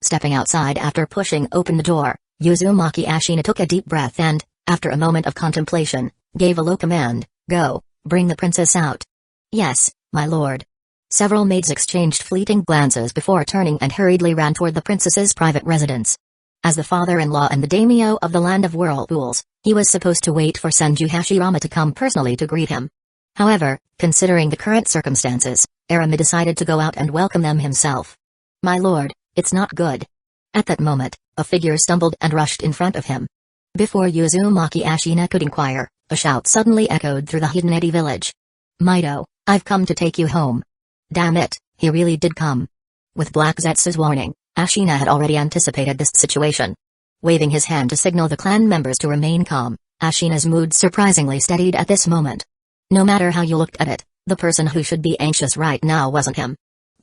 Stepping outside after pushing open the door, Uzumaki Ashina took a deep breath and, after a moment of contemplation, gave a low command, "Go, bring the princess out." "Yes, my lord." Several maids exchanged fleeting glances before turning and hurriedly ran toward the princess's private residence. As the father-in-law and the daimyo of the land of whirlpools, he was supposed to wait for Senju Hashirama to come personally to greet him. However, considering the current circumstances, Arama decided to go out and welcome them himself. "My lord, it's not good." At that moment, a figure stumbled and rushed in front of him. Before Uzumaki Ashina could inquire, a shout suddenly echoed through the Hidden village. "Mido, I've come to take you home." Damn it, he really did come. With Black Zetsu's warning, Ashina had already anticipated this situation. Waving his hand to signal the clan members to remain calm, Ashina's mood surprisingly steadied at this moment. No matter how you looked at it, the person who should be anxious right now wasn't him.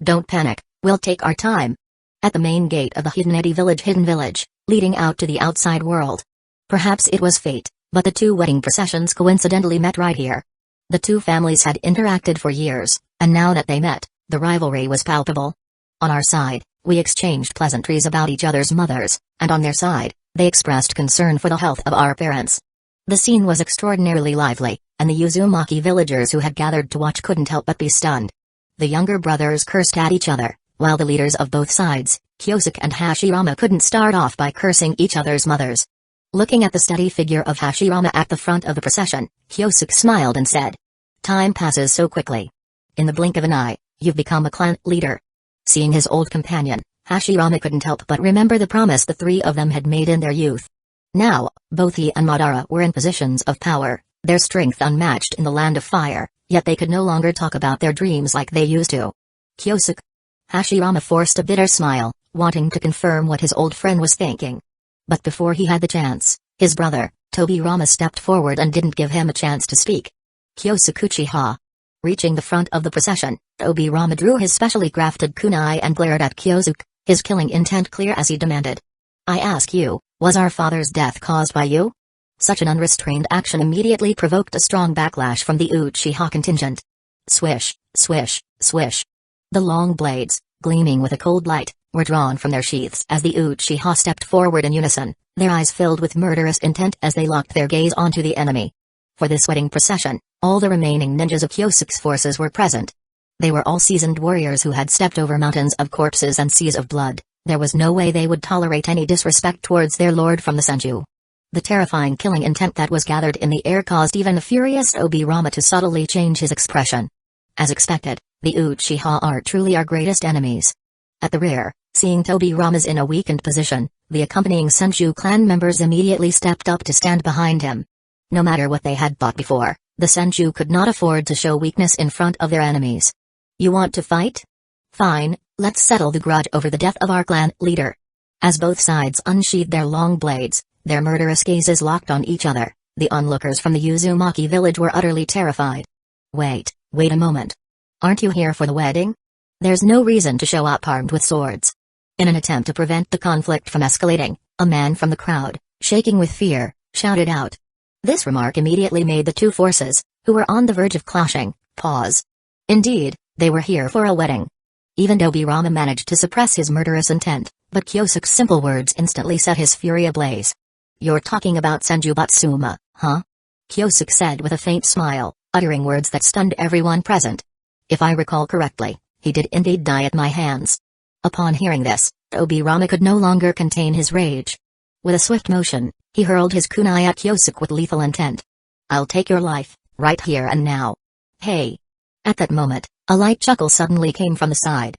"Don't panic, we'll take our time." At the main gate of the Hidden village, leading out to the outside world. Perhaps it was fate, but the two wedding processions coincidentally met right here. The two families had interacted for years, and now that they met, the rivalry was palpable. On our side, we exchanged pleasantries about each other's mothers, and on their side, they expressed concern for the health of our parents. The scene was extraordinarily lively, and the Uzumaki villagers who had gathered to watch couldn't help but be stunned. The younger brothers cursed at each other, while the leaders of both sides, Kyosuke and Hashirama, couldn't start off by cursing each other's mothers. Looking at the steady figure of Hashirama at the front of the procession, Kyosuke smiled and said, "Time passes so quickly. In the blink of an eye, you've become a clan leader." Seeing his old companion, Hashirama couldn't help but remember the promise the three of them had made in their youth. Now, both he and Madara were in positions of power, their strength unmatched in the land of fire, yet they could no longer talk about their dreams like they used to. "Kyosuke." Hashirama forced a bitter smile, wanting to confirm what his old friend was thinking. But before he had the chance, his brother, Tobirama, stepped forward and didn't give him a chance to speak. "Kyosuke Uchiha." Reaching the front of the procession, Tobirama drew his specially crafted kunai and glared at Kyosuke, his killing intent clear as he demanded. "I ask you, was our father's death caused by you?" Such an unrestrained action immediately provoked a strong backlash from the Uchiha contingent. Swish, swish, swish. The long blades, gleaming with a cold light, were drawn from their sheaths as the Uchiha stepped forward in unison, their eyes filled with murderous intent as they locked their gaze onto the enemy. For this wedding procession, all the remaining ninjas of Kyosuke's forces were present. They were all seasoned warriors who had stepped over mountains of corpses and seas of blood. There was no way they would tolerate any disrespect towards their lord from the Senju. The terrifying killing intent that was gathered in the air caused even the furious Tobirama to subtly change his expression. As expected, the Uchiha are truly our greatest enemies. At the rear, seeing Tobirama's in a weakened position, the accompanying Senju clan members immediately stepped up to stand behind him. No matter what they had thought before, the Senju could not afford to show weakness in front of their enemies. "You want to fight? Fine, let's settle the grudge over the death of our clan leader." As both sides unsheathed their long blades, their murderous gazes locked on each other, the onlookers from the Uzumaki village were utterly terrified. Wait a moment. Aren't you here for the wedding? There's no reason to show up armed with swords." In an attempt to prevent the conflict from escalating, a man from the crowd, shaking with fear, shouted out. This remark immediately made the two forces, who were on the verge of clashing, pause. Indeed, they were here for a wedding. Even Tobirama managed to suppress his murderous intent, but Kyosuke's simple words instantly set his fury ablaze. "You're talking about Senju Batsuma, huh?" Kyosuke said with a faint smile, uttering words that stunned everyone present. "If I recall correctly, he did indeed die at my hands." Upon hearing this, Tobirama could no longer contain his rage. With a swift motion, he hurled his kunai at Kyosuke with lethal intent. "I'll take your life, right here and now." "Hey!" At that moment, A light chuckle suddenly came from the side.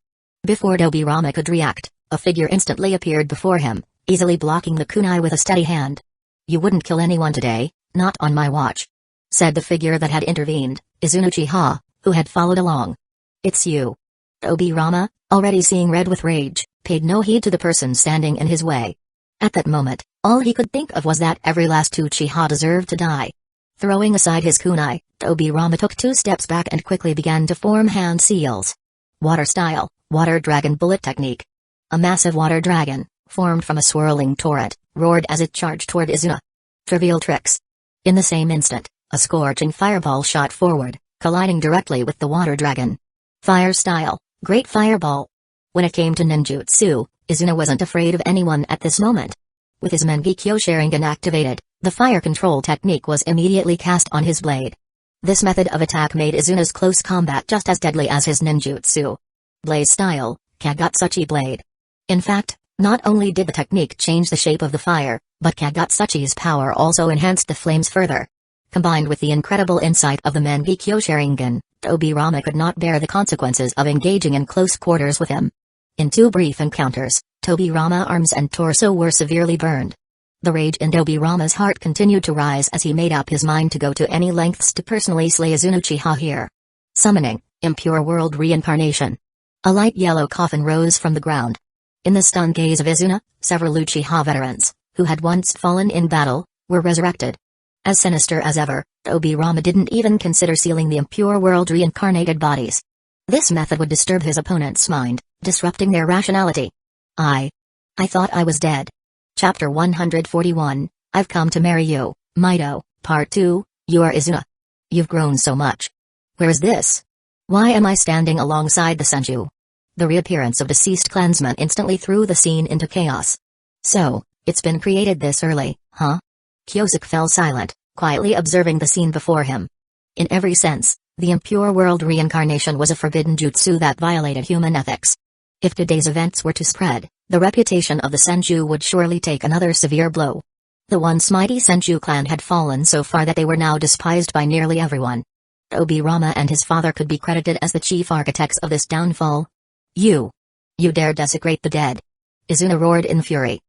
Before Tobirama could react, a figure instantly appeared before him, easily blocking the kunai with a steady hand. "You wouldn't kill anyone today, not on my watch," said the figure that had intervened, Izuna Uchiha, who had followed along. "It's you." Tobirama, already seeing red with rage, paid no heed to the person standing in his way. At that moment, all he could think of was that every last Uchiha deserved to die. Throwing aside his kunai, Tobirama took 2 steps back and quickly began to form hand seals. Water style, water dragon bullet technique. A massive water dragon, formed from a swirling torrent, roared as it charged toward Izuna. Trivial tricks. In the same instant, a scorching fireball shot forward, colliding directly with the water dragon. Fire style, great fireball. When it came to ninjutsu, Izuna wasn't afraid of anyone at this moment. With his Mangekyo Sharingan activated, the fire control technique was immediately cast on his blade. This method of attack made Izuna's close combat just as deadly as his ninjutsu. Blaze style, Kagetsuchi blade. In fact, not only did the technique change the shape of the fire, but Kagetsuchi's power also enhanced the flames further. Combined with the incredible insight of the Mangekyo Sharingan, Tobirama could not bear the consequences of engaging in close quarters with him. In 2 brief encounters, Tobirama's arms and torso were severely burned. The rage in Tobirama's heart continued to rise as he made up his mind to go to any lengths to personally slay Izuna Uchiha here. Summoning, Impure World Reincarnation. A light yellow coffin rose from the ground. In the stunned gaze of Izuna, several Uchiha veterans, who had once fallen in battle, were resurrected. As sinister as ever, Tobirama didn't even consider sealing the Impure World reincarnated bodies. This method would disturb his opponent's mind, disrupting their rationality. I thought I was dead. Chapter 141, I've come to marry you, Mido, Part 2, you are Izuna. You've grown so much. Where is this? Why am I standing alongside the Senju? The reappearance of deceased clansmen instantly threw the scene into chaos. So, it's been created this early, huh? Kyosuke fell silent, quietly observing the scene before him. In every sense, the Impure World reincarnation was a forbidden jutsu that violated human ethics. If today's events were to spread, the reputation of the Senju would surely take another severe blow. The once mighty Senju clan had fallen so far that they were now despised by nearly everyone. Tobirama and his father could be credited as the chief architects of this downfall. You dare desecrate the dead. Izuna roared in fury.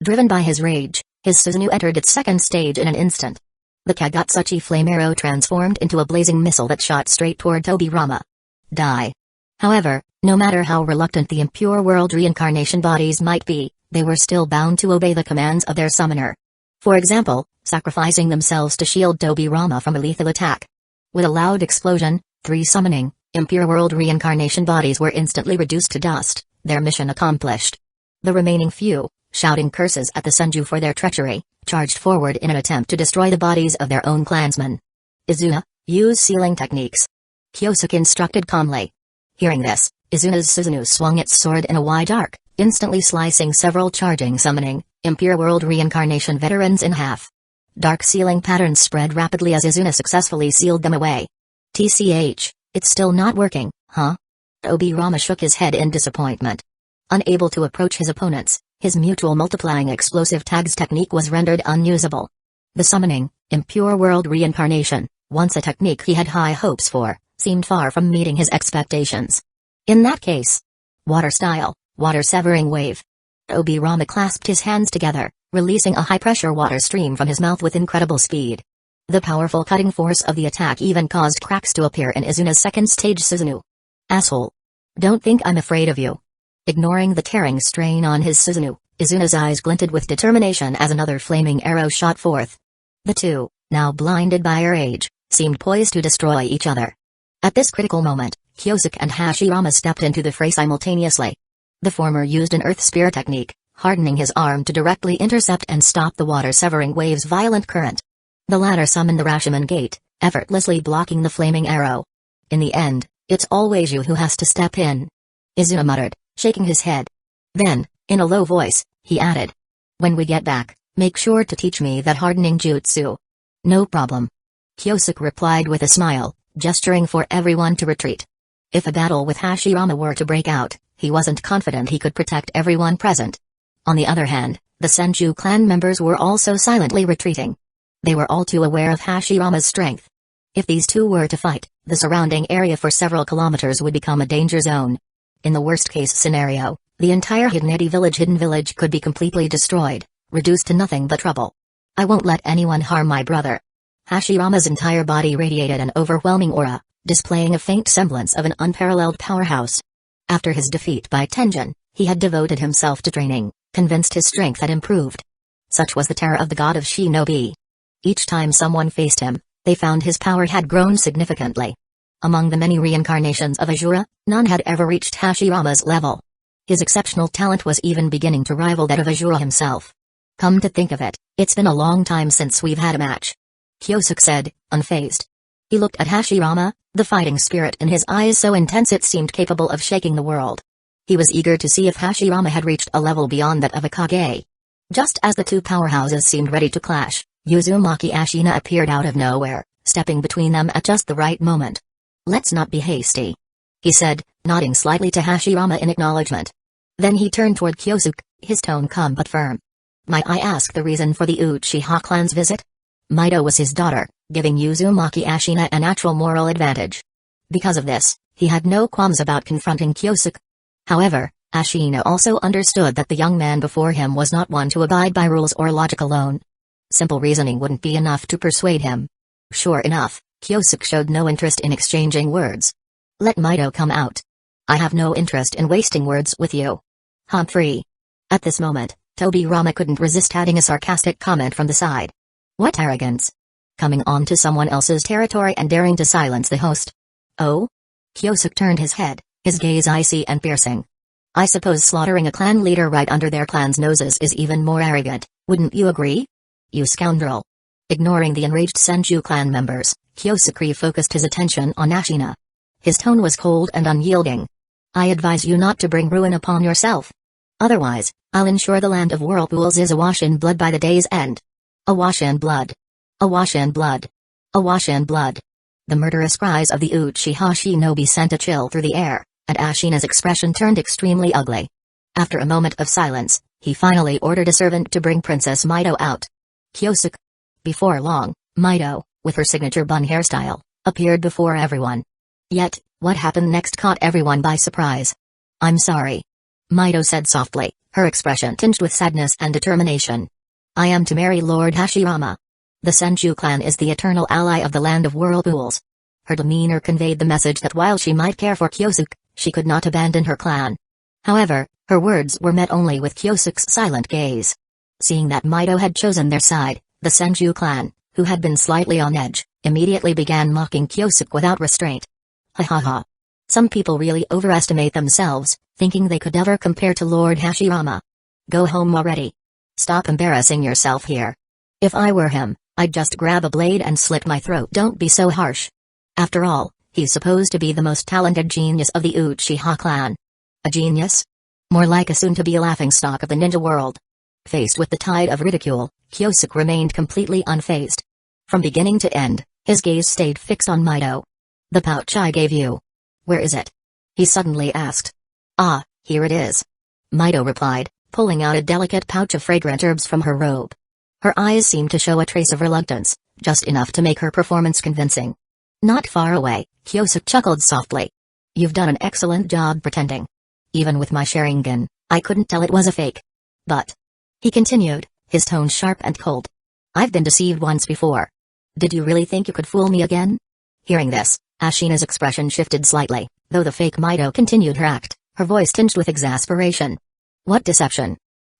Driven by his rage, his Susanoo entered its second stage in an instant. The Kagetsuchi flame arrow transformed into a blazing missile that shot straight toward Tobirama. Die. However, no matter how reluctant the Impure World reincarnation bodies might be, they were still bound to obey the commands of their summoner. For example, sacrificing themselves to shield Tobirama from a lethal attack. With a loud explosion, 3 summoning, Impure World reincarnation bodies were instantly reduced to dust, their mission accomplished. The remaining few, shouting curses at the Senju for their treachery, charged forward in an attempt to destroy the bodies of their own clansmen. Izuna, use sealing techniques. Kyosuke instructed calmly. Hearing this, Izuna's Susanoo swung its sword in a wide arc, instantly slicing several charging summoning, Impure World reincarnation veterans in half. Dark sealing patterns spread rapidly as Izuna successfully sealed them away. TCH, it's still not working, huh? Tobirama shook his head in disappointment. Unable to approach his opponents, his mutual multiplying explosive tags technique was rendered unusable. The summoning, Impure World reincarnation, once a technique he had high hopes for, seemed far from meeting his expectations. In that case, water style, water severing wave. Tobirama clasped his hands together, releasing a high-pressure water stream from his mouth with incredible speed. The powerful cutting force of the attack even caused cracks to appear in Izuna's second stage Susanoo. Asshole. Don't think I'm afraid of you. Ignoring the tearing strain on his Susanoo, Izuna's eyes glinted with determination as another flaming arrow shot forth. The two, now blinded by rage, seemed poised to destroy each other. At this critical moment, Kyosuke and Hashirama stepped into the fray simultaneously. The former used an earth spear technique, hardening his arm to directly intercept and stop the water-severing wave's violent current. The latter summoned the Rashomon Gate, effortlessly blocking the flaming arrow. In the end, it's always you who has to step in. Izuna muttered, shaking his head. Then, in a low voice, he added. When we get back, make sure to teach me that hardening jutsu. No problem. Kyosuke replied with a smile, gesturing for everyone to retreat. If a battle with Hashirama were to break out, he wasn't confident he could protect everyone present. On the other hand, the Senju clan members were also silently retreating. They were all too aware of Hashirama's strength. If these two were to fight, the surrounding area for several kilometers would become a danger zone. In the worst-case scenario, the entire hidden village could be completely destroyed, reduced to nothing but trouble. I won't let anyone harm my brother. Hashirama's entire body radiated an overwhelming aura, displaying a faint semblance of an unparalleled powerhouse. After his defeat by Tenjin, he had devoted himself to training, convinced his strength had improved. Such was the terror of the god of shinobi. Each time someone faced him, they found his power had grown significantly. Among the many reincarnations of Asura, none had ever reached Hashirama's level. His exceptional talent was even beginning to rival that of Asura himself. Come to think of it, it's been a long time since we've had a match, Kyosuke said, unfazed. He looked at Hashirama, the fighting spirit in his eyes so intense it seemed capable of shaking the world. He was eager to see if Hashirama had reached a level beyond that of a Kage. Just as the two powerhouses seemed ready to clash, Uzumaki Ashina appeared out of nowhere, stepping between them at just the right moment. Let's not be hasty, he said, nodding slightly to Hashirama in acknowledgement. Then he turned toward Kyosuke, his tone calm but firm. Might I ask the reason for the Uchiha clan's visit? Mito was his daughter, giving Uzumaki Ashina a natural moral advantage. Because of this, he had no qualms about confronting Kyosuke. However, Ashina also understood that the young man before him was not one to abide by rules or logic alone. Simple reasoning wouldn't be enough to persuade him. Sure enough, Kyosuke showed no interest in exchanging words. Let Mito come out. I have no interest in wasting words with you. Humphrey. At this moment, Tobirama couldn't resist adding a sarcastic comment from the side. What arrogance! Coming onto someone else's territory and daring to silence the host. Oh? Kyosuke turned his head, his gaze icy and piercing. I suppose slaughtering a clan leader right under their clan's noses is even more arrogant, wouldn't you agree? You scoundrel. Ignoring the enraged Senju clan members, Kyosuke refocused his attention on Ashina. His tone was cold and unyielding. I advise you not to bring ruin upon yourself. Otherwise, I'll ensure the land of whirlpools is awash in blood by the day's end. Awash in blood. Awash in blood. Awash in blood. The murderous cries of the Uchiha shinobi sent a chill through the air, and Ashina's expression turned extremely ugly. After a moment of silence, he finally ordered a servant to bring Princess Mito out. Kyosuke. Before long, Mito, with her signature bun hairstyle, appeared before everyone. Yet, what happened next caught everyone by surprise. I'm sorry, Mito said softly, her expression tinged with sadness and determination. I am to marry Lord Hashirama. The Senju clan is the eternal ally of the land of whirlpools. Her demeanor conveyed the message that while she might care for Kyosuke, she could not abandon her clan. However, her words were met only with Kyosuke's silent gaze. Seeing that Mito had chosen their side, the Senju clan, who had been slightly on edge, immediately began mocking Kyosuke without restraint. Ha ha ha. Some people really overestimate themselves, thinking they could ever compare to Lord Hashirama. Go home already. Stop embarrassing yourself here. If I were him, I'd just grab a blade and slit my throat. Don't be so harsh. After all, he's supposed to be the most talented genius of the Uchiha clan. A genius? More like a soon-to-be laughingstock of the ninja world. Faced with the tide of ridicule, Kyosuke remained completely unfazed. From beginning to end, his gaze stayed fixed on Mito. The pouch I gave you. Where is it? He suddenly asked. Ah, here it is. Mito replied, pulling out a delicate pouch of fragrant herbs from her robe. Her eyes seemed to show a trace of reluctance, just enough to make her performance convincing. Not far away, Kyosuke chuckled softly. You've done an excellent job pretending. Even with my Sharingan, I couldn't tell it was a fake. But, he continued, his tone sharp and cold. I've been deceived once before. Did you really think you could fool me again? Hearing this, Ashina's expression shifted slightly, though the fake Mito continued her act, her voice tinged with exasperation. What deception?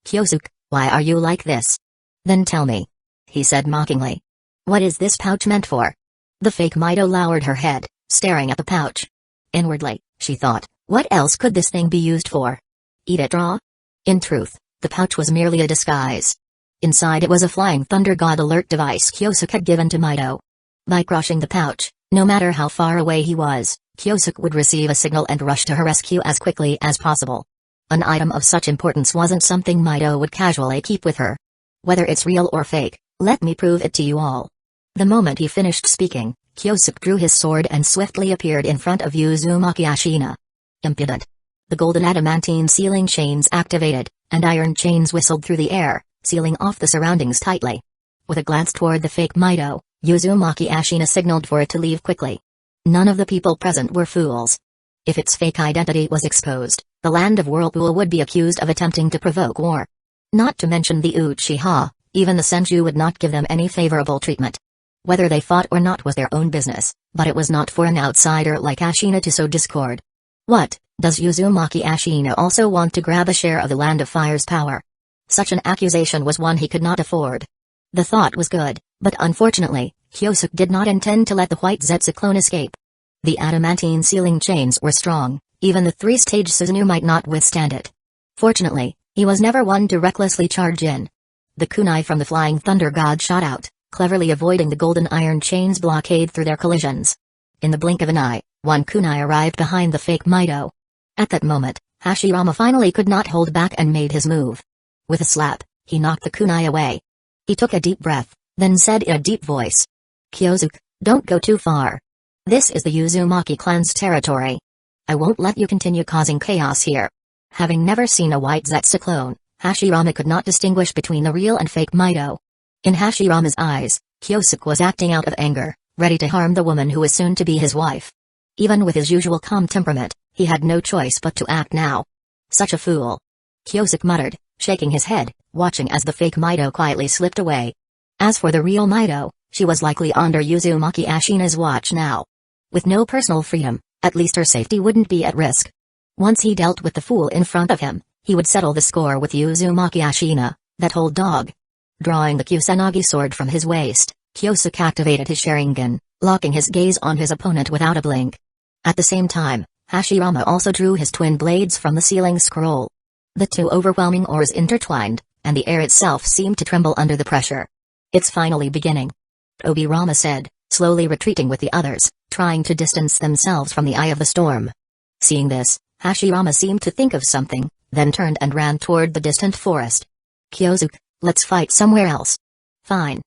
Kyosuke, why are you like this? Then tell me. He said mockingly. What is this pouch meant for? The fake Mito lowered her head, staring at the pouch. Inwardly, she thought, what else could this thing be used for? Eat it raw? In truth, the pouch was merely a disguise. Inside it was a flying thunder god alert device Kyosuke had given to Mito. By crushing the pouch, no matter how far away he was, Kyosuke would receive a signal and rush to her rescue as quickly as possible. An item of such importance wasn't something Mito would casually keep with her. Whether it's real or fake, let me prove it to you all. The moment he finished speaking, Kyosuke drew his sword and swiftly appeared in front of Uzumaki Ashina. Impudent. The golden adamantine sealing chains activated, and iron chains whistled through the air, sealing off the surroundings tightly. With a glance toward the fake Mito, Uzumaki Ashina signaled for it to leave quickly. None of the people present were fools. If its fake identity was exposed, the land of Whirlpool would be accused of attempting to provoke war. Not to mention the Uchiha, even the Senju would not give them any favorable treatment. Whether they fought or not was their own business, but it was not for an outsider like Ashina to sow discord. What, does Uzumaki Ashina also want to grab a share of the Land of Fire's power? Such an accusation was one he could not afford. The thought was good, but unfortunately, Kyosuke did not intend to let the white Zetsu clone escape. The adamantine sealing chains were strong, even the three-stage Susanoo might not withstand it. Fortunately, he was never one to recklessly charge in. The kunai from the Flying Thunder God shot out, cleverly avoiding the golden iron chains blockade through their collisions. In the blink of an eye, one kunai arrived behind the fake Mido. At that moment, Hashirama finally could not hold back and made his move. With a slap, he knocked the kunai away. He took a deep breath, then said in a deep voice, "Kyosuke, don't go too far. This is the Uzumaki clan's territory. I won't let you continue causing chaos here." Having never seen a white Zetsu clone, Hashirama could not distinguish between the real and fake Mido. In Hashirama's eyes, Kyosuke was acting out of anger, ready to harm the woman who was soon to be his wife. Even with his usual calm temperament, he had no choice but to act now. Such a fool. Kyosuke muttered, shaking his head, watching as the fake Mido quietly slipped away. As for the real Mido, she was likely under Uzumaki Ashina's watch now. With no personal freedom, at least her safety wouldn't be at risk. Once he dealt with the fool in front of him, he would settle the score with Uzumaki Ashina, that old dog. Drawing the Kusanagi sword from his waist, Kyosuke activated his Sharingan, locking his gaze on his opponent without a blink. At the same time, Hashirama also drew his twin blades from the sealing scroll. The two overwhelming ores intertwined, and the air itself seemed to tremble under the pressure. "It's finally beginning," Obirama said, slowly retreating with the others, trying to distance themselves from the eye of the storm. Seeing this, Hashirama seemed to think of something, then turned and ran toward the distant forest. "Kyosuke, let's fight somewhere else." "Fine."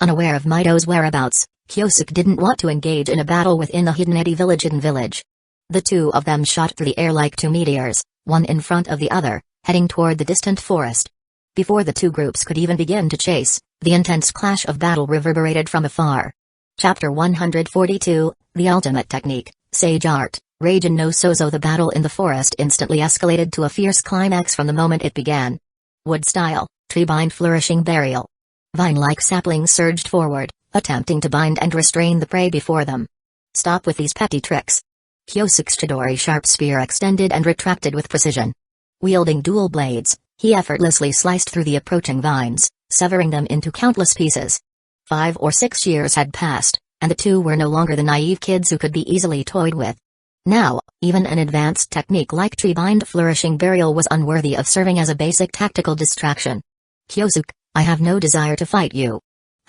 Unaware of Mido's whereabouts, Kyosuke didn't want to engage in a battle within the hidden Eddie village. The two of them shot through the air like two meteors, one in front of the other, heading toward the distant forest. Before the two groups could even begin to chase, the intense clash of battle reverberated from afar. Chapter 142, The Ultimate Technique, Sage Art, Rage no Sozo. The battle in the forest instantly escalated to a fierce climax from the moment it began. Wood-style, tree-bind flourishing burial. Vine-like saplings surged forward, attempting to bind and restrain the prey before them. "Stop with these petty tricks." Kyosuke's Chidori sharp spear extended and retracted with precision. Wielding dual blades, he effortlessly sliced through the approaching vines, severing them into countless pieces. 5 or 6 years had passed, and the two were no longer the naive kids who could be easily toyed with. Now, even an advanced technique like tree-bind flourishing burial was unworthy of serving as a basic tactical distraction. "Kyosuke, I have no desire to fight you."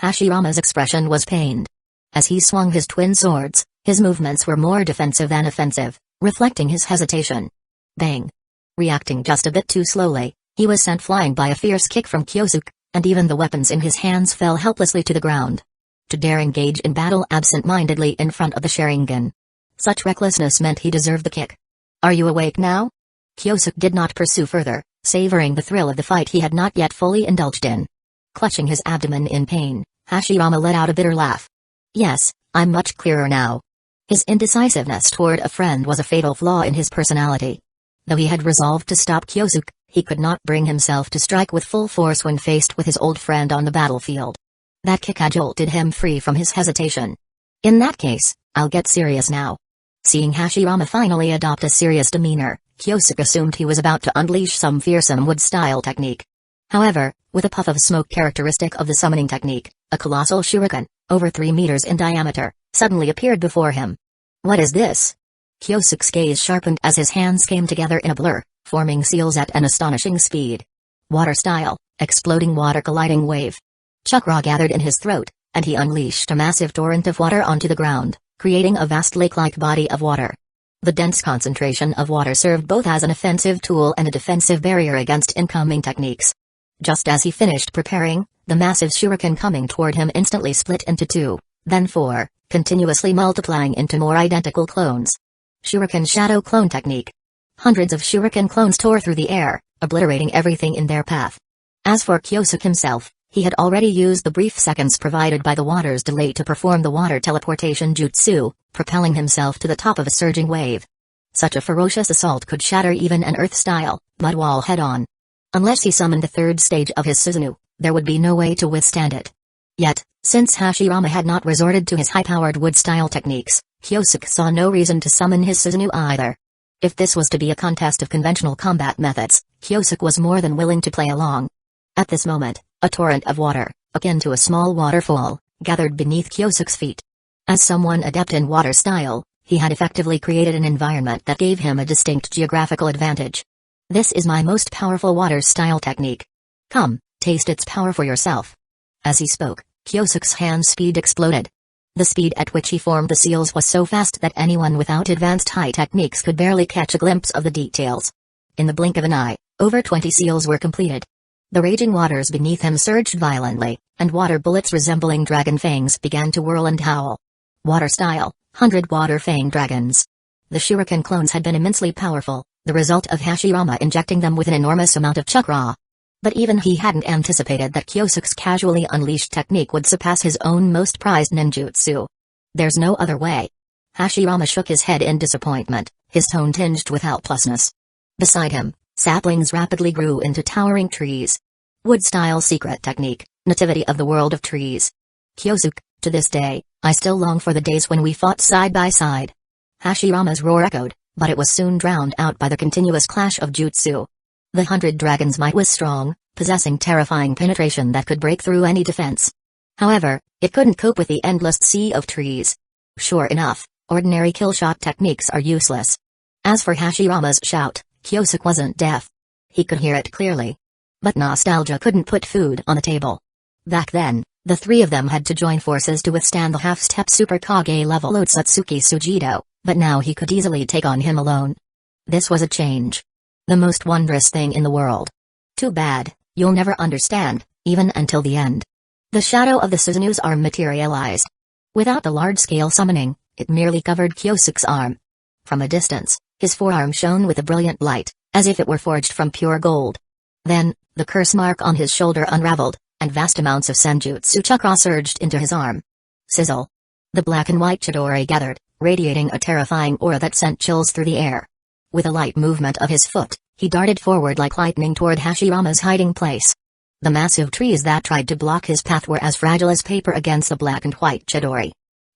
Hashirama's expression was pained. As he swung his twin swords, his movements were more defensive than offensive, reflecting his hesitation. Bang! Reacting just a bit too slowly, he was sent flying by a fierce kick from Kyosuke, and even the weapons in his hands fell helplessly to the ground. To dare engage in battle absent-mindedly in front of the Sharingan. Such recklessness meant he deserved the kick. "Are you awake now?" Kyosuke did not pursue further, savoring the thrill of the fight he had not yet fully indulged in. Clutching his abdomen in pain, Hashirama let out a bitter laugh. "Yes, I'm much clearer now." His indecisiveness toward a friend was a fatal flaw in his personality. Though he had resolved to stop Kyosuke, he could not bring himself to strike with full force when faced with his old friend on the battlefield. That kick had jolted him free from his hesitation. "In that case, I'll get serious now." Seeing Hashirama finally adopt a serious demeanor, Kyosuke assumed he was about to unleash some fearsome wood-style technique. However, with a puff of smoke characteristic of the summoning technique, a colossal shuriken, over 3 meters in diameter, suddenly appeared before him. "What is this?" Kyosuke's gaze sharpened as his hands came together in a blur, forming seals at an astonishing speed. Water-style, exploding water colliding wave. Chakra gathered in his throat, and he unleashed a massive torrent of water onto the ground, creating a vast lake-like body of water. The dense concentration of water served both as an offensive tool and a defensive barrier against incoming techniques. Just as he finished preparing, the massive shuriken coming toward him instantly split into 2, then 4, continuously multiplying into more identical clones. Shuriken Shadow Clone Technique. Hundreds of shuriken clones tore through the air, obliterating everything in their path. As for Kyosuke himself, He had already used the brief seconds provided by the water's delay to perform the water teleportation jutsu, propelling himself to the top of a surging wave. Such a ferocious assault could shatter even an Earth-style mud wall head-on. Unless he summoned the third stage of his Susanoo, there would be no way to withstand it. Yet, since Hashirama had not resorted to his high-powered wood-style techniques, Kyosuke saw no reason to summon his Susanoo either. If this was to be a contest of conventional combat methods, Kyosuke was more than willing to play along. At this moment, a torrent of water, akin to a small waterfall, gathered beneath Kyosuke's feet. As someone adept in water style, he had effectively created an environment that gave him a distinct geographical advantage. This is my most powerful water style technique. Come, taste its power for yourself. As he spoke, Kyosuke's hand speed exploded. The speed at which he formed the seals was so fast that anyone without advanced high techniques could barely catch a glimpse of the details. In the blink of an eye, over 20 seals were completed. The raging waters beneath him surged violently, and water bullets resembling dragon fangs began to whirl and howl. Water style, 100 water fang dragons. The shuriken clones had been immensely powerful, the result of Hashirama injecting them with an enormous amount of chakra. But even he hadn't anticipated that Kyosuke's casually unleashed technique would surpass his own most prized ninjutsu. There's no other way. Hashirama shook his head in disappointment, his tone tinged with helplessness. Beside him, saplings rapidly grew into towering trees. Wood-style secret technique, nativity of the world of trees. Kyosuke, to this day, I still long for the days when we fought side by side. Hashirama's roar echoed, but it was soon drowned out by the continuous clash of jutsu. The 100 dragon's might was strong, possessing terrifying penetration that could break through any defense. However, it couldn't cope with the endless sea of trees. Sure enough, ordinary killshot techniques are useless. As for Hashirama's shout, Kyosuke wasn't deaf. He could hear it clearly. But nostalgia couldn't put food on the table. Back then, the three of them had to join forces to withstand the half-step Super Kage-level Otsutsuki Sujido, but now he could easily take on him alone. This was a change. The most wondrous thing in the world. Too bad, you'll never understand, even until the end. The shadow of the Susanoo's arm materialized. Without the large-scale summoning, it merely covered Kyosuke's arm. From a distance, his forearm shone with a brilliant light, as if it were forged from pure gold. Then, the curse mark on his shoulder unraveled, and vast amounts of senjutsu chakra surged into his arm. Sizzle. The black and white chidori gathered, radiating a terrifying aura that sent chills through the air. With a light movement of his foot, he darted forward like lightning toward Hashirama's hiding place. The massive trees that tried to block his path were as fragile as paper against the black and white chidori.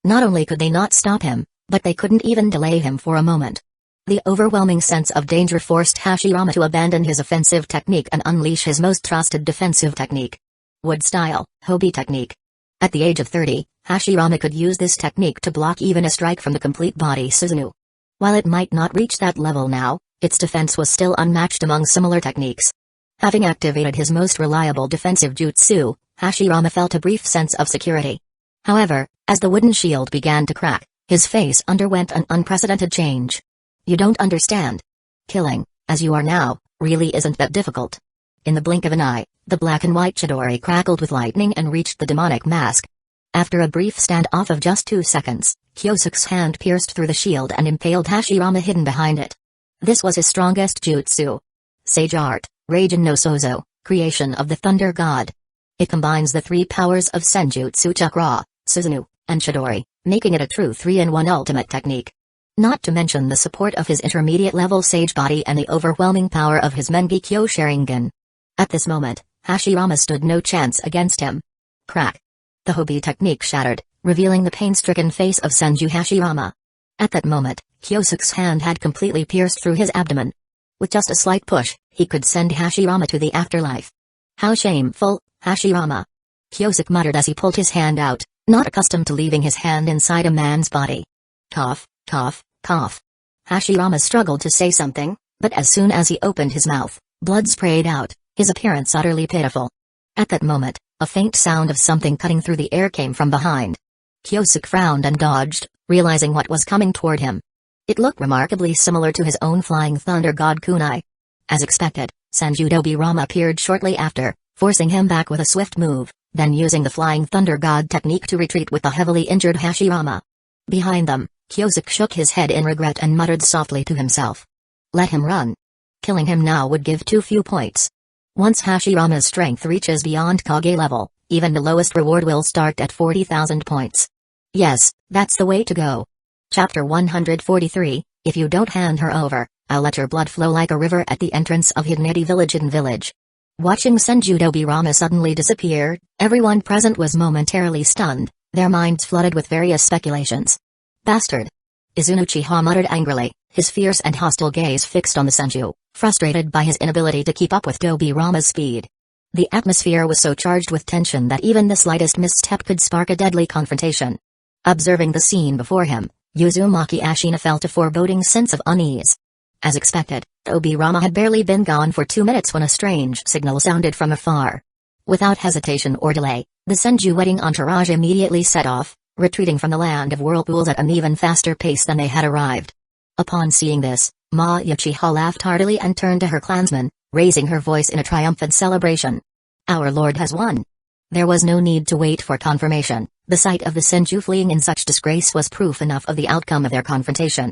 Not only could they not stop him, but they couldn't even delay him for a moment. The overwhelming sense of danger forced Hashirama to abandon his offensive technique and unleash his most trusted defensive technique. Wood-style, Hobi technique. At the age of 30, Hashirama could use this technique to block even a strike from the complete body Susanoo. While it might not reach that level now, its defense was still unmatched among similar techniques. Having activated his most reliable defensive jutsu, Hashirama felt a brief sense of security. However, as the wooden shield began to crack, his face underwent an unprecedented change. You don't understand. Killing, as you are now, really isn't that difficult. In the blink of an eye, the black and white chidori crackled with lightning and reached the demonic mask. After a brief standoff of just 2 seconds, Kyosuke's hand pierced through the shield and impaled Hashirama hidden behind it. This was his strongest jutsu. Sage Art, Raijin no Sozo, creation of the Thunder God. It combines the 3 powers of Senjutsu Chakra, Susanoo, and Chidori, making it a true 3-in-1 ultimate technique. Not to mention the support of his intermediate-level Sage Body and the overwhelming power of his Mengekyo Sharingan. At this moment, Hashirama stood no chance against him. Crack. The Hobi technique shattered, revealing the pain-stricken face of Senju Hashirama. At that moment, Kyosuke's hand had completely pierced through his abdomen. With just a slight push, he could send Hashirama to the afterlife. How shameful, Hashirama. Kyosuke muttered as he pulled his hand out, not accustomed to leaving his hand inside a man's body. Cough, cough, cough. Hashirama struggled to say something, but as soon as he opened his mouth, blood sprayed out, his appearance utterly pitiful. At that moment, a faint sound of something cutting through the air came from behind. Kyosuke frowned and dodged, realizing what was coming toward him. It looked remarkably similar to his own flying thunder god kunai. As expected, Senju Dobirama appeared shortly after, forcing him back with a swift move, then using the flying thunder god technique to retreat with the heavily injured Hashirama. Behind them, Kyosuke shook his head in regret and muttered softly to himself. Let him run. Killing him now would give too few points. Once Hashirama's strength reaches beyond Kage level, even the lowest reward will start at 40,000 points. Yes, that's the way to go. Chapter 143, If you don't hand her over, I'll let your blood flow like a river at the entrance of Hidden Village. Watching Senju Dobirama suddenly disappear, everyone present was momentarily stunned, their minds flooded with various speculations. Bastard! Izuno muttered angrily, his fierce and hostile gaze fixed on the Senju, frustrated by his inability to keep up with Dobirama's speed. The atmosphere was so charged with tension that even the slightest misstep could spark a deadly confrontation. Observing the scene before him, Uzumaki Ashina felt a foreboding sense of unease. As expected, Dobirama had barely been gone for 2 minutes when a strange signal sounded from afar. Without hesitation or delay, the Senju wedding entourage immediately set off, retreating from the land of whirlpools at an even faster pace than they had arrived. Upon seeing this, Ma Uchiha laughed heartily and turned to her clansmen, raising her voice in a triumphant celebration. Our lord has won. There was no need to wait for confirmation. The sight of the Senju fleeing in such disgrace was proof enough of the outcome of their confrontation.